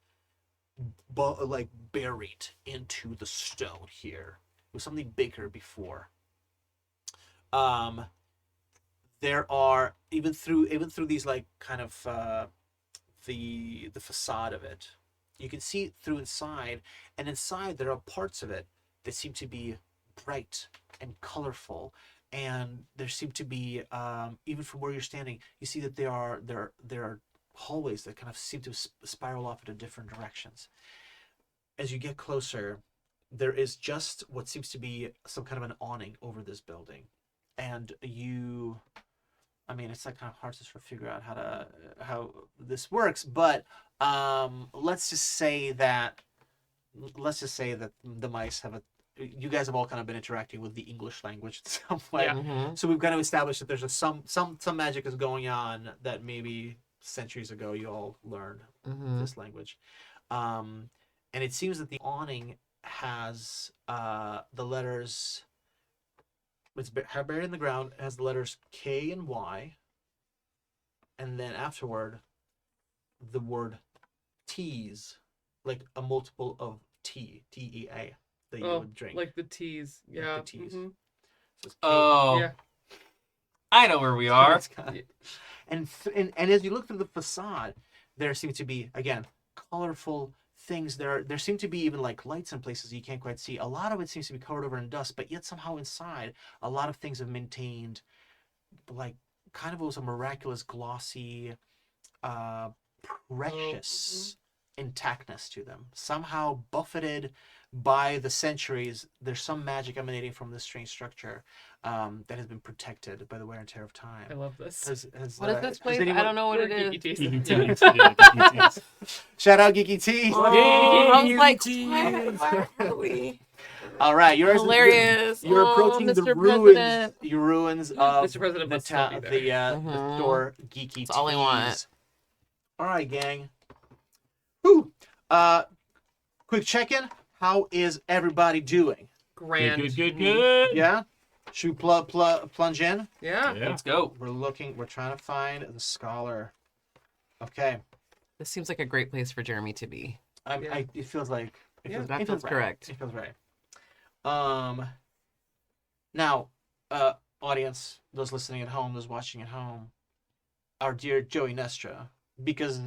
like buried into the stone here. It was something bigger before. There are even through these like kind of the facade of it, you can see through inside, and inside there are parts of it that seem to be bright and colorful, and there seem to be even from where you're standing, you see that there are hallways that kind of seem to spiral off into different directions. As you get closer, there is just what seems to be some kind of an awning over this building, and it's like kind of hard to sort of figure out how this works, but let's just say that the mice you guys have all kind of been interacting with the English language in some way. Yeah. Mhm. So we've kind of established that there's some magic is going on that maybe centuries ago you all learned Mhm. this language. And it seems that the awning has the letters, it's buried in the ground, it has the letters K and Y, and then afterward the word teas, like a multiple of TEA that you would drink. Like the teas. Yeah. the teas. Mhm. So it's K. Oh, Yeah. I know where we are. It's kinda- and as you look through the facade, there seem to be, again, colorful things. There seem to be even like lights in places you can't quite see. A lot of it seems to be covered over in dust, but yet somehow inside, a lot of things have maintained like kind of was a miraculous glossy precious intactness to them. Somehow buffeted by the centuries, there's some magic emanating from this strange structure that has been protected by the wear and tear of time. I love this. What is this place? I don't know what it Geeky is. teas. Geeky Yeah. teas. Yeah, geeky teas. Shout out Geeky Tea. Oh, I was like, Geeky where are we? All right, Hilarious. You're Oh, approaching the Mr. ruins. President. Your ruins of Mr. President the must still be there. the Mhm. store Geeky That's all I want. Teas. All right, gang. Whew. Quick check-in. How is everybody doing? Grand. Good. Yeah. Should we plunge in? Yeah. Yeah. Let's go. We're trying to find the scholar. Okay. This seems like a great place for Jeremy to be. Yeah. It feels like Yeah, it that feels feels right. correct. It feels right. Now, audience, those listening at home, those watching at home, our dear Joey Nestra, because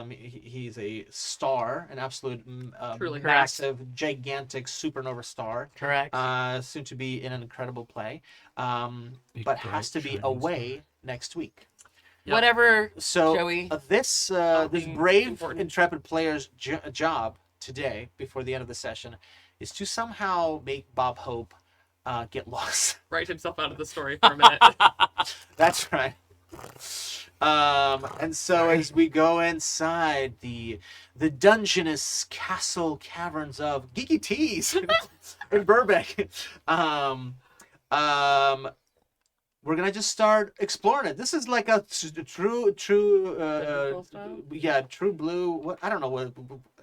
he's a star, an absolute Truly massive, gigantic supernova star. Correct. Soon to be in an incredible play, Big, but bright, has to be shining away next week. Yep. Whatever, So Joey. this Something brave, important. intrepid player's job today, before the end of the session, is to somehow make Bob Hope get lost. Write himself out of the story for a minute. That's right. And so as we go inside the dungeonous castle caverns of Geeky Teas in Burbank, we're gonna just start exploring it. This is like a true Biblical style? yeah, true blue. What, I don't know what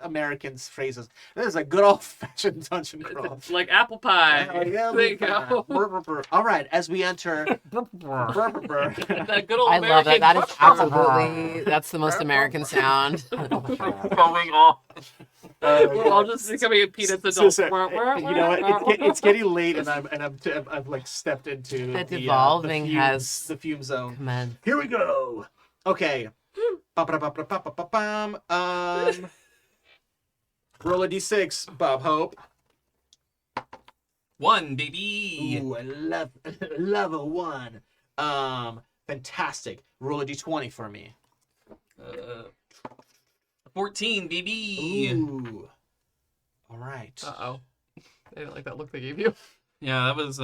Americans phrases. This is a good old fashioned dungeon crawl. It's like apple pie. Yeah, There you go. All right, as we enter. That good old I love that. American That is butcher. absolutely, that's the most American sound. Going off. We're all just becoming peanuts adults. You know what? It's getting late, and I've like stepped into The devolving has the fume zone. commenced. Here we go. Okay. Ba-ba-da-ba-da-ba-ba-bam. Roll a d6, Bob Hope. 1, baby. Ooh, I love a 1. Fantastic. Roll a d20 for me. 14, baby. Ooh. All right. Uh-oh. I didn't like that look they gave you. Yeah, that was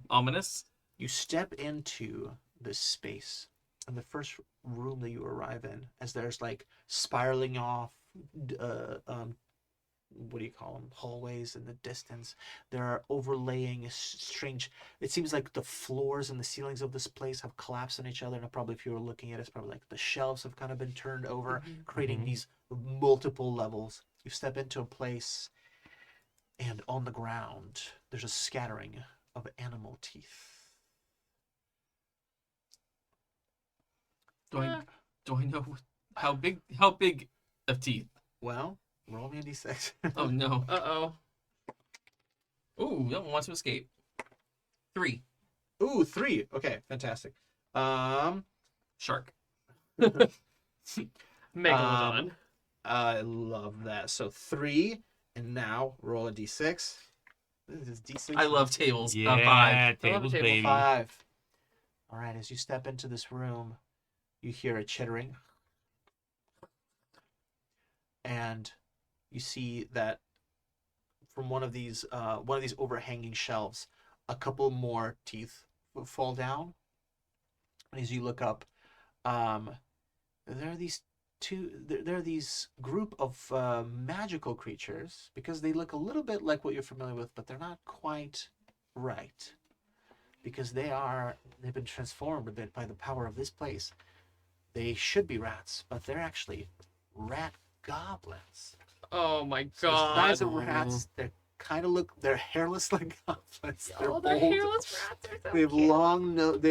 ominous. You step into this space, and the first room that you arrive in, as there's like spiraling off, what do you call them, hallways in the distance. There are overlaying strange. It seems like the floors and the ceilings of this place have collapsed on each other, and probably if you were looking at it, it's probably like the shelves have kind of been turned over, creating these multiple levels. You step into a place, and on the ground there's a scattering of animal teeth. Do I know how big of teeth? Well, roll me a d6. Oh no. Uh-oh. Ooh, that one wants to escape. 3. Ooh, 3. Okay, fantastic. Shark. Megalodon. I love that. So 3, and now roll a d6. This is d6. I love tables. 5. Yeah, I love a tables, table. baby. 5. All right, as you step into this room, you hear a chittering, and you see that from one of these overhanging shelves, a couple more teeth fall down. And as you look up, there are these group of magical creatures, because they look a little bit like what you're familiar with, but they're not quite right, because they've been transformed a bit by the power of this place. They should be rats, but they're actually rat goblins. Oh my So the god. size of rats, they're hairless like goblins. They're Oh, the old. hairless rats are so They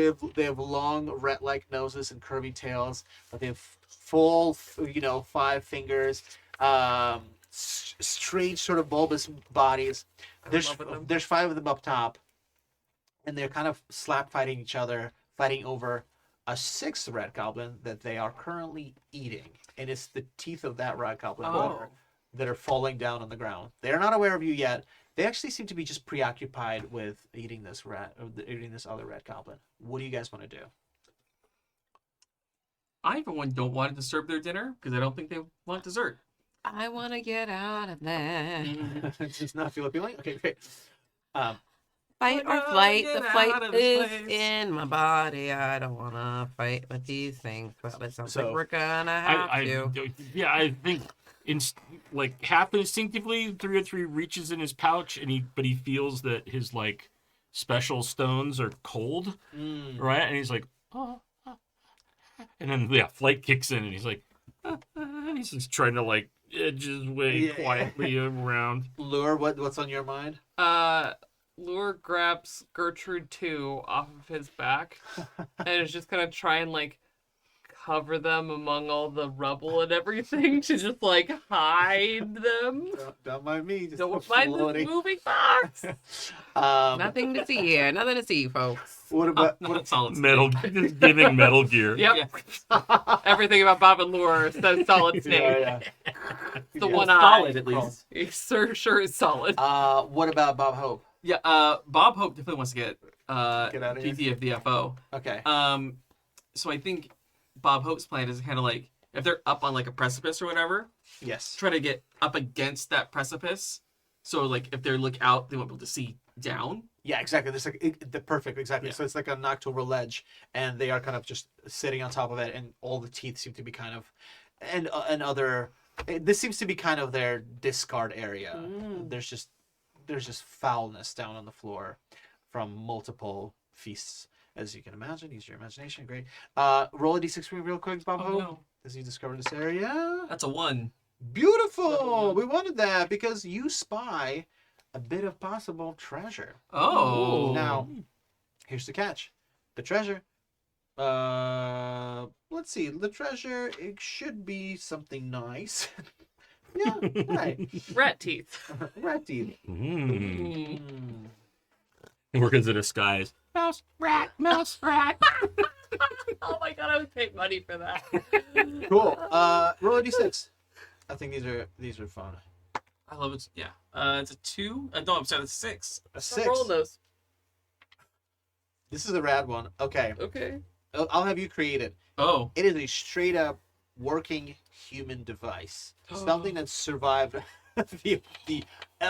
have cute. they have long rat-like noses and curvy tails, but they have full 5 fingers, strange sort of bulbous bodies. I'm in love with them. There's 5 of them up top, and they're kind of slap fighting each other, fighting over a 6th rat goblin that they are currently eating, and it's the teeth of that rat goblin Oh. that are falling down on the ground. They're not aware of you yet. They actually seem to be just preoccupied with eating this other rat goblin. What do you guys want to do? I, for one, don't want to disturb their dinner because I don't think they want dessert. I want to get out of there. Does not feel appealing? Okay, great. Fight or gotta flight. get The out fight of this is place. in my body. I don't want to fight with these things, but it sounds So, like we're gonna have to. I think like half instinctively 303 reaches in his pouch, and he feels that his like special stones are cold, right? And he's like, oh. And then flight kicks in, and he's like, and he's just trying to like edge his way quietly around. Lure, what's on your mind? Lure grabs Gertrude 2 off of his back and is just gonna try and like cover them among all the rubble and everything to just like hide them. Don't mind me. Just Don't mind this floating. moving box. Nothing to see here. Nothing to see, folks. What about Not solid snake. Metal, just giving Metal Gear. Yep. Yeah. Everything about Bob and Lure says solid snake. Yeah. The Yeah. one eye. Solid, at least. He sure is solid. What about Bob Hope? Yeah, Bob Hope definitely wants to get Get outta here. PT of the FO. Okay. So I think Bob Hope's plan is kind of like if they're up on like a precipice or whatever, Yes. try to get up against that precipice. So like if they look out, they won't be able to see down. Yeah, exactly. There's like the perfect, exactly. Yeah. So it's like a Noctober ledge, and they are kind of just sitting on top of it, and all the teeth seem to be kind of, and other. This seems to be kind of their discard area. There's just foulness down on the floor from multiple feasts, as you can imagine. Use your imagination. Great. Roll a d6 for me real quick, Bob. Oh, no. As you discover this area. That's a 1. Beautiful. We wanted that because you spy a bit of possible treasure. Oh. Now, here's the catch. The treasure. Let's see. The treasure, it should be something nice. Yeah, right. Rat teeth. Rat teeth. Work in disguise. Mouse, rat, mouse, rat. Oh my god, I would pay money for that. Cool. Roll a d6. I think these are fun. I love it. Yeah. It's a 2. No, I'm sorry, it's a 6. A So 6. roll those. This is a rad one. Okay. Okay. I'll have you create it. Oh. It is a straight up working human device. Something that survived the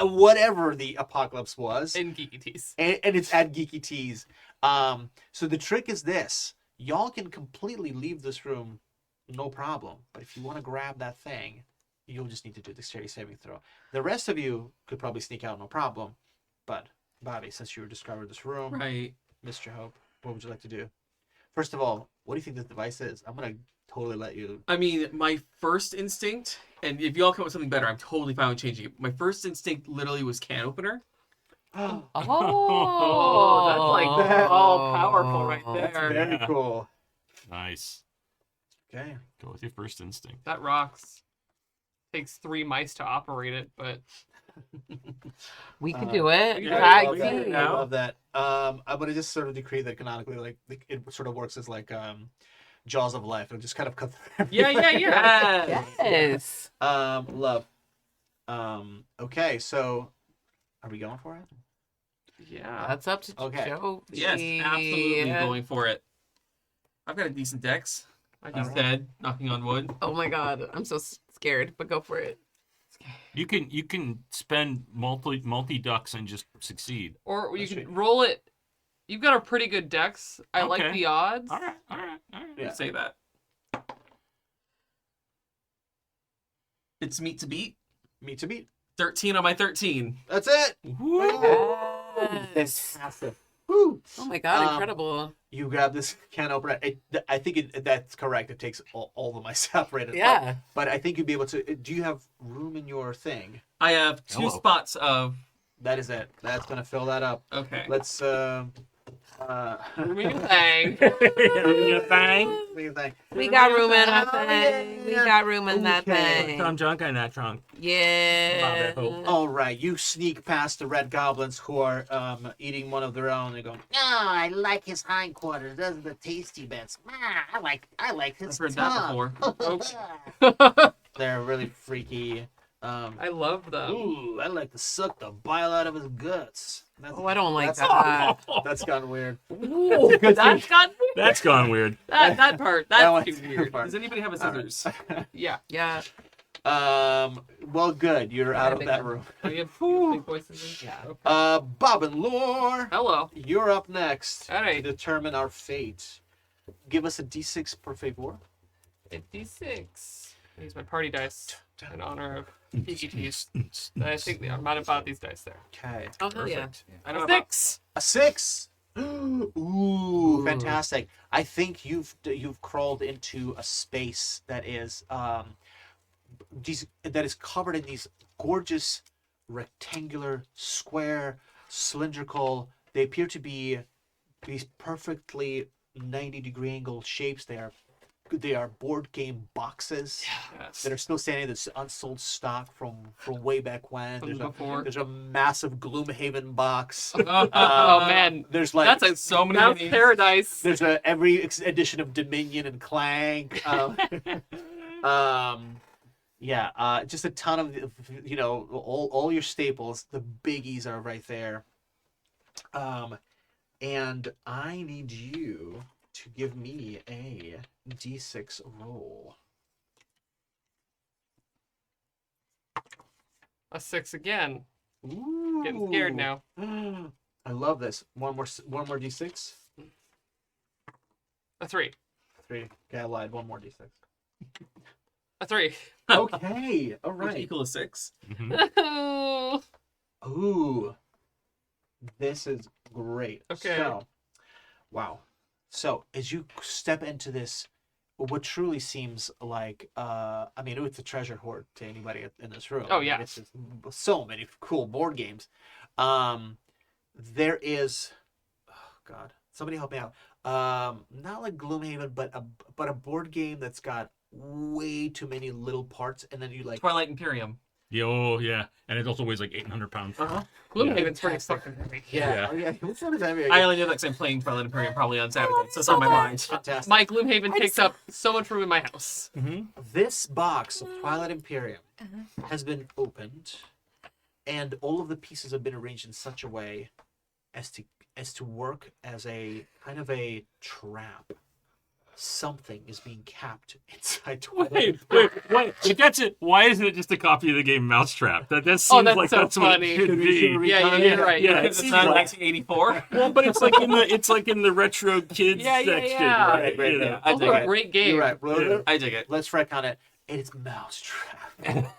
whatever the apocalypse was. In Geeky Tees. And it's at Geeky Tees. So the trick is this. Y'all can completely leave this room, no problem. But if you want to grab that thing, you'll just need to do a dexterity saving throw. The rest of you could probably sneak out, no problem. But Bobby, since you discovered this room, Right. Mr. Hope, what would you like to do? First of all, what do you think this device is? I'm gonna totally let you. I mean, my first instinct, and if y'all come up with something better, I'm totally fine with changing it. My first instinct literally was can opener. Oh, that's like all powerful right there. Very cool. Nice. Okay. Go with your first instinct. That rocks. Takes 3 mice to operate it, but We could do it. Yeah, Tag I love that. team. I love that. I'm gonna just sort of decree that canonically, like it sort of works as like Jaws of Life. It'll just kind of cut through. yeah. Yes. Love. Okay, so are we going for it? Yeah. That's up to Okay. Joe. Yes, absolutely going for it. I've got a decent dex. He's dead, knocking on wood. Oh my god, I'm so scared, but go for it. You can spend multi ducks and just succeed. Or you That's can right. roll it. You've got a pretty good dex. I like Okay. the odds. All right. Yeah. Say that. It's meat to beat. Me to beat. 13 on my 13. That's it. Yes. Fantastic. Woo. Oh my god, Um, incredible. You grab this can opener. I think that's correct. It takes all the mice separated. Yeah. But I think you'd be able to. Do you have room in your thing? I have 2 Hello. spots of. That is it. That's gonna fill that up. Okay. Let's Room in your thing. Your thing. We got room in that thing. We got room in that Okay. thing. I'm drunk. I'm not drunk. Yeah. Bob, I hope. All right, you sneak past the red goblins who are eating one of their own. They go, "Ah, I like his hindquarters. Those are the tasty bits. Ah, I like I've his heard that tongue." before. They're really freaky. I love them. Ooh, I like to suck the bile out of his guts. Oh, I don't like that's- that. That's gotten weird. Ooh, that's got weird. That's gone weird. That part. That That's one's too weird. far. Does anybody have a scissors? Yeah. Yeah. Well, good. You're out of big that one. room. We have big voices. Yeah. Okay. Bob and Lore, Hello. you're up next All right. to determine our fate. Give us a d6 per favor. 56. I use my party dice in honor of PGTs. I think I'm not about these dice there. Okay. Oh, hell yeah. I know A about 6. A 6. Ooh, fantastic. I think you've crawled into a space that is covered in these gorgeous rectangular, square, cylindrical. They appear to be these perfectly 90-degree angle shapes. They are board game boxes Yes. that are still standing. This unsold stock from way back when. From before. There's a massive Gloomhaven box. Oh man. There's like That's so many That's of these. paradise. there's every edition of Dominion and Clank. Just a ton of all your staples. The biggies are right there. And I need you to give me a d6 roll. A 6 again. Ooh. Getting scared now. I love this. One more d6. A 3. 3. Okay, I lied. One more d6. A 3. Okay. All Which right. equal 6. Mhm. Ooh. This is great. Okay. So, wow. So, as you step into this, what truly seems like, I mean, it's a treasure hoard to anybody in this room. Oh, yeah. It's just so many cool board games. There is, oh God, somebody help me out. Not like Gloomhaven, but a board game that's got way too many little parts, and then you like. Twilight Imperium. Yeah, oh yeah, and it also weighs like 800 pounds. Gloomhaven's pretty Fantastic. fucking heavy. Yeah. Oh yeah. What's that heavy? I only know that because I'm playing Twilight Imperium probably on Saturday, so it's on my mind. Fantastic. My Gloomhaven takes up so much room in my house. This box of Twilight Imperium has been opened, and all of the pieces have been arranged in such a way as to work as a kind of a trap. Something is being kept inside Twilight. Wait. If that's it, why isn't it just a copy of the game Mousetrap? That seems Oh, that's like so that's what funny. it should be. Yeah, you're right. Yeah, Because it it's seems not like- 1984. Well, but it's like in the retro kids Yeah, yeah, section, yeah. right? Right, You know? right. I Also dig a it. great game. You're right. Yeah. I dig it. Let's retcon it. It is Mousetrap.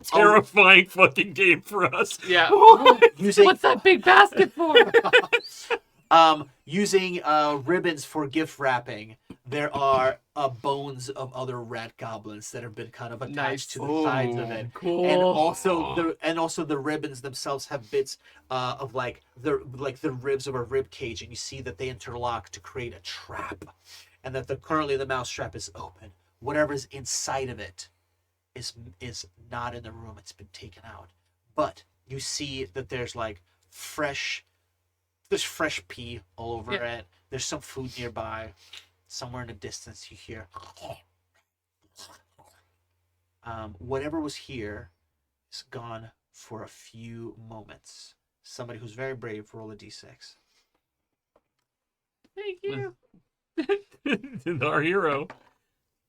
Terrifying fucking game for us. Yeah. Using What's that big basket for? using ribbons for gift wrapping. There are bones of other rat goblins that have been kind of attached Nice. to the sides of it. Cool. And also the ribbons themselves have bits of like the ribs of a rib cage, and you see that they interlock to create a trap, and that currently the mouse trap is open. Whatever's inside of it is not in the room. It's been taken out, but you see that there's like fresh pee all over it. There's some food nearby. Somewhere in the distance, you hear. Whatever was here is gone for a few moments. Somebody who's very brave, roll a d6. Thank you. Our hero.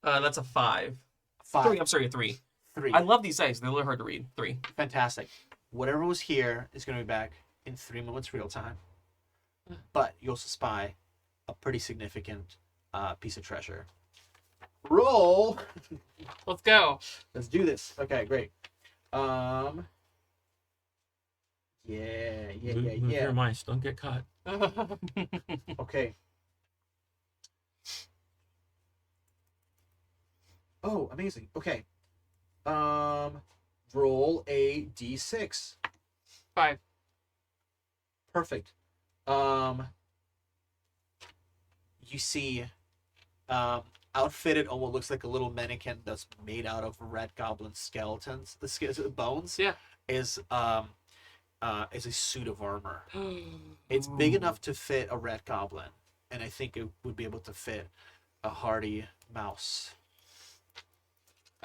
That's a 5. 5, 3. I'm sorry, a 3. 3. I love these dice. They're a little hard to read. 3. Fantastic. Whatever was here is going to be back in 3 moments real time. But you also spy a pretty significant piece of treasure. Roll. Let's go. Let's do this. Okay, great. Yeah. Move your mice. Don't get caught. Okay. Oh, amazing. Okay. Roll a d6. 5. Perfect. You see, outfitted on what looks like a little mannequin that's made out of red goblin skeletons, the bones. Yeah. Is a suit of armor. It's big enough to fit a red goblin, and I think it would be able to fit a hardy mouse.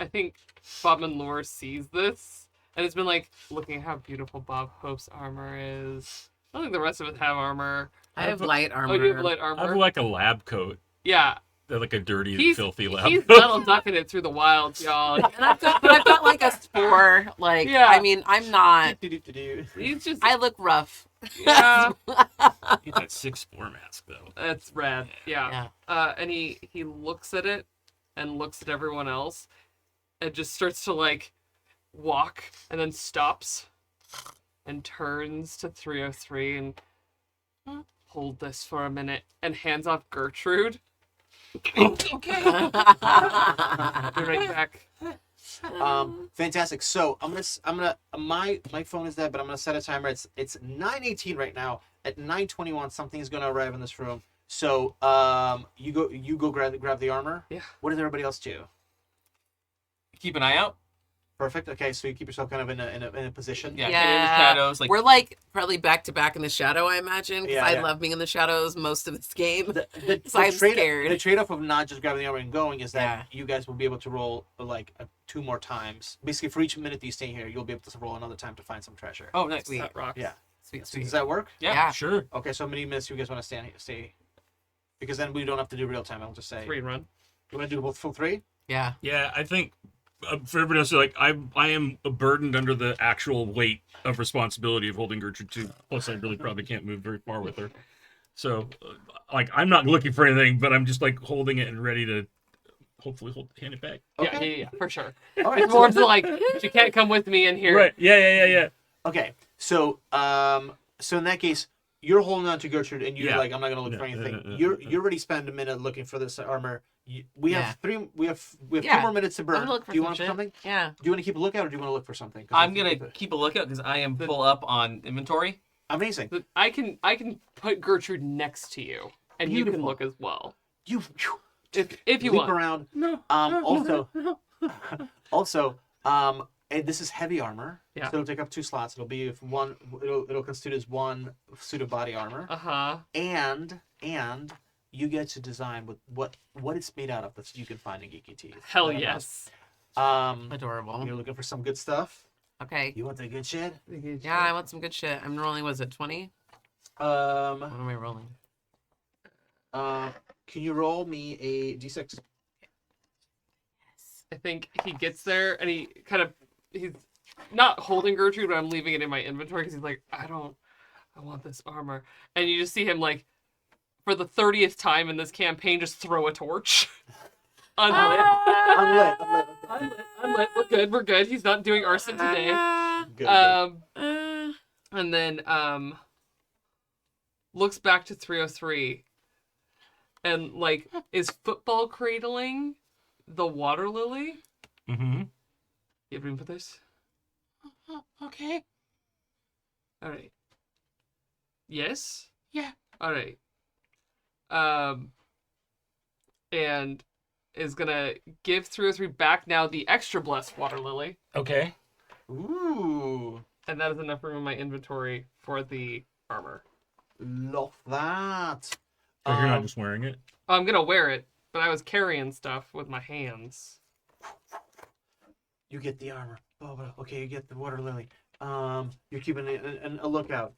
I think Bob and Laura sees this and it's been like, looking at how beautiful Bob Hope's armor is. I don't think the rest of us have armor. I have light armor. Oh, you have light I armor? have like a lab coat. Yeah. They're like a dirty, He's filthy lab He's coat. Donald Ducking it through the wilds, y'all. And I've got like a spore. Like, Yeah. I mean, I'm not. He's just, I look rough. yeah, Get that 6'4" mask though. that's rad. Yeah. And he looks at it and looks at everyone else and just starts to like walk and then stops and turns to 303 and hold this for a minute and hands off Gertrude. Okay. Be right back. Fantastic. So I'm gonna my phone is dead, but I'm gonna set a timer. It's 9:18 right now. At 9:21, something's gonna arrive in this room. So you go grab the armor. Yeah. What does everybody else do? Keep an eye out. Perfect. Okay, so you keep yourself kind of in a position. Yeah. Yeah. Get in the shadows. Like We're like probably back to back in the shadow, I imagine, because Yeah, I yeah. love being in the shadows most of this game. The So I'm trade- scared. The trade-off of not just grabbing the armor and going is that Yeah. you guys will be able to roll like 2 more times. Basically, for each minute that you stay here, you'll be able to roll another time to find some treasure. oh, nice. Sweet. That rocks. Yeah. Sweet, So sweet. does that work? Yeah. Yeah. Sure. Okay, so how many minutes do you guys want to stay? Because then we don't have to do real time. I'll just say. 3 and run. You want to do both full 3? Yeah. Yeah, I think for everybody else, like I am burdened under the actual weight of responsibility of holding Gertrude too. Plus, I really probably can't move very far with her. So, like, I'm not looking for anything, but I'm just like holding it and ready to hopefully hand it back. Okay. Yeah, for sure. All right. It's more to like, you can't come with me in here. Right? Yeah. Okay. So in that case, you're holding on to Gertrude, and you're Yeah. like, I'm not gonna look for anything. You already spend a minute looking for this armor. We have 3 Yeah. 2 more minutes to burn. I'm gonna look for Do you some want shit. something? Yeah. Do you want to keep a lookout, or do you want to look for something? 'Cause I'm I gonna think keep a lookout because I am full up on inventory. amazing. But I can put Gertrude next to you, and you can Beautiful. look as well. You If you leap want. around. No. Also, and this is heavy armor. Yeah. So it'll take up 2 slots. It'll be it'll constitute as 1 suit of body armor. Uh-huh. And you get to design with what it's made out of that you can find in Geeky Tees. Hell yes. Adorable. You're looking for some good stuff. Okay. You want the good shit? Yeah, I want some good shit. I'm rolling, was it 20? What Um, am I rolling? can you roll me a d6? I think he gets there, and he's not holding Gertrude, but I'm leaving it in my inventory because he's like, I want this armor. And you just see him like, for the 30th time in this campaign, just throw a torch. Unlit. Unlit. We're good. He's not doing arson today. Good. And then looks back to 303 and like is football cradling the water lily. Mm-hmm. You have room for this? Okay. All right. Yes. Yeah. All right. And is gonna give 303 back now the extra blessed water lily, Okay. Ooh, and that is enough room in my inventory for the armor. love that. So you're not just wearing it. I'm gonna wear it, but I was carrying stuff with my hands. You get the armor. Oh, okay, you get the water lily. You're keeping a lookout.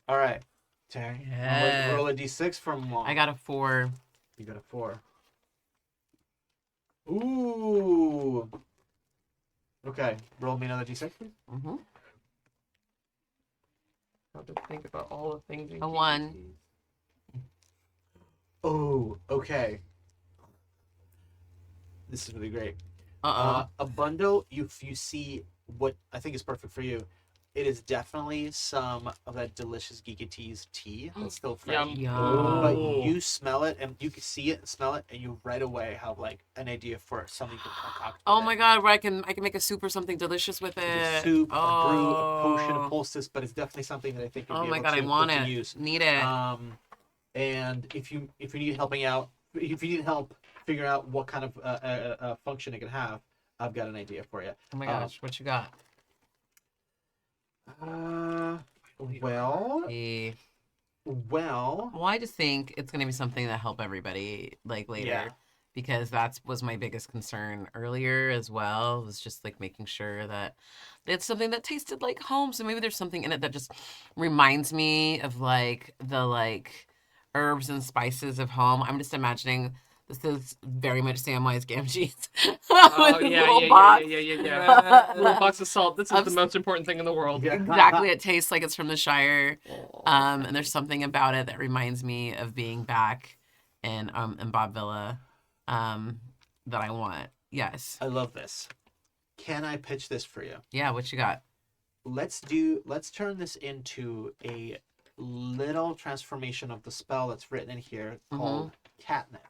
All right, Terry. Yeah. Roll a d6 from Long. I got a 4. You got a 4. Ooh. Okay, roll me another d6, please. Mm-hmm. I'll just think about all the things. A 1. Oh, okay. This is really great. Uh-oh. A bundle, you see what I think is perfect for you. It is definitely some of that delicious Geeky Teas tea that's still fresh. Yum. Yum. But you smell it and you can see it and smell it, and you right away have like an idea for something to concoct. Oh with my it. god, where I can make a soup or something delicious with A it. soup, a brew, a potion, a Oh. poultice, but it's definitely something that I think you'll Oh be my able god, to, I want to it. use. Need it. And if you need helping out, if you need help figuring out what kind of function it can have, I've got an idea for you. Oh my gosh, what you got? Well, Eh. well, Well, I just think it's gonna be something that help everybody like later. Yeah. Because that was my biggest concern earlier as well, was just like making sure that it's something that tasted like home. So maybe there's something in it that just reminds me of like the like herbs and spices of home. I'm just imagining this is very much Samwise Gamgee's Oh, with his yeah, little yeah, box. yeah. Little box of salt. This is Of the most important thing in the world. Yeah. Exactly, it tastes like it's from the Shire, and there's something about it that reminds me of being back in Bob Villa, that I want. Yes, I love this. Can I pitch this for you? yeah. What you got? Let's turn this into a little transformation of the spell that's written in here called catnip.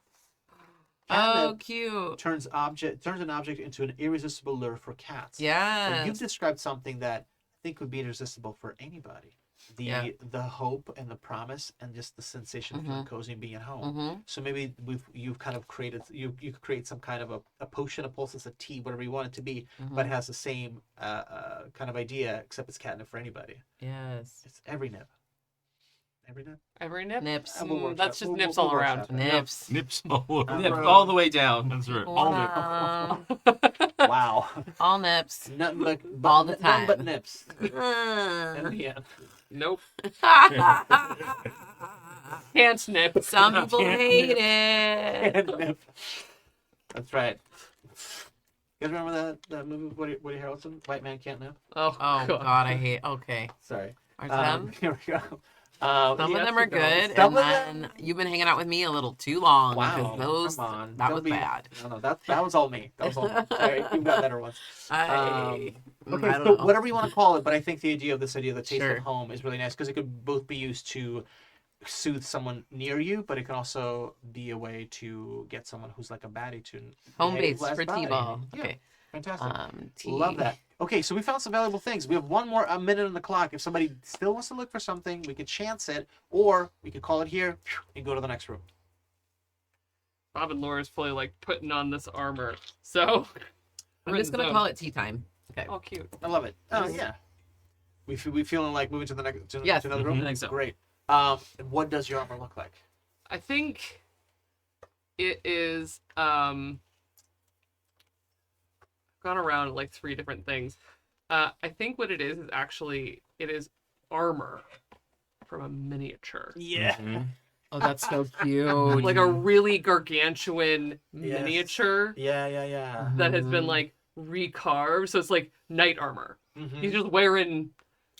Oh, Catnip cute. turns an object into an irresistible lure for cats. And Yeah. you've described something that I think would be irresistible for anybody. The hope and the promise and just the sensation of feeling cozy and being at home. Mm-hmm. So maybe you've kind of created you could create some kind of a potion, a poultice, a tea, whatever you want it to be, but it has the same kind of idea, except it's catnip for anybody. Yes. It's every nip. Every nip. Every nip. Nips. We'll workshop- That's just we'll- nips we'll all around. workshop it. Nips. Nips all over. Nip all the way down. That's right. Wow. Wow. All nips. Nothing but All the nothing but time. nips. Mm. And yeah. Nope. Can't nip. Some people hate it. And nip. That's right. You guys remember that movie with Woody Harrelson? White Man Can't Nip? Oh, Oh God, I hate. Okay, Sorry. are some? Here we go. Some yes, of them are you know, good, some and of them- then you've been hanging out with me a little too long. Wow, because those come on. that Don't was be- bad. No, that was all me. That was all me. Sorry, you've got better ones. I Okay, I don't so know. whatever you want to call it, but I think the idea of the taste Sure. of home is really nice because it could both be used to soothe someone near you, but it can also be a way to get someone who's like a baddie to Home behave base less for baddie. T-ball. Yeah, Okay. fantastic. T. Love that. Okay, so we found some valuable things. We have one more a minute on the clock. If somebody still wants to look for something, we could chance it, or we could call it here and go to the next room. Bob and Laura's fully like putting on this armor. So I'm just gonna call it tea time. Okay. Oh, cute. I love it. Oh yeah. We feeling like moving to the next to Yes. another room. I think so. Great. What does your armor look like? I think it is gone around like 3 different things. I think what it is actually it is armor from a miniature. Yeah. Mhm. Oh, that's so cute. Like a really gargantuan Yes. miniature Yeah. that has been Mhm. like recarved. So it's like knight armor. Mm-hmm. He's just wearing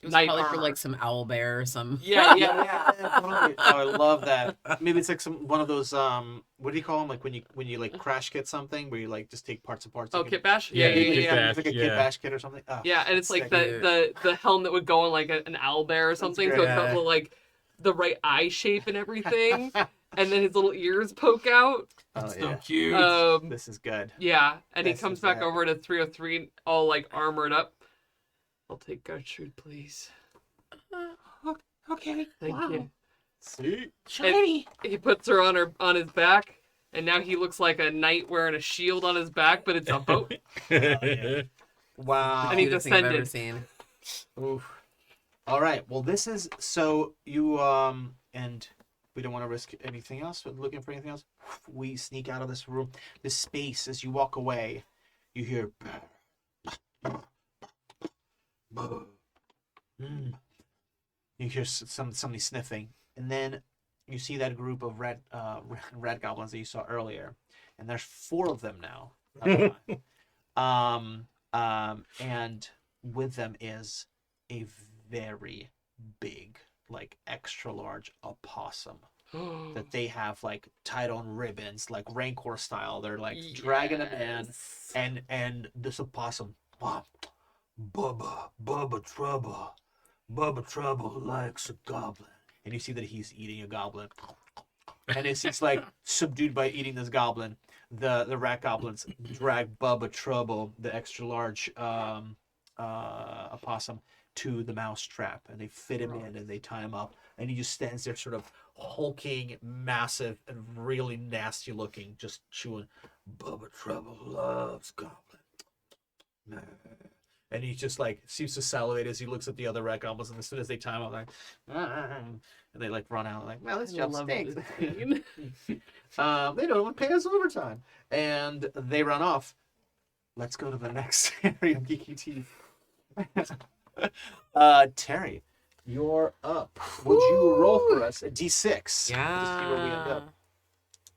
It was knight probably armor. for like some owl bear or some. Yeah, Yeah, yeah. totally. Oh, I love that. Maybe it's like one of those what do you call them? Like when you like crash kit something where you like just take parts apart. Oh, you can- kit bash? Yeah, Yeah, yeah, kit yeah. bash. It's like a kit yeah. bash kit or something. Oh, Yeah, and it's like sick. the helm that would go on like an owl bear or something, so great. it's got like the right eye shape and everything, and then his little ears poke out. That's Oh, so yeah. cute. This is good. Yeah, and he This comes is back bad. over to 303 all like armored up. I'll take Gertrude, please. Okay. Thank wow. you. See? Shiny. He puts her on his back, and now he looks like a knight wearing a shield on his back, but it's a boat. Wow. And he Cutest thing I've ever descended. seen. Oof. All right. Well, this is so you and we don't want to risk anything else. But looking for anything else, we sneak out of this room. This space as you walk away, you hear. You hear somebody sniffing, and then you see that group of red goblins that you saw earlier, and there's 4 of them now. And with them is a very big, like extra large opossum that they have like tied on ribbons, like Rancor style. They're like dragging them in, and this opossum, Bubba Trouble likes a goblin, and you see that he's eating a goblin, and it's like subdued by eating this goblin. The rat goblins drag Bubba Trouble, the extra large opossum, to the mouse trap, and they fit him in and they tie him up, and he just stands there sort of hulking, massive, and really nasty looking, just chewing. Bubba Trouble loves goblin. And he just like seems to salivate as he looks at the other rat goblins, and as soon as they time out, like, and they like run out, like, well, this I job love stinks. this scene. They don't want to pay us overtime, and they run off. Let's go to the next area of Geeky Tea. Terry, you're up. Would you roll for us a D6? To see where we end Yeah. up.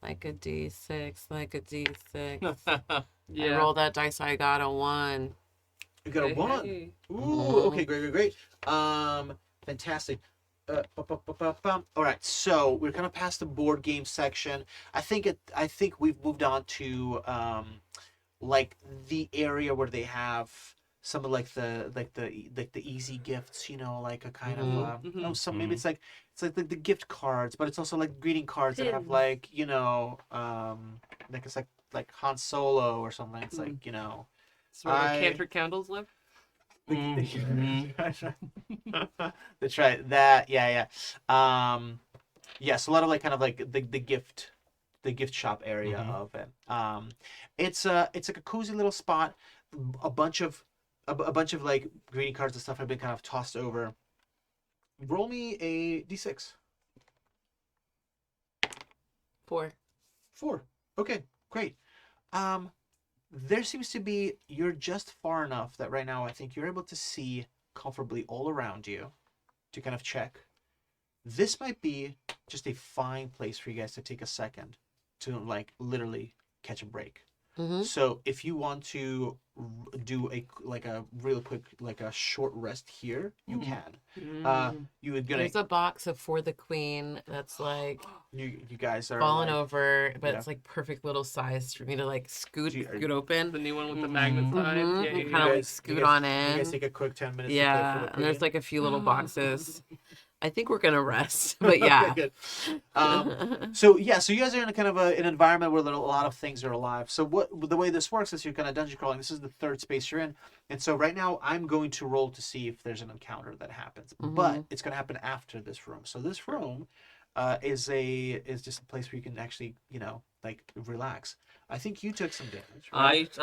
Like a D6, like a D6. I Yeah. rolled that dice, I got a 1. You got a Hey, 1. hey. Ooh, okay, great. Fantastic. All right, so we're kind of past the board game section. I think we've moved on to like the area where they have some of like the easy gifts, you know, like a kind of maybe it's like the gift cards, but it's also like greeting cards that have Pins. like, you know, like it's like Han Solo or something. It's like, you know, It's where the I- canter candles live. That's right. That yeah. So a lot of like kind of like the gift shop area of it. It's like a cozy little spot. A bunch of like greeting cards and stuff have been kind of tossed over. Roll me a d6. 4. 4. Okay, great. There seems to be, you're just far enough that right now I think you're able to see comfortably all around you to kind of check. this might be just a fine place for you guys to take a second to like literally catch a break. Mm-hmm. So if you want to do a real quick like a short rest here, you can. You would gonna There's a box of For the Queen that's like you guys are fallen like, over, but yeah. it's like perfect little size for me to like scoot Do you- scoot open. The new one with the Mhm. magnet side. Mhm. Yeah, You yeah, kinda yeah. like you scoot guys- on You in. guys take a quick 10 minutes. Yeah, to play for and there's the like a few little boxes. I think we're gonna rest, but yeah. Okay, good. So you guys are in a kind of an environment where a lot of things are alive. So the way this works is you're kind of dungeon crawling. This is the third space you're in, and so right now I'm going to roll to see if there's an encounter that happens, but it's going to happen after this room. So this room is just a place where you can actually like relax. I think you took some damage. Right?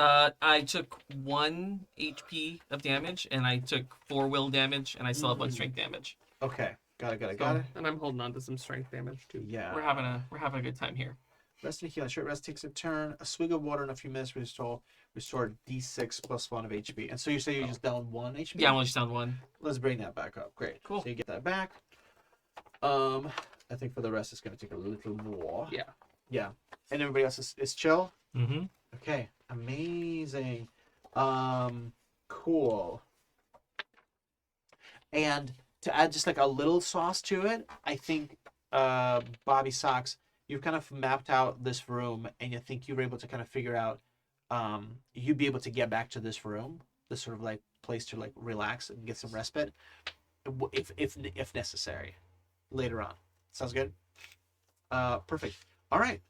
I took 1 HP of damage, and I took 4 will damage, and I still have 1 strength damage. Okay, got it. And I'm holding on to some strength damage too. Yeah. We're having a good time here. Rest and heal. Short rest takes a turn. A swig of water in a few minutes restore D6 plus 1 of HP. And so you say you're just down 1 HP? Yeah, I'm only just down 1. Let's bring that back up. Great. Cool. So you get that back. I think for the rest it's going to take a little more. Yeah. Yeah. And everybody else is chill? Mm-hmm. Okay. Amazing. Cool. And to add just like a little sauce to it, I think Bobby Socks, you've kind of mapped out this room, and you think you were able to kind of figure out you'd be able to get back to this room, this sort of like place to like relax and get some respite, if necessary, later on. Sounds good. Perfect. All right.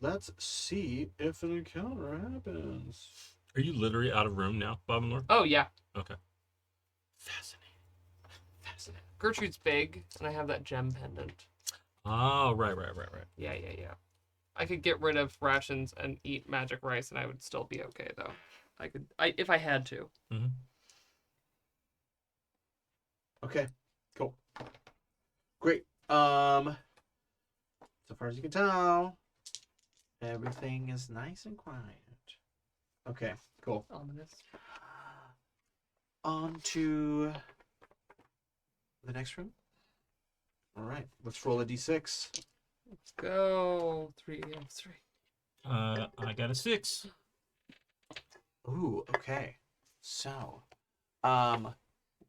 Let's see if an encounter happens. Are you literally out of room now, Bob and Laura? Oh yeah. Okay. Fascinating. Gertrude's big, and I have that gem pendant. Oh, right. Yeah. I could get rid of rations and eat magic rice, and I would still be okay though. If I had to. Mm-hmm. Okay. Cool. Great. So far as you can tell, everything is nice and quiet. Okay. Cool. Ominous. On to the next room. All right. Let's roll a d6. Let's go. 3. Yeah, 3. I got a 6. Ooh. Okay. So,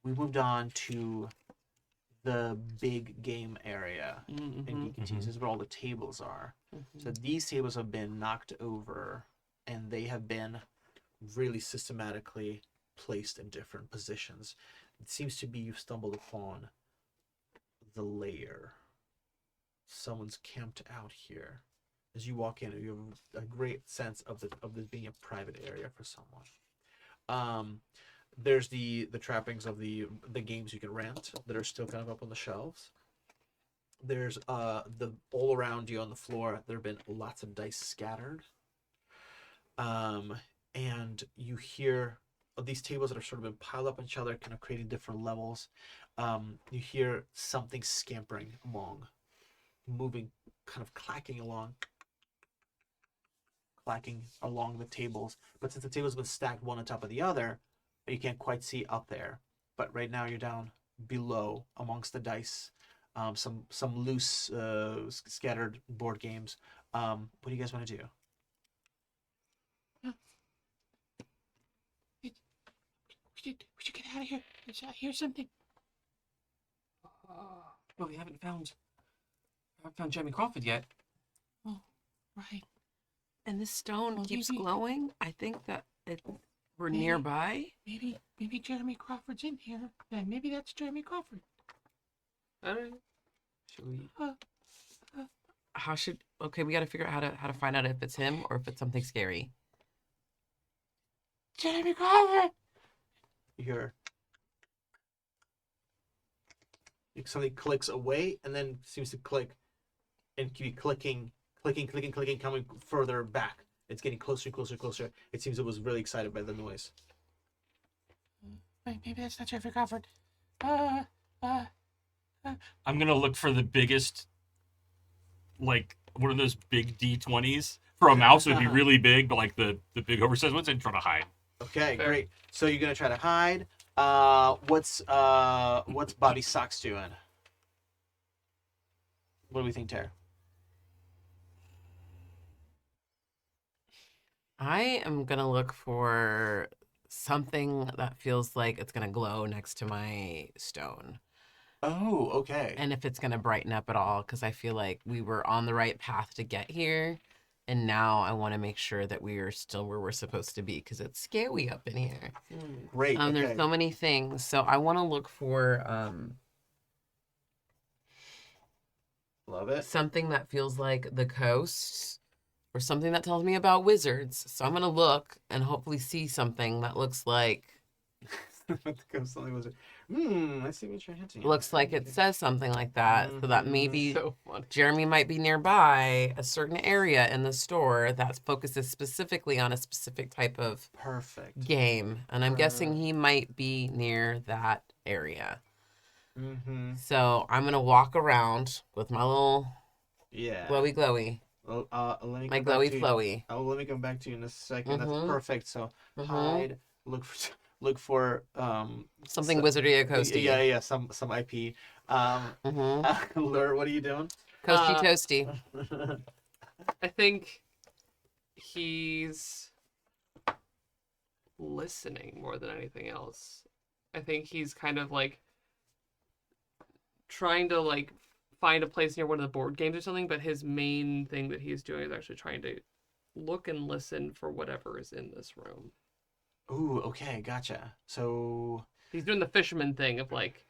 we moved on to the big game area in Geeky This is where all the tables are. So these tables have been knocked over, and they have been really systematically placed in different positions. It seems to be you've stumbled upon the lair. Someone's camped out here. As you walk in, you have a great sense of this being a private area for someone. There's the trappings of the games you can rent that are still kind of up on the shelves. There's the all around you on the floor. There have been lots of dice scattered. And you hear these tables that are sort of been piled up on each other, kind of creating different levels. You hear something scampering along, moving, kind of clacking along the tables. But since the tables have been stacked one on top of the other, you can't quite see up there. But right now you're down below amongst the dice, some loose scattered board games. What do you guys want to do? We should get out of here. I hear something. Well, we haven't found Jeremy Crawford yet. Oh, right. And this stone Well, keeps maybe- glowing. I think that we're Maybe- nearby. Maybe Jeremy Crawford's in here. Yeah, maybe that's Jeremy Crawford. All right. Should we? Okay, we got to figure out how to find out if it's him or if it's something scary. Jeremy Crawford! You hear something clicks away and then seems to click and keep clicking, coming further back. It's getting closer. It seems it was really excited by the noise. Wait, maybe that's not Jeremy Crawford. I'm gonna look for the biggest, like one of those big D20s. For a mouse, it would be really big, but like the big oversized ones, and try to hide. Okay, Fair. great. So you're gonna try to hide. What's Bobby Socks doing? What do we think, Tara? I am gonna look for something that feels like it's gonna glow next to my stone. Oh, okay. And if it's gonna brighten up at all, because I feel like we were on the right path to get here. And now I want to make sure that we are still where we're supposed to be because it's scary up in here. Great. Okay. There's so many things. So I want to look for Love it. something that feels like the coast or something that tells me about wizards. So I'm going to look and hopefully see something that looks like I see what you're hinting at. looks like it says something like that. So that maybe So funny. Jeremy might be nearby a certain area in the store that focuses specifically on a specific type of Perfect. game. And I'm guessing he might be near that area. Mm-hmm. So I'm going to walk around with my little Yeah. glowy. Well, let me My come back glowy to you. flowy. Oh, let me come back to you in a second. Mhm. That's perfect. So Mhm. hide. Look for Something so- wizardy or coasty. Yeah. Some IP. Mm-hmm. Lure, what are you doing? Coasty toasty. I think he's listening more than anything else. I think he's kind of like trying to like find a place near one of the board games or something, but his main thing that he's doing is actually trying to look and listen for whatever is in this room. Ooh, okay, gotcha. So He's doing the fisherman thing of like,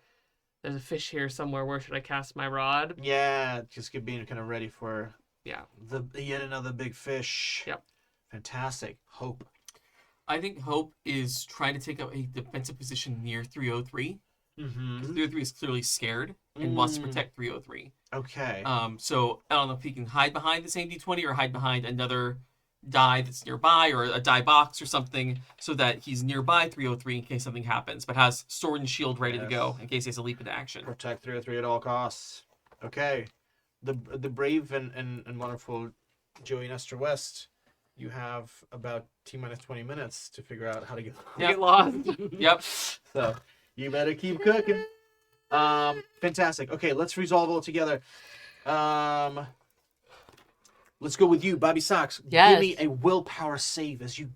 there's a fish here somewhere. Where should I cast my rod? yeah, just being kind of ready for Yeah. the yet another big fish. Yep. Fantastic. Hope. I think Hope is trying to take up a defensive position near 303. Mm-hmm. 303 is clearly scared and wants to protect 303. Okay. So I don't know if he can hide behind the same D20 or hide behind another die that's nearby or a die box or something so that he's nearby 303 in case something happens, but has sword and shield ready to go in case he has to leap into action. Protect 303 at all costs. Okay. The brave and wonderful Joey Nestra-West, you have about T-minus 20 minutes to figure out how to get Get lost. Yep. So you better keep cooking. Fantastic. Okay, let's resolve all together. Let's go with you, Bobby Socks. Yes. Give me a willpower save as you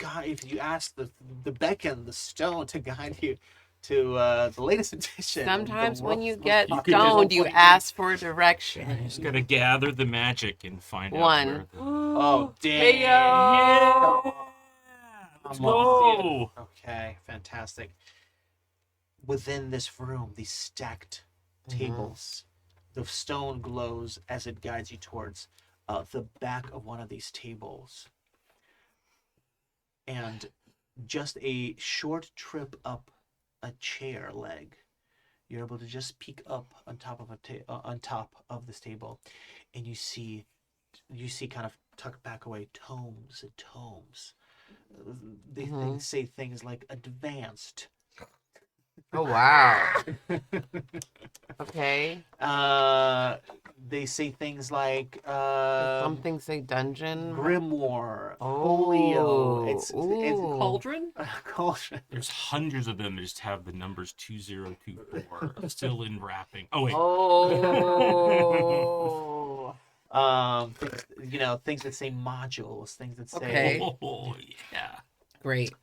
ask the beckon, the stone to guide you to the latest edition. Sometimes The when world's you most get popular stoned, you 1.8. ask for direction. Just gotta gather the magic and find One. out where. Oh, damn. Hey, yo! Let's Come on. go. Okay, fantastic. Within this room, these stacked tables, the stone glows as it guides you towards the back of one of these tables. And just a short trip up a chair leg, you're able to just peek up on top of this table, and you see kind of tucked back away tomes and tomes. They say things like advanced. Oh, wow. Okay. They say things like Something say dungeon. grimoire, Oh, folio. It's ooh. Cauldron? cauldron. There's hundreds of them that just have the numbers 2024 still in wrapping. Oh wait. Oh. Things that say modules, things that say. Okay. Oh yeah. Great.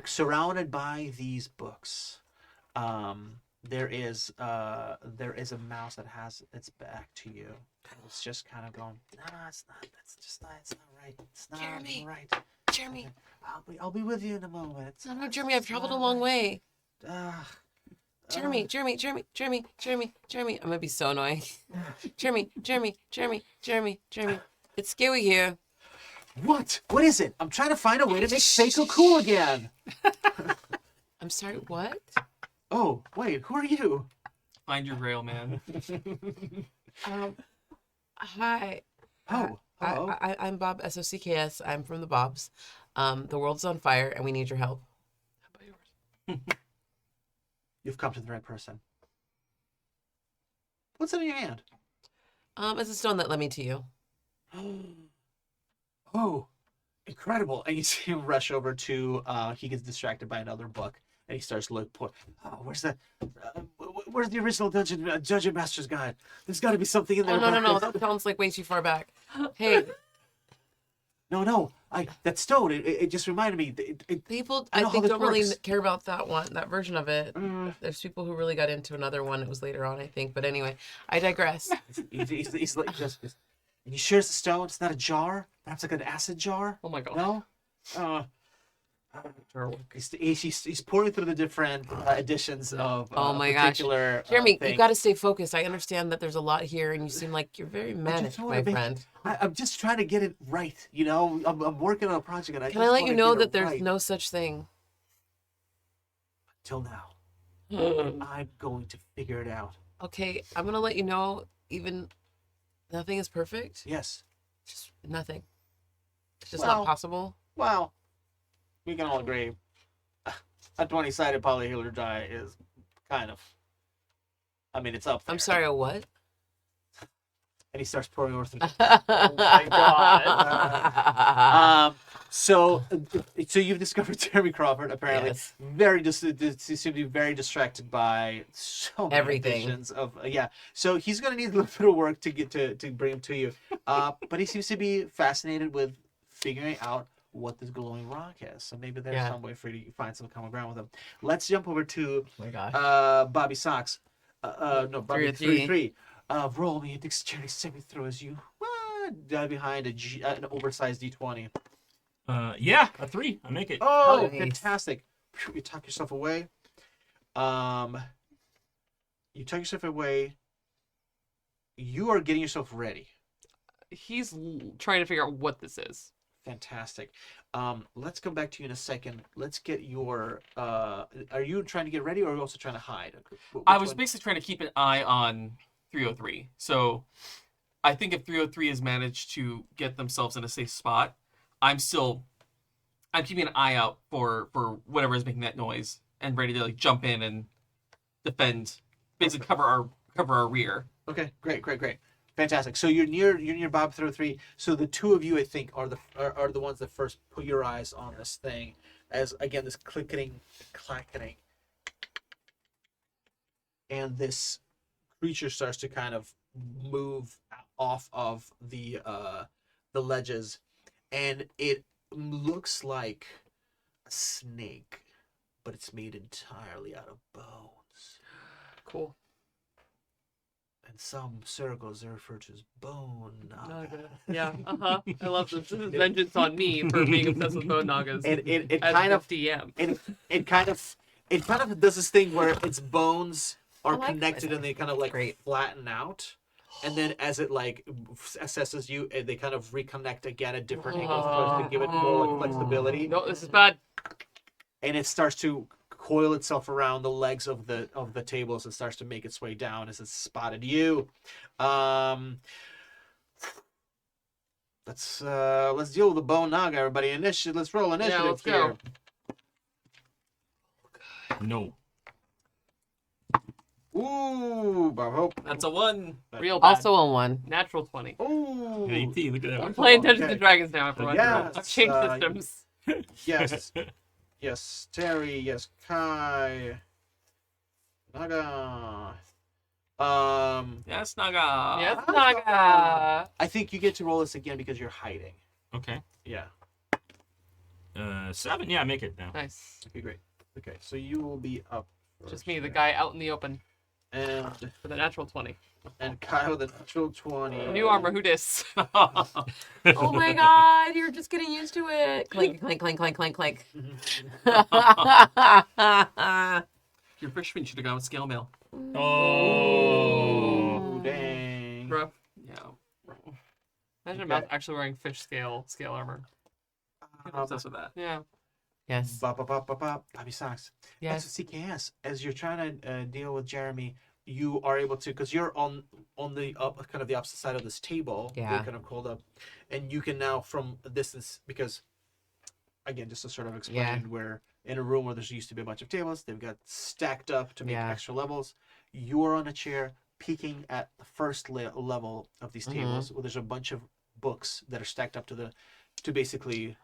Surrounded by these books, there is a mouse that has its back to you. It's just kind of going, no, it's not. It's not right. It's not Jeremy. right. Jeremy. I'll be with you in a moment. No, Jeremy, I've traveled a long way. Jeremy. I'm gonna be so annoying. Jeremy. It's scary here. What? What is it? I'm trying to find a way to make Seiko cool again. I'm sorry, what? Oh, wait, who are you? Find your grail, man. Hi. Oh, hello. I'm Bob, SOCKS. I'm from the Bobs. The world's on fire and we need your help. How about yours? You've come to the right person. What's in your hand? It's a stone that led me to you. Oh, incredible. And you see him rush over to, he gets distracted by another book. And he starts looking. Oh, where's the original Dungeon Master's Guide? There's got to be something in there. Oh, no, about no, no. this. That sounds like way too far back. Hey, No. That stone. It just reminded me. people, I I know how think, this don't really works. care about that version of it. Mm. There's people who really got into another one. It was later on, I think. But anyway, I digress. He's like just. And you sure it's a stone? It's not a jar? Perhaps like an acid jar? Oh my god. No. Terrible. He's pouring through the different editions of Oh my gosh. particular Jeremy, thing. you got to stay focused. I understand that there's a lot here, and you seem like you're very manic, wanna my make- friend. I'm just trying to get it right. You know, I'm working on a project, and Can I let you know that there's no such thing? Till now. Mm. I'm going to figure it out. Okay, I'm gonna let you know. Even nothing is perfect. Yes. Just nothing. It's just Well, not possible. Well, we can all agree a 20-sided polyhedral die is kind of. I mean, it's up there. I'm sorry. A what? And he starts pouring over through. Oh my god. So you've discovered Jeremy Crawford. Apparently, Yes. he seemed to be very distracted by so many Everything. visions of So he's gonna need a little bit of work to get to bring him to you. But he seems to be fascinated with figuring out what this glowing rock is. So maybe there's Yeah. some way for you to find some common ground with him. Let's jump over to Oh my gosh. Bobby Socks. No, Bobby 3-3. 3-3. Roll me a dexterity saving throw as you dive behind an oversized D20. Yeah, a 3. I make it. Oh, Nice. fantastic! Phew, you tuck yourself away. You are getting yourself ready. He's trying to figure out what this is. Fantastic. Let's come back to you in a second. Let's get your. Are you trying to get ready, or are you also trying to hide? I was basically trying to keep an eye on 303. So I think if 303 has managed to get themselves in a safe spot, I'm keeping an eye out for whatever is making that noise and ready to like jump in and defend, basically cover our rear. Okay, great. Fantastic. So you're near Bob 303. So the two of you, I think, are the ones that first put your eyes on this thing, as again this clicking, clacketing, and this creature starts to kind of move off of the ledges, and it looks like a snake, but it's made entirely out of bones. Cool. In some circles, they're referred to as bone naga. Yeah. I love this. This is vengeance on me for being obsessed with bone nagas. And it as kind the of DM. it kind of does this thing where its bones are I like connected this. and they kind of like Great. flatten out, and then as it like assesses you, they kind of reconnect again at different angles to give it more like flexibility, No, this is bad. and it starts to coil itself around the legs of the tables and starts to make its way down as it's spotted you. Let's deal with the bone naga, everybody. Let's roll initiative let's here. go. No. Ooh, Bob Hope. That's a 1. Real bad. Also a 1. Natural 20. Ooh. 18. Look at that I'm one. playing Dungeons Okay. and Dragons now, everyone. Yes, I've changed you- systems. Yes. Yes, Terry. Yes, Kai. Naga. Yes, Naga. Yes, Naga. I think you get to roll this again because you're hiding. Okay. Yeah. 7. Yeah, I make it now. Nice. Okay, great. Okay, so you will be up. Just first me, the there. guy out in the open And for the natural 20. Kyle, the natural 20. New armor, who dis? Oh my god, you're just getting used to it. Clink, clink, clink, clink, clink, clink. Your fisherman should have gone with scale mail. Oh. Ooh, dang. Rough. Yeah. Imagine a Okay. mouse actually wearing fish scale armor. I'm obsessed with that. Yeah. Yes. Bobby Socks. Yes. So CKS, as you're trying to deal with Jeremy, you are able to, because you're on the kind of the opposite side of this table. Yeah. You're kind of curled up, and you can now from a distance, because again, just to sort of explain, Yeah. where in a room where there used to be a bunch of tables, they've got stacked up to make Yeah. extra levels. You're on a chair, peeking at the first level of these Mhm. tables, where there's a bunch of books that are stacked up to basically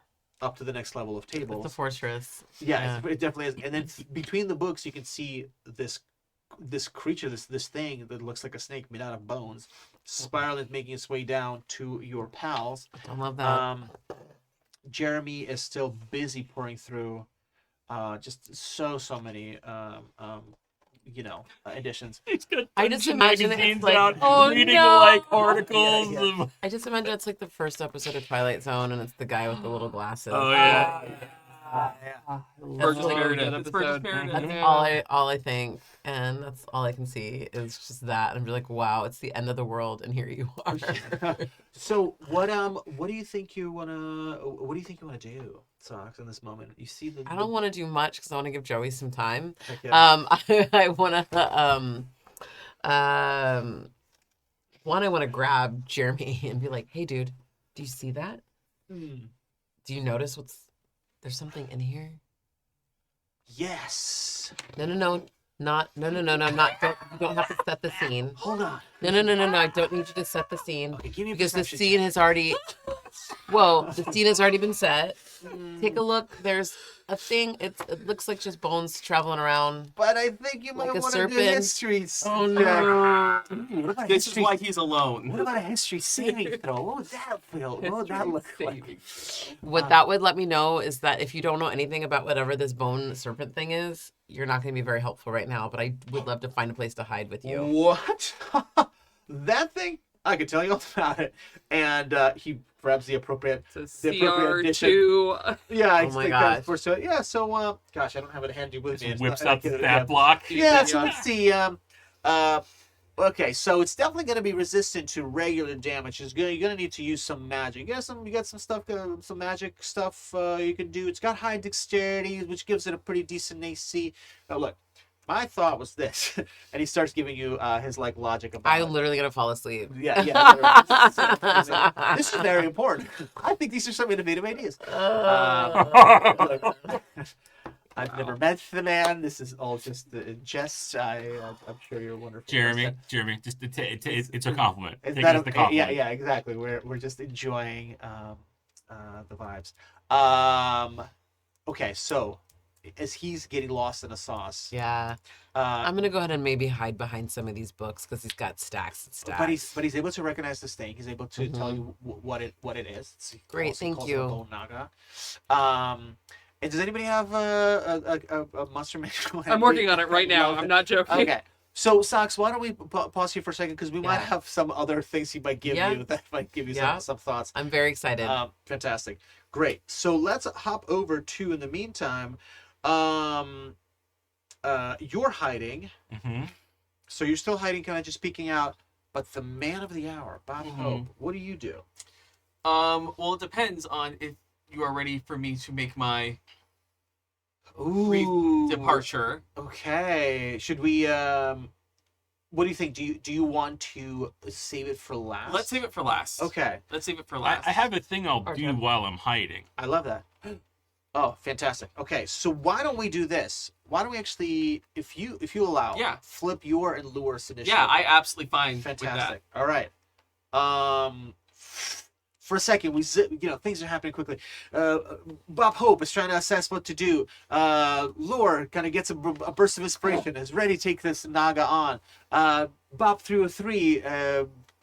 up to the next level of tables. It's a fortress. Yeah, it definitely is. And then between the books, you can see this creature, this thing that looks like a snake made out of bones, spiraling, making its way down to your pals. I love that. Jeremy is still busy pouring through just so many editions. He's got I just dungeon imagine it's magazines like, out, oh, reading no! like articles. Yeah. Of... I just imagine it's like the first episode of Twilight Zone, and it's the guy with the little glasses. Oh yeah. Burgess really Meredith. good It's Burgess episode. Meredith. That's Yeah. all I think, and that's all I can see is just that. I'm just like, wow, it's the end of the world, and here you are. So what do you think you wanna do, Socks, in this moment? You see the I don't want to do much because I want to give Joey some time. Heck yeah. I want to grab Jeremy and be like, hey, dude, do you see that? Hmm. Do you notice there's something in here? Yes. No, not, you don't have to set the scene. Hold on. No, I don't need you to set the scene. Okay, give me a Because the perception scene check. has already, the scene has already been set. Take a look. There's a thing. It looks like just bones traveling around. But I think you might Like a want to do serpent. history. Oh, check. no. What about This is history? why he's alone. What about a history saving throw? What would that feel? What would that look like? What that would let me know is that if you don't know anything about whatever this bone serpent thing is, you're not going to be very helpful right now. But I would love to find a place to hide with you. What? That thing? I could tell you all about it. And he grabs the appropriate. It's The a appropriate CR2. Yeah, Oh my gosh. So yeah, so gosh, I don't have it handy with me. Just It's whips not- out the yeah. stat block. Yeah, so let's see. Okay, so it's definitely going to be resistant to regular damage. You're going to need to use some magic. You got some stuff, some magic stuff you can do. It's got high dexterity, which gives it a pretty decent AC. Now look, my thought was this, and he starts giving you his like logic about. I'm literally going to fall asleep. Yeah. This is very important. I think these are some innovative ideas. I've never met the man. This is all just jest. I'm sure you're a wonderful. Jeremy, person. just it's a compliment. Is Take that it as the compliment. yeah, exactly. We're just enjoying the vibes. Okay, so as he's getting lost in a sauce, Yeah. I'm going to go ahead and maybe hide behind some of these books because he's got stacks and stacks. but he's able to recognize this thing. He's able to tell you what it is. It's Great, also thank calls you. it a bone naga. And does anybody have a monster manual? I'm working on it right now. Love I'm it. not joking. Okay. So, Socks, why don't we pause here for a second? Because we might Yeah. have some other things he might give Yeah. you that might give you Yeah. some thoughts. I'm very excited. Fantastic. Great. So let's hop over to, in the meantime, you're hiding. Mm-hmm. So you're still hiding, kind of just peeking out. But the man of the hour, Bob Hope, what do you do? Well, it depends on if you are ready for me to make my Ooh. departure. Okay. Should we? What do you think? Do you want to save it for last? Let's save it for last. Okay. Let's save it for I last. have a thing I'll Okay. do while I'm hiding. I love that. Oh, fantastic. Okay, so why don't we do this? Why don't we actually, if you allow, Yeah. flip your and Lure's initiative. Yeah, I absolutely fine Fantastic. All right. For a second, things are happening quickly. Bob Hope is trying to assess what to do. Lure kind of gets a burst of inspiration, is ready to take this Naga on. Bob threw a 3.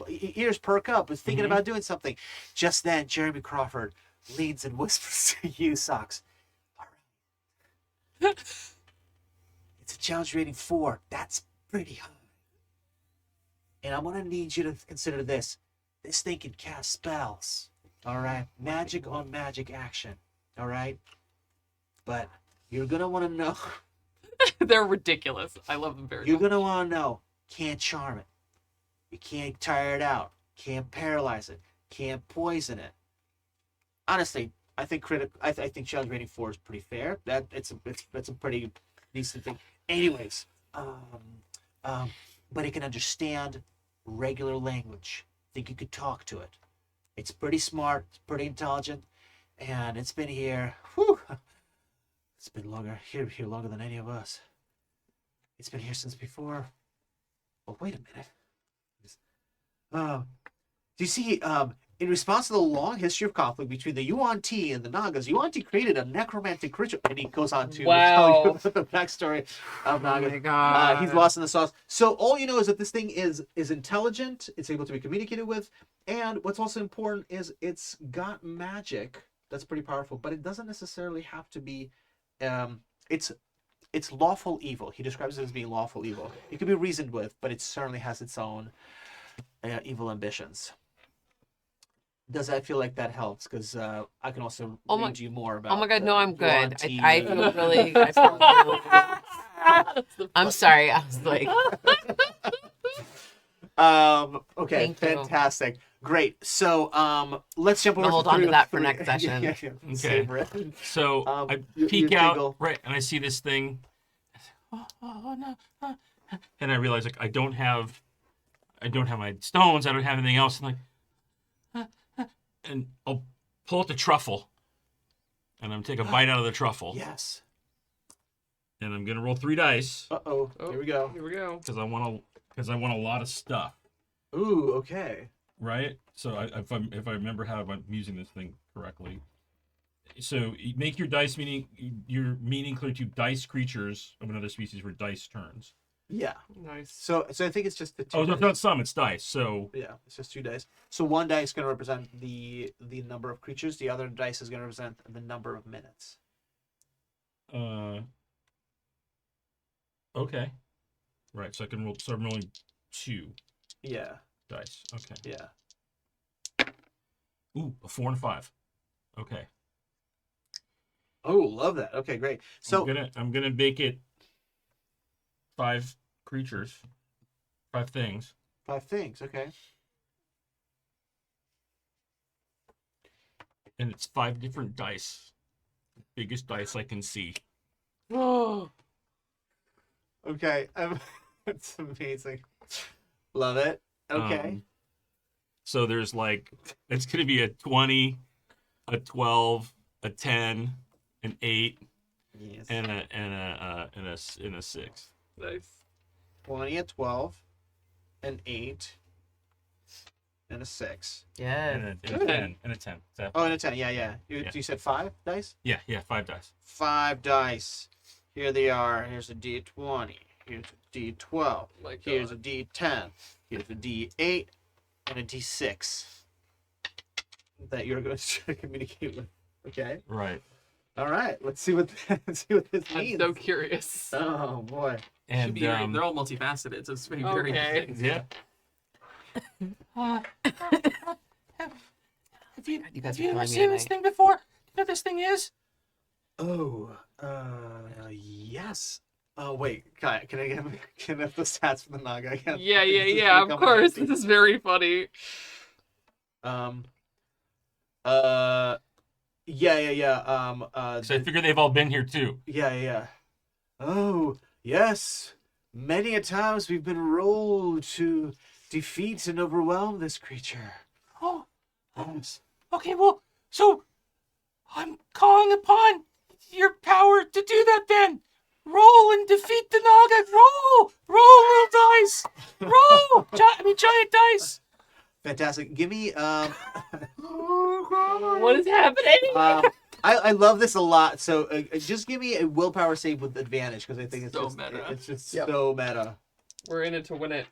Ears perk up, is thinking about doing something. Just then, Jeremy Crawford leans and whispers to you, Socks. All right. It's a challenge rating 4. That's pretty high. And I'm going to need you to consider this. This thing can cast spells. All right? Magic on magic action. All right? But you're going to want to know. They're ridiculous. I love them very You're much. going to want to know. Can't charm it. You can't tire it out. Can't paralyze it. Can't poison it. Honestly, I think I think challenge rating 4 is pretty fair. That's a pretty decent thing. Anyways, but it can understand regular language. Think you could talk to it. It's pretty smart. It's pretty intelligent, and it's been here. Whew, it's been here longer than any of us. It's been here since before. Oh, wait a minute. Do you see? In response to the long history of conflict between the Yuan-Ti and the Nagas, Yuan-Ti created a necromantic ritual. And he goes on to tell you the backstory of Nagas. Oh my god. He's lost in the sauce. So all you know is that this thing is intelligent. It's able to be communicated with. And what's also important is it's got magic that's pretty powerful. But it doesn't necessarily have to be... It's lawful evil. He describes it as being lawful evil. It can be reasoned with, but it certainly has its own evil ambitions. Does that feel like that helps? Because I can also read you more about. Oh my god, no, I'm good. Yuan-Ti. I feel really. I feel really I'm sorry. I was like, Okay, Thank you. fantastic, great. So let's jump over. I'll hold on to that for next session. Yeah. Okay. Savor it. So I you peek out, tingle. right, and I see this thing. Oh no. And I realize like I don't have my stones. I don't have anything else. And and I'll pull out the truffle, and I'm gonna take a bite out of the truffle. Yes. And I'm gonna roll 3 dice Oh, here we go. Here we go. because I want a lot of stuff. Ooh, okay. Right. So if I remember how I'm using this thing correctly. So you make your dice meaning clear to dice creatures of another species for dice turns. Yeah. Nice. So I think it's just the two. Oh, no, dice. not some. It's dice. So Yeah, it's just 2 dice. So 1 dice is going to represent the number of creatures. The other dice is going to represent the number of minutes. Okay. Right. So I can roll. So I'm rolling 2 Yeah, dice. Okay. yeah. Ooh, a 4 and a 5. Okay. Oh, love that. Okay, great. So I'm gonna make it 5 creatures, 5 things. 5 things. Okay. And it's 5 different dice. Biggest dice I can see. Oh, Okay. It's amazing. Love it. Okay. So there's like it's gonna be a 20, a 12, a 10, an 8, Yes. and a 6. nice. 20, a 12, an 8, and a 6. yeah. And a 10. And a 10. Oh, and a 10. Yeah, yeah. Yeah. You said 5 dice? Yeah, 5 dice. 5 dice. Here they are. Here's a D20. Here's a D12. My Here's God. a D10. Here's a D8 and a D6 that you're going to communicate with. Okay. Right. All right. Let's see what this I'm means. so curious. Oh boy. Should And be very, they're all multifaceted, so it's very, very Okay. interesting. yeah. Have you, God, you guys have are you ever killing me seen this tonight. thing before? You know what this thing is? Oh. Yes. Oh wait. Can I have the stats for the Naga again? Yeah, This is yeah. gonna Of come in course. handy. This is very funny. Yeah. So I figure they've all been here too. Yeah. Oh, yes. Many a times we've been rolled to defeat and overwhelm this creature. Oh, Yes. okay, well, so I'm calling upon your power to do that then. Roll and defeat the Naga. Roll! Roll, little dice! Roll! Giant dice! Fantastic. Give me What is happening? I love this a lot. So just give me a willpower save with advantage because I think it's So just meta. it's just Yep. so meta. We're in it to win it.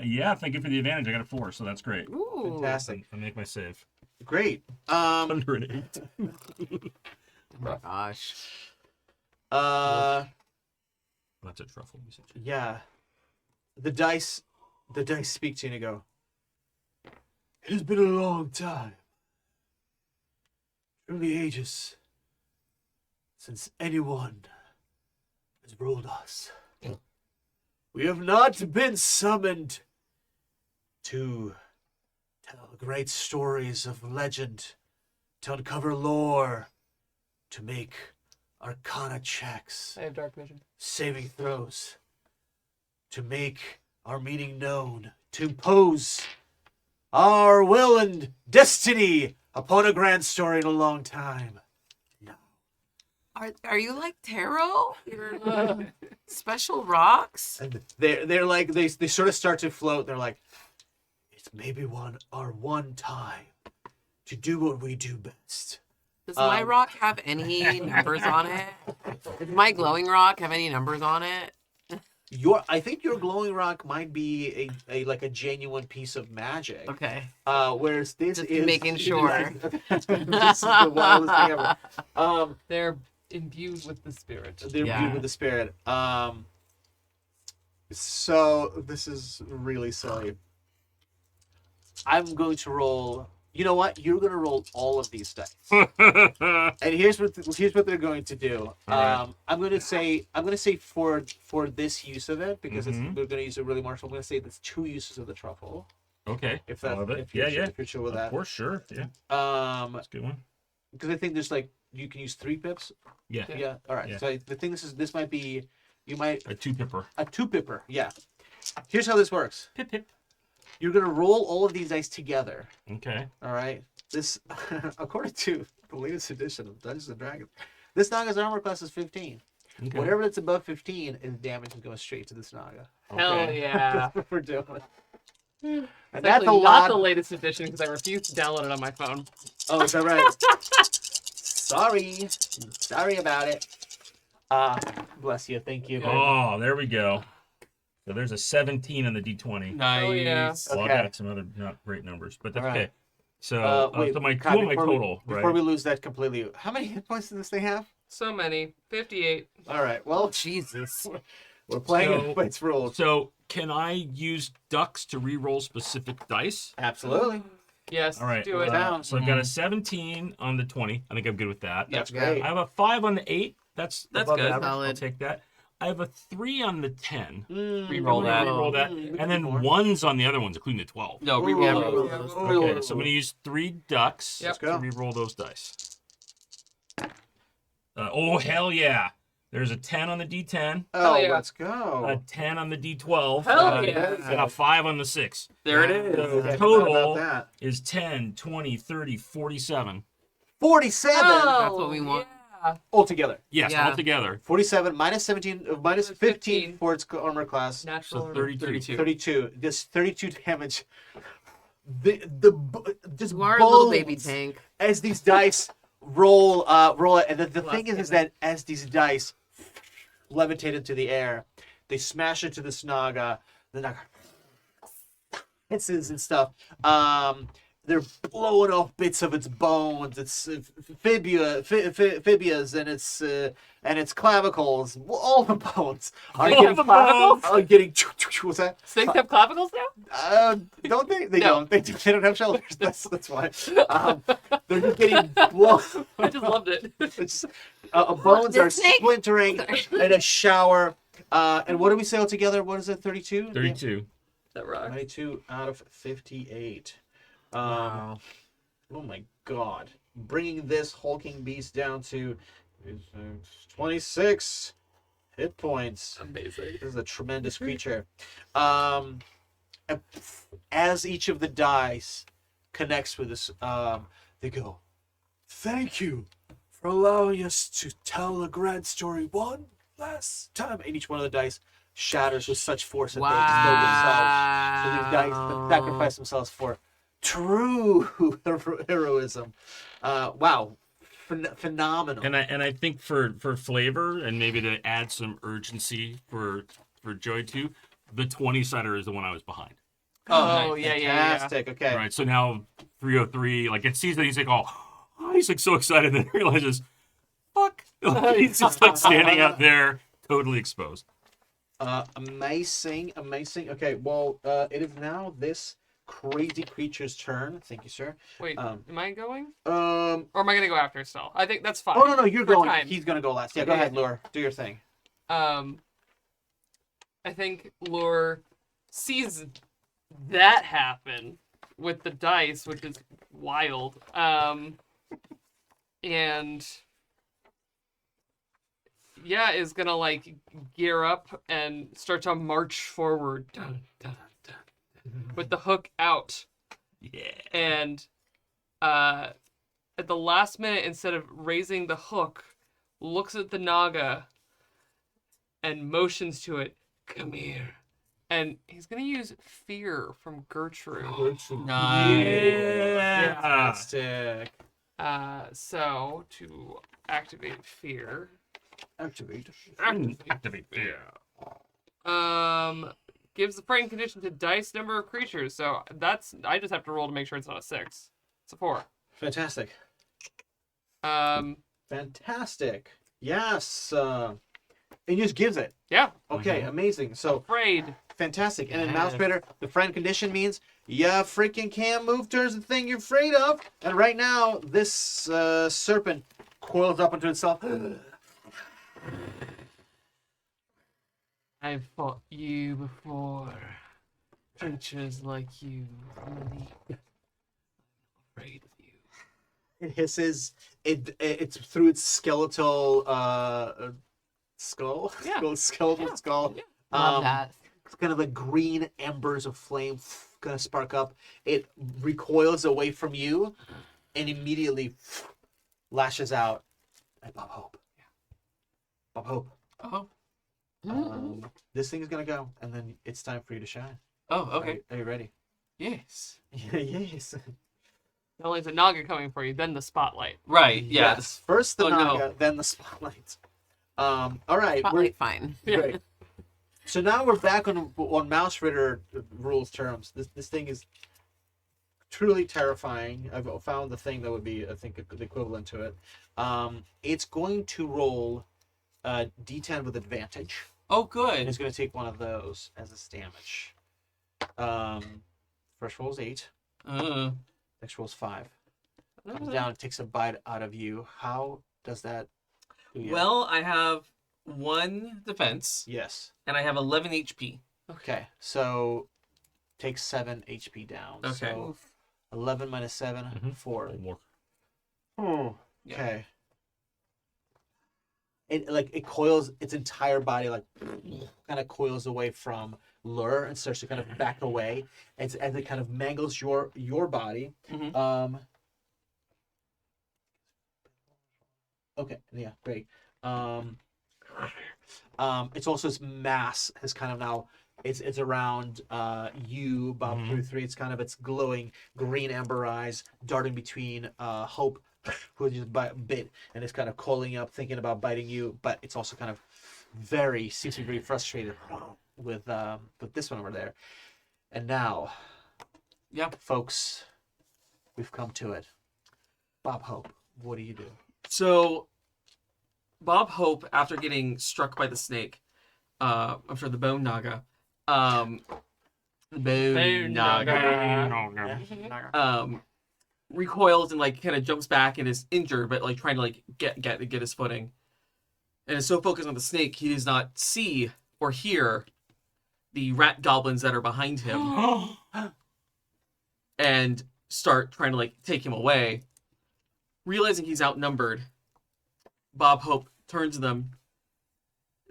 Yeah, thank you for the advantage. I got a 4, so that's great. Ooh. Fantastic. I make my save. Great. Under an 8. Oh my gosh. That's a truffle. You said. Yeah. The dice speak to you and go. It has been a long time. Early ages. Since anyone has ruled us. We have not been summoned to tell great stories of legend, to uncover lore, to make arcana checks, I have dark vision. saving throws, to make our meaning known, to impose our will and destiny upon a grand story in a long time. Are you like tarot? Your special rocks? And they're like they sort of start to float. They're like, it maybe our one time to do what we do best. Does my rock have any numbers on it? Does my glowing rock have any numbers on it? I think your glowing rock might be a genuine piece of magic. Okay. Whereas this Just is making sure. This is the wildest thing ever. They're imbued with the spirit. They're Yeah. imbued with the spirit. So this is really silly. I'm going to roll. You know what? You're going to roll all of these dice. And here's what they're going to do. Alright. I'm going to say for this use of it, because we're going to use it really more. So I'm going to say there's 2 uses of the truffle. Okay. If I that, love it. if you're, Yeah, if you're sure with Of that. course, sure. Yeah. That's a good one. because I think there's you can use 3 pips. Yeah. Yeah. All right. Yeah. So the thing this might be, you might A 2-pipper. a 2-pipper. Yeah. Here's how this works. Pip pip. You're going to roll all of these dice together. Okay. All right. This, according to the latest edition of Dungeons and Dragons, this Naga's armor class is 15. Okay. Whatever that's above 15 is damage is going straight to this Naga. Hell Okay. yeah. That's what we're doing. And It's that's a actually lot. not the latest edition because I refuse to download it on my phone. Oh, is that right? Sorry about it. Bless you. Thank you. Oh, there we go. So there's a 17 on the D20. Nice. Oh, yeah. Well, Okay. I got some other not great numbers, but that's All right. okay. So, Wait, so my Kai, two of my before we- total, Before right? we lose that completely, how many hit points does this thing have? So many. 58. All right. Well, Jesus. we're playing So- it by its rules. So can I use ducks to re-roll specific dice? Absolutely. Yes, All right. do it. Down. So I've got a 17 on the 20. I think I'm good with that. That's Yeah. great. I have a 5 on the 8. That's That's above good. average. I'll Solid. take that. I have a 3 on the 10. Reroll that. Re-roll that. Mm, And then more. 1's on the other ones, including the 12. No, Ooh. reroll Yeah, those. reroll Yeah, those. we'll- Okay, so I'm going to use 3 ducks Yep. to Let's go. re-roll those dice. Oh, hell yeah. There's a 10 on the D10, Oh, Hell yeah. let's go. a 10 on the D12, Hell yeah. and a 5 on the 6. There it is. So Yeah, total about that. is 10, 20, 30, 47. 47 That's what we want. Yeah. altogether. Yes, Yeah. altogether. 47 minus 17, minus 15 15 for its armor class. Natural. So or- 32. 32. This 32 damage. Just You are a little bones baby tank. as these dice roll it. And the thing is that as these dice levitate into the air, they smash into the Snaga. The Naga hisses and stuff. They're blowing off bits of its bones, its fibulas, and its clavicles. All the bones are All getting the bones. are getting. What's that? Snakes have clavicles now? Don't they? They No. don't. They don't have shoulders. That's why. They're just getting blown. I just loved it. It's, bones are The snake- splintering in a shower. And what do we say altogether? What is it? 32. 32. That rock. 92 out of 58. Wow. Oh my god. Bringing this hulking beast down to 26 hit points. Amazing. This is a tremendous creature. As each of the dice connects with this, they go, "Thank you for allowing us to tell a grand story one last time." And each one of the dice shatters with such force that they explode themselves. So these dice sacrifice themselves for true heroism. Wow. Phenomenal. And I think for flavor and maybe to add some urgency for Joy too, the 20-sider is the one I was behind. Oh, nice. yeah, yeah. Fantastic. Okay. All right, so now 303, like it sees that he's like, oh, he's like so excited, and then realizes, fuck, like, he's just like standing out there, totally exposed. Amazing. Okay, well, it is now this crazy creature's turn. Thank you, sir. Wait, am I going? Oh Or am I going to go after it still? I think that's fine. no, you're For going. time. He's gonna go last. Yeah, go Okay. ahead, Lure. Do your thing. I think Lure sees that happen with the dice, which is wild. And yeah, is gonna like gear up and start to march forward dun, dun, dun, with the hook out. Yeah. And at the last minute, instead of raising the hook, looks at the Naga and motions to it, "Come here, And he's gonna use fear from Gertrude. Nice. Fantastic. So to activate fear. Activate. Activate. Yeah. Gives the frightened condition to dice number of creatures. So I just have to roll to make sure it's not a 6. It's a 4. Fantastic. Um, Fantastic. Yes. It just gives it. yeah. Okay, amazing. So Afraid. fantastic. And then Yes. Mausritter, the friend condition means you freaking can't move towards the thing you're afraid of. And right now, this serpent coils up into itself. I've fought you before. Creatures like you. Really. I'm afraid of you. It hisses. It's through its skeletal skull. Yeah. Skeletal skull. Yeah. Love that. It's kind of like green embers of flame gonna spark up. It recoils away from you and immediately lashes out at Bob Hope. Bob Hope. Oh. This thing is gonna go, and then it's time for you to shine. Oh, okay. Are you ready? Yes. Yes. Not only is the Naga coming for you, then the spotlight. Right. Yeah. Yes. First the Oh, no. Naga, then the spotlight. All right. Spotlight, fine. Great. So now we're back on Mausritter rules terms. This thing is truly terrifying. I've found the thing that would be, I think, the equivalent to it. It's going to roll D10 with advantage. Oh, And good. it's going to take one of those as its damage. First roll is 8. Next roll is 5. Comes down and takes a bite out of you. How does that do you? Well, I have 1 defense, Yes. and I have 11 HP. Okay. So take 7 HP down. Okay. So 11 minus 7, 4. One more. Yeah. Okay. It coils its entire body, like kind of coils away from Lure and starts to kind of back away as it kind of mangles your body. Mhm. Okay, yeah, great. It's also its mass has kind of now it's around you, Bob 3. It's kind of its glowing green amber eyes darting between Hope, who just bit and is kind of coiling up, thinking about biting you, but it's also kind of seems to be very frustrated with this one over there. And now, Yeah. folks, we've come to it. Bob Hope, what do you do? So, Bob Hope, after getting struck by the snake, I'm sure the Bone Naga, the Bone Naga, recoils and like kind of jumps back and is injured, but like trying to like get his footing, and is so focused on the snake he does not see or hear the rat goblins that are behind him, and start trying to like take him away. Realizing he's outnumbered, Bob Hope turns to them,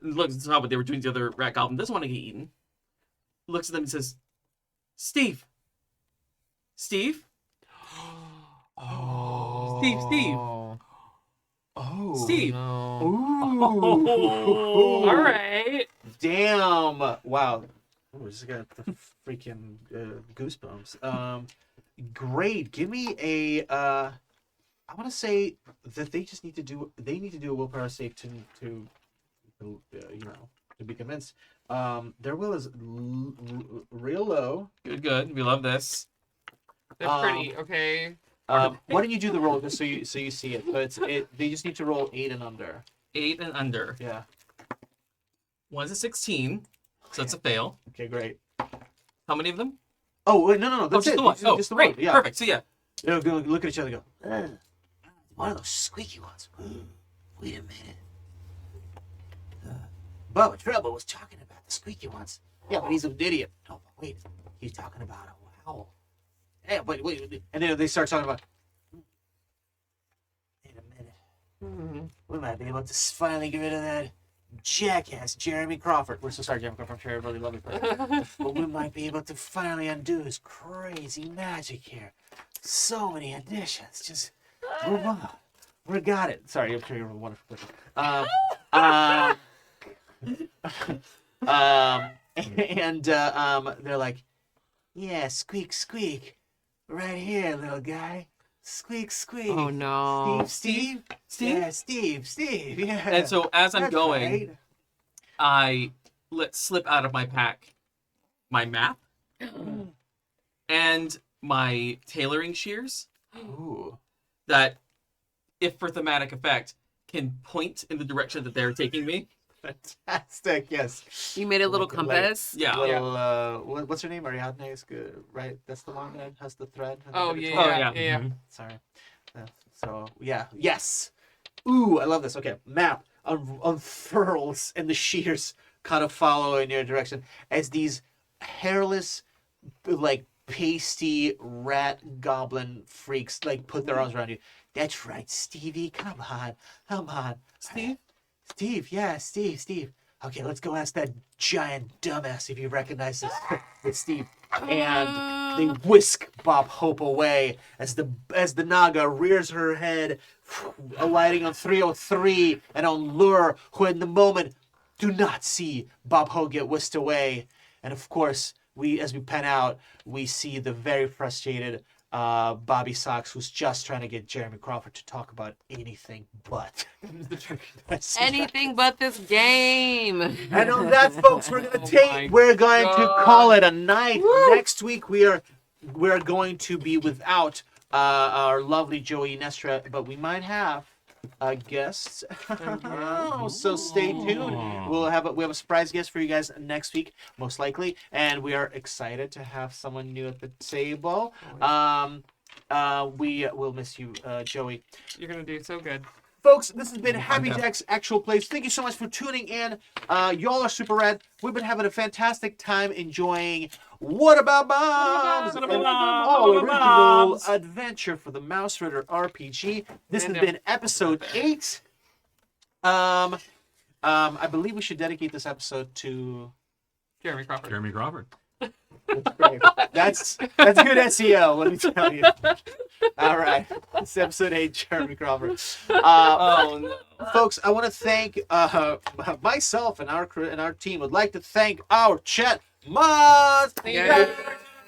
looks at what they were doing to the other rat goblin, doesn't want to get eaten, looks at them and says, Steve. Oh. Steve. Oh. Steve. Ooh. All right. Damn. Wow. Ooh, this got the freaking goosebumps. Great. Give me a. I want to say that they need to do a willpower save to be convinced. Their will is real low. Good. We love this. They're pretty, okay? Why don't you do the roll just so you see it? So they just need to roll 8 and under. 8 and under. Yeah. One's a 16, so it's a fail. Okay, great. How many of them? Oh wait, no, that's just it. the one. Just the great. one. Yeah. Perfect. So yeah. They'll go look at each other and go, one of those squeaky ones. Wait a minute. Bubba Trouble was talking about the squeaky ones. Yeah, but he's an idiot. No, but wait. He's talking about a owl. Yeah, but wait. And then they start talking about, wait a minute. We might be able to finally get rid of that jackass Jeremy Crawford. We're so sorry, Jeremy Crawford. I'm sure everybody loves you. But we might be able to finally undo his crazy magic here. So many additions. Just move on. We got it. Sorry, I'm sure you're a wonderful person. and they're like, "Yeah, squeak, squeak, right here, little guy. Squeak, squeak. Oh no. Steve, yeah, Steve, yeah." And so as I'm That's going, right. I let slip out of my pack my map and my tailoring shears Ooh. that, if for thematic effect, can point in the direction that they're taking me. Fantastic, yes. You made a little Like- compass. Yeah. Little, what's her name? Ariadne is good, right? That's the one that has the thread. and the Oh ribbons yeah, on it? Oh, yeah, yeah. yeah. Mhm. Sorry. So yeah, yes. Ooh, I love this. Okay, map unfurls and the shears kind of follow in your direction as these hairless, like pasty rat goblin freaks like put their arms around you. That's right, Stevie. Come on, Steve. Yeah, Steve. Okay, let's go ask that giant dumbass if you recognize this. It's Steve. And they whisk Bob Hope away as the Naga rears her head, alighting on 303 and on Lure, who in the moment do not see Bob Hope get whisked away. And of course, as we pan out, we see the very frustrated Bobby Sox, who's just trying to get Jeremy Crawford to talk about anything but Anything but this game. And on that, folks, we're my going to God. call it a night. Next week we're going to be without our lovely Joey Nestra, but we might have a guest. So stay tuned. We have a surprise guest for you guys next week, most likely, and we are excited to have someone new at the table. We will miss you, Joey. You're gonna do so good. Folks, this has been Happy Jack's Actual Plays. Thank you so much for tuning in. Y'all are super rad. We've been having a fantastic time enjoying What About Bombs? What About An Bombs? all What About original Bombs? adventure for the Mausritter RPG. This has Random. been episode 8. I believe we should dedicate this episode to... Jeremy Crawford. Jeremy Crawford. That's good SEO, let me tell you. All right, it's episode 8, Jeremy Crawford. Oh no. Folks, I want to thank myself and our team. Would like to thank our chat mods. Yeah.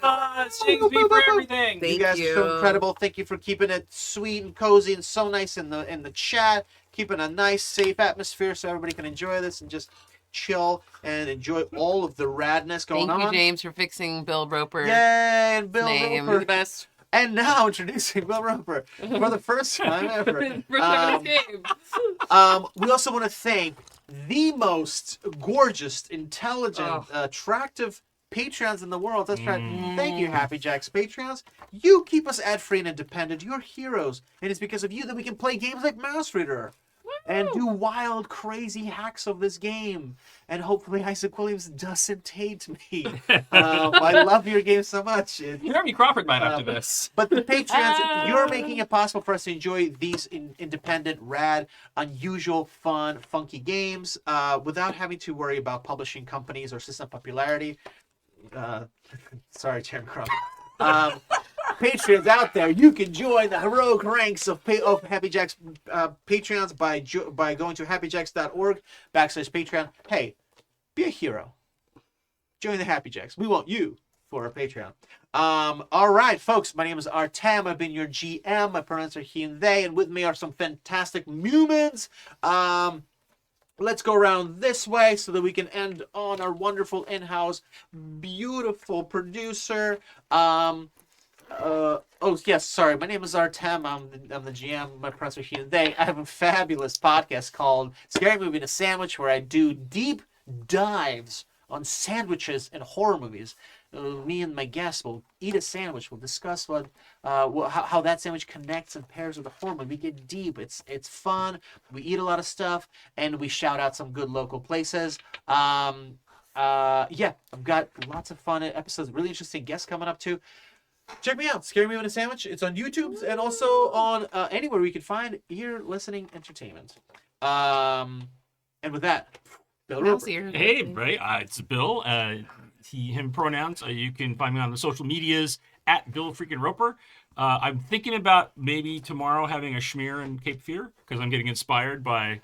Thanks me for everything. Thank You guys are you. so incredible. Thank you for keeping it sweet and cozy and so nice in the chat, keeping a nice, safe atmosphere so everybody can enjoy this and just chill and enjoy all of the radness going Thank you, on. James, for fixing Bill Roper. Yay, and Bill Name. Roper. The best. And now introducing Bill Roper for the first time ever. First time in this game. We also want to thank the most gorgeous, intelligent, attractive Patreons in the world. That's right. Thank you, Happy Jacks Patreons. You keep us ad-free and independent. You're heroes. And it's because of you that we can play games like Mausritter and do wild, crazy hacks of this game. And hopefully Isaac Williams doesn't hate me. I love your game so much. Jeremy Crawford might after this. But the Patreons, you're making it possible for us to enjoy these independent, rad, unusual, fun, funky games without having to worry about publishing companies or system popularity. Sorry, Jeremy Crawford. Patreons out there, you can join the heroic ranks of Happy Jacks Patreons by going to happyjacks.org/Patreon. Hey, be a hero. Join the Happy Jacks. We want you for a Patreon. All right, folks. My name is Artem. I've been your GM. My pronouns are he and they, and with me are some fantastic humans. Let's go around this way so that we can end on our wonderful in-house, beautiful producer. Oh yes, sorry. My name is Artem. I'm the GM. My pronouns are he and they. I have a fabulous podcast called Scary Movie and a Sandwich, where I do deep dives on sandwiches and horror movies. Me and my guests will eat a sandwich. We'll discuss how that sandwich connects and pairs with the horror movie. We get deep. It's fun. We eat a lot of stuff, and we shout out some good local places. Yeah, I've got lots of fun episodes. Really interesting guests coming up too. Check me out, Scary Movie and a Sandwich. It's on YouTube and also on anywhere we can find ear listening entertainment. And with that, Bill Roper. Mousy. Hey, everybody. It's Bill. He, him pronouns. You can find me on the social medias at Bill freaking Roper. I'm thinking about maybe tomorrow having a schmear in Cape Fear because I'm getting inspired by,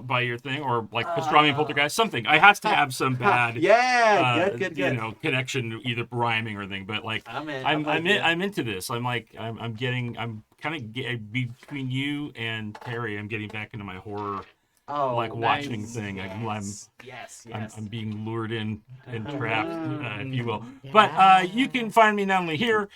by your thing, or like pastrami and poltergeist, something. I have to have some bad, good. connection, either rhyming or thing. But like, I'm in. I'm into this. I'm kind of between you and Terry. I'm getting back into my horror. Watching thing. Yes. I'm being lured in and trapped, if you will. But you can find me not only here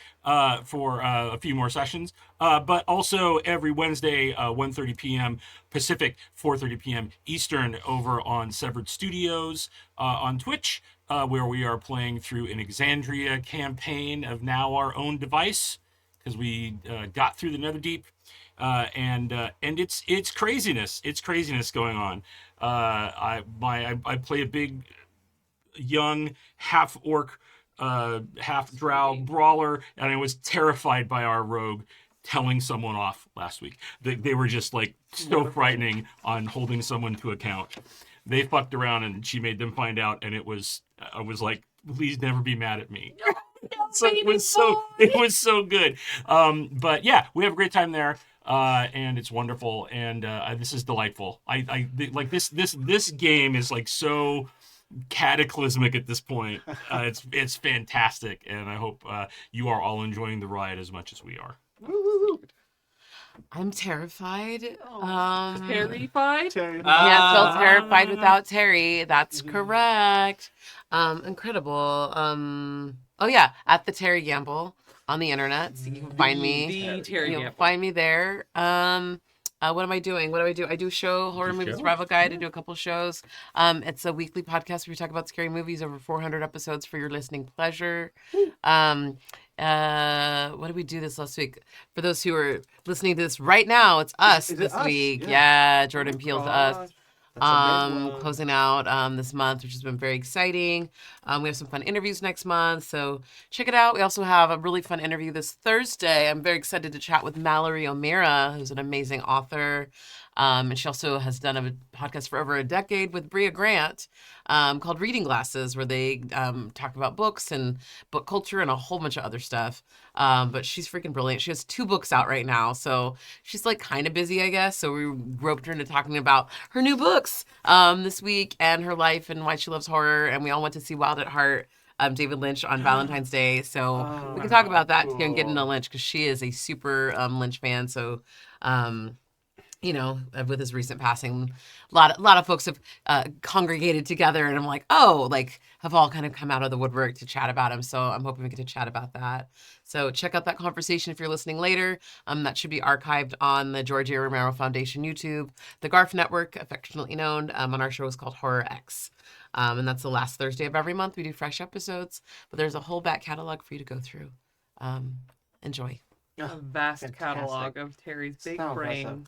for a few more sessions, but also every Wednesday, 1:30 p.m. Pacific, 4:30 p.m. Eastern, over on Severed Studios on Twitch, where we are playing through an Exandria campaign of now our own device, because we got through the Netherdeep. And it's craziness. It's craziness going on. I play a big, young, half orc, half drow brawler, and I was terrified by our rogue telling someone off last week. They were just like so frightening on holding someone to account. They fucked around and she made them find out, and I was like, please never be mad at me. So it was so good. But yeah, we have a great time there. And it's wonderful, and this is delightful. Like this game is like so cataclysmic at this point. It's fantastic, and I hope you are all enjoying the ride as much as we are. I'm terrified. Terrified? Can't feel terrified without Terry. That's correct. Incredible. Oh yeah, at the Terry Gamble on the internet. So you can find me. The Terry You'll Gamble. find me there. What am I doing? What do I do? I do a show, Horror Movie Survival Guide. I do a couple shows. It's a weekly podcast where we talk about scary movies, over 400 episodes for your listening pleasure. What did we do this last week? For those who are listening to this right now, it's us Is it this us? week. Yeah. Yeah, Jordan Peele's Us. That's a big one. Closing out this month, which has been very exciting. We have some fun interviews next month, so check it out. We also have a really fun interview this Thursday. I'm very excited to chat with Mallory O'Meara, who's an amazing author. And she also has done a podcast for over a decade with Bria Grant called Reading Glasses, where they talk about books and book culture and a whole bunch of other stuff. But she's freaking brilliant. She has 2 books out right now, so she's like kind of busy, I guess. So we roped her into talking about her new books this week and her life and why she loves horror. And we all went to see Wild at Heart, David Lynch on Valentine's Day. So we can talk about that too and get into Lynch, because she is a super Lynch fan. So with his recent passing, a lot of folks have congregated together, and I'm like, have all kind of come out of the woodwork to chat about him. So I'm hoping we get to chat about that. So check out that conversation if you're listening later. That should be archived on the George A. Romero Foundation YouTube, the Garf Network, affectionately known. On our show is called Horror X. And that's the last Thursday of every month. We do fresh episodes, but there's a whole back catalog for you to go through. Enjoy. A vast Fantastic. catalog of Terry's big So brain.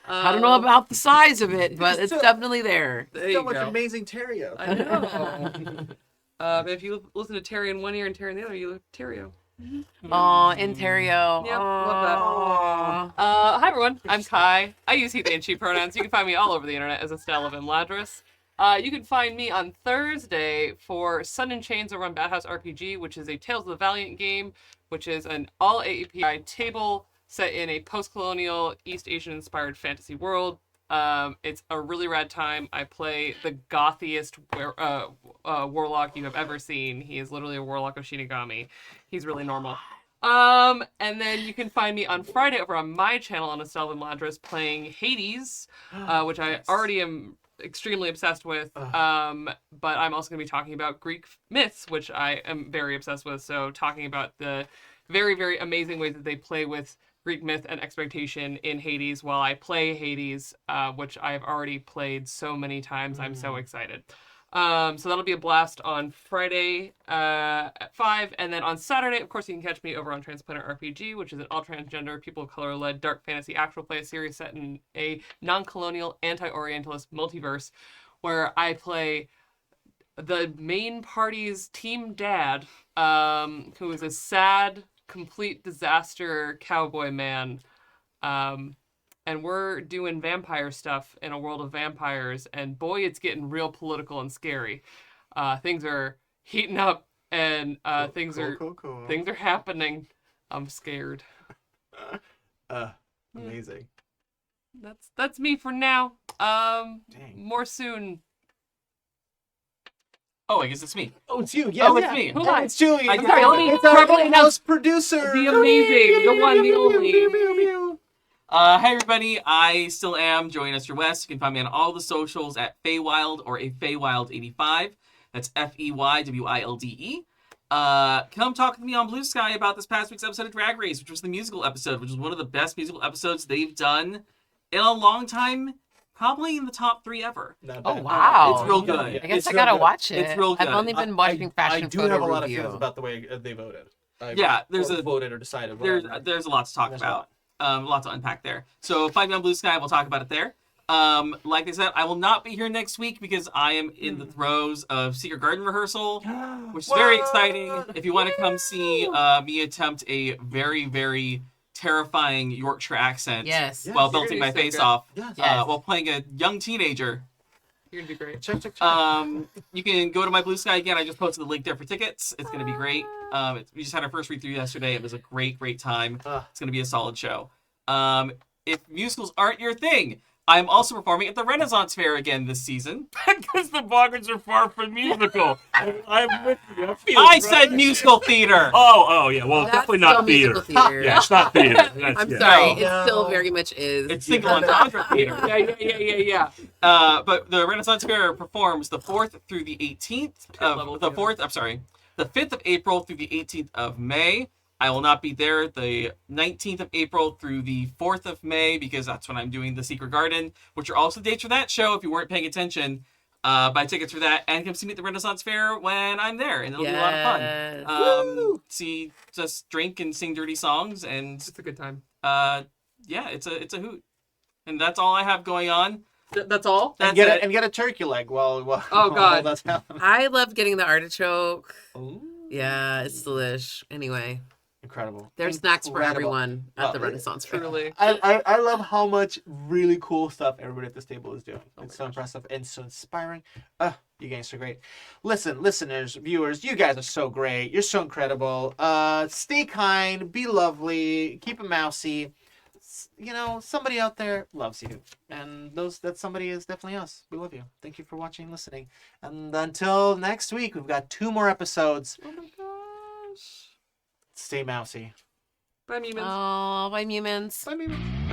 I don't know about the size of it, but it's definitely there. There you So much go. amazing Terrio. I know. If you listen to Terry in one ear and Terry in the other, you look Terrio. Aw, Ontario. Yep, love that. Hi everyone, I'm Kai. I use he, they, and she pronouns. You can find me all over the internet as Estelle of Imladris. You can find me on Thursday for Sun and Chains over on Bad House RPG, which is a Tales of the Valiant game, which is an all API table set in a post-colonial East Asian-inspired fantasy world. It's a really rad time. I play the gothiest warlock you have ever seen. He is literally a warlock of Shinigami. He's really normal. And then you can find me on Friday over on my channel on Estelle and Ladras playing Hades, which I already am extremely obsessed with. But I'm also going to be talking about Greek myths, which I am very obsessed with. So talking about the very, very amazing ways that they play with Greek myth and expectation in Hades while I play Hades, which I've already played so many times. I'm so excited. So that'll be a blast on Friday at 5. And then on Saturday, of course, you can catch me over on Transplanter RPG, which is an all-transgender, people of color-led dark fantasy actual play series set in a non-colonial, anti-Orientalist multiverse where I play the main party's team dad, who is a sad, complete disaster cowboy man. And we're doing vampire stuff in a world of vampires, and boy, it's getting real political and scary. Things are heating up, and things are happening. I'm scared. Amazing. That's me for now. Dang. More soon. Oh, I guess it's me. Oh, it's you. Yes, Oh, it's yeah. me. Who am I? It's Julian. I It's sorry, our- let me it's our properly in-house producer. The amazing, the one, the only. Hey everybody, I still am Joey Nestra-West. You can find me on all the socials at Feywild or a Feywild85. That's FEYWILDE. Come talk with me on Blue Sky about this past week's episode of Drag Race, which was the musical episode, which was one of the best musical episodes they've done in a long time. Probably in the top 3 ever. Not Oh bad. wow! It's real good. I guess It's I real gotta good. watch it. It's real good. I've only been watching fashion I do photo have a lot of review. feelings about the way they voted. Yeah, there's or a- voted or decided. There's whatever. there's a lot to talk There's about. A lot to unpack there. So find me on Blue Sky. We'll talk about it there. Like I said, I will not be here next week because I am in the throes of Secret Garden rehearsal, which is very exciting. If you want to come see me attempt a very, very terrifying Yorkshire accent Yes. Yeah. while You're belting gonna my be so face good. off, Yes. Yes. while playing a young teenager. You're gonna do great. Check. You can go to my Blue Sky again. I just posted the link there for tickets. It's going to be great. We just had our first read through yesterday. It was a great time. It's going to be a solid show. If musicals aren't your thing, I'm also performing at the Renaissance Fair again this season. Because the Boggarts are far from musical. I'm with you. I said musical theater. Oh, yeah. Well, That's definitely still not theater. musical theater. Yeah, it's not theater. That's, I'm yeah. sorry, No. it still very much is. It's single entendre theater. Yeah. But the Renaissance Fair performs the 4th through the 18th level of the theater. 4th. I'm sorry, the 5th of April through the 18th of May. I will not be there the 19th of April through the 4th of May because that's when I'm doing the Secret Garden, which are also the dates for that show. If you weren't paying attention, buy tickets for that and come see me at the Renaissance Fair when I'm there, and it'll be a lot of Yes. fun. Just drink and sing dirty songs, and It's a good time. yeah, it's a hoot, and that's all I have going on. That's all? That's And get a turkey leg while Oh, God. that's happening. I love getting the artichoke. Ooh. Yeah, it's delish. Anyway, Incredible. there's snacks for Incredible. everyone at the Well, Renaissance Fair. Truly. I love how much really cool stuff everybody at this table is doing. Oh It's my so impressive and so inspiring. You guys are great. Listen, listeners, viewers, you guys are so great. You're so incredible. Stay kind, be lovely, keep it mousy. Somebody out there loves you. And that somebody is definitely us. We love you. Thank you for watching and listening. And until next week, we've got 2 more episodes. Oh my gosh. Stay mousy. Bye, Mimans. Oh, bye, humans. Bye, Mimans.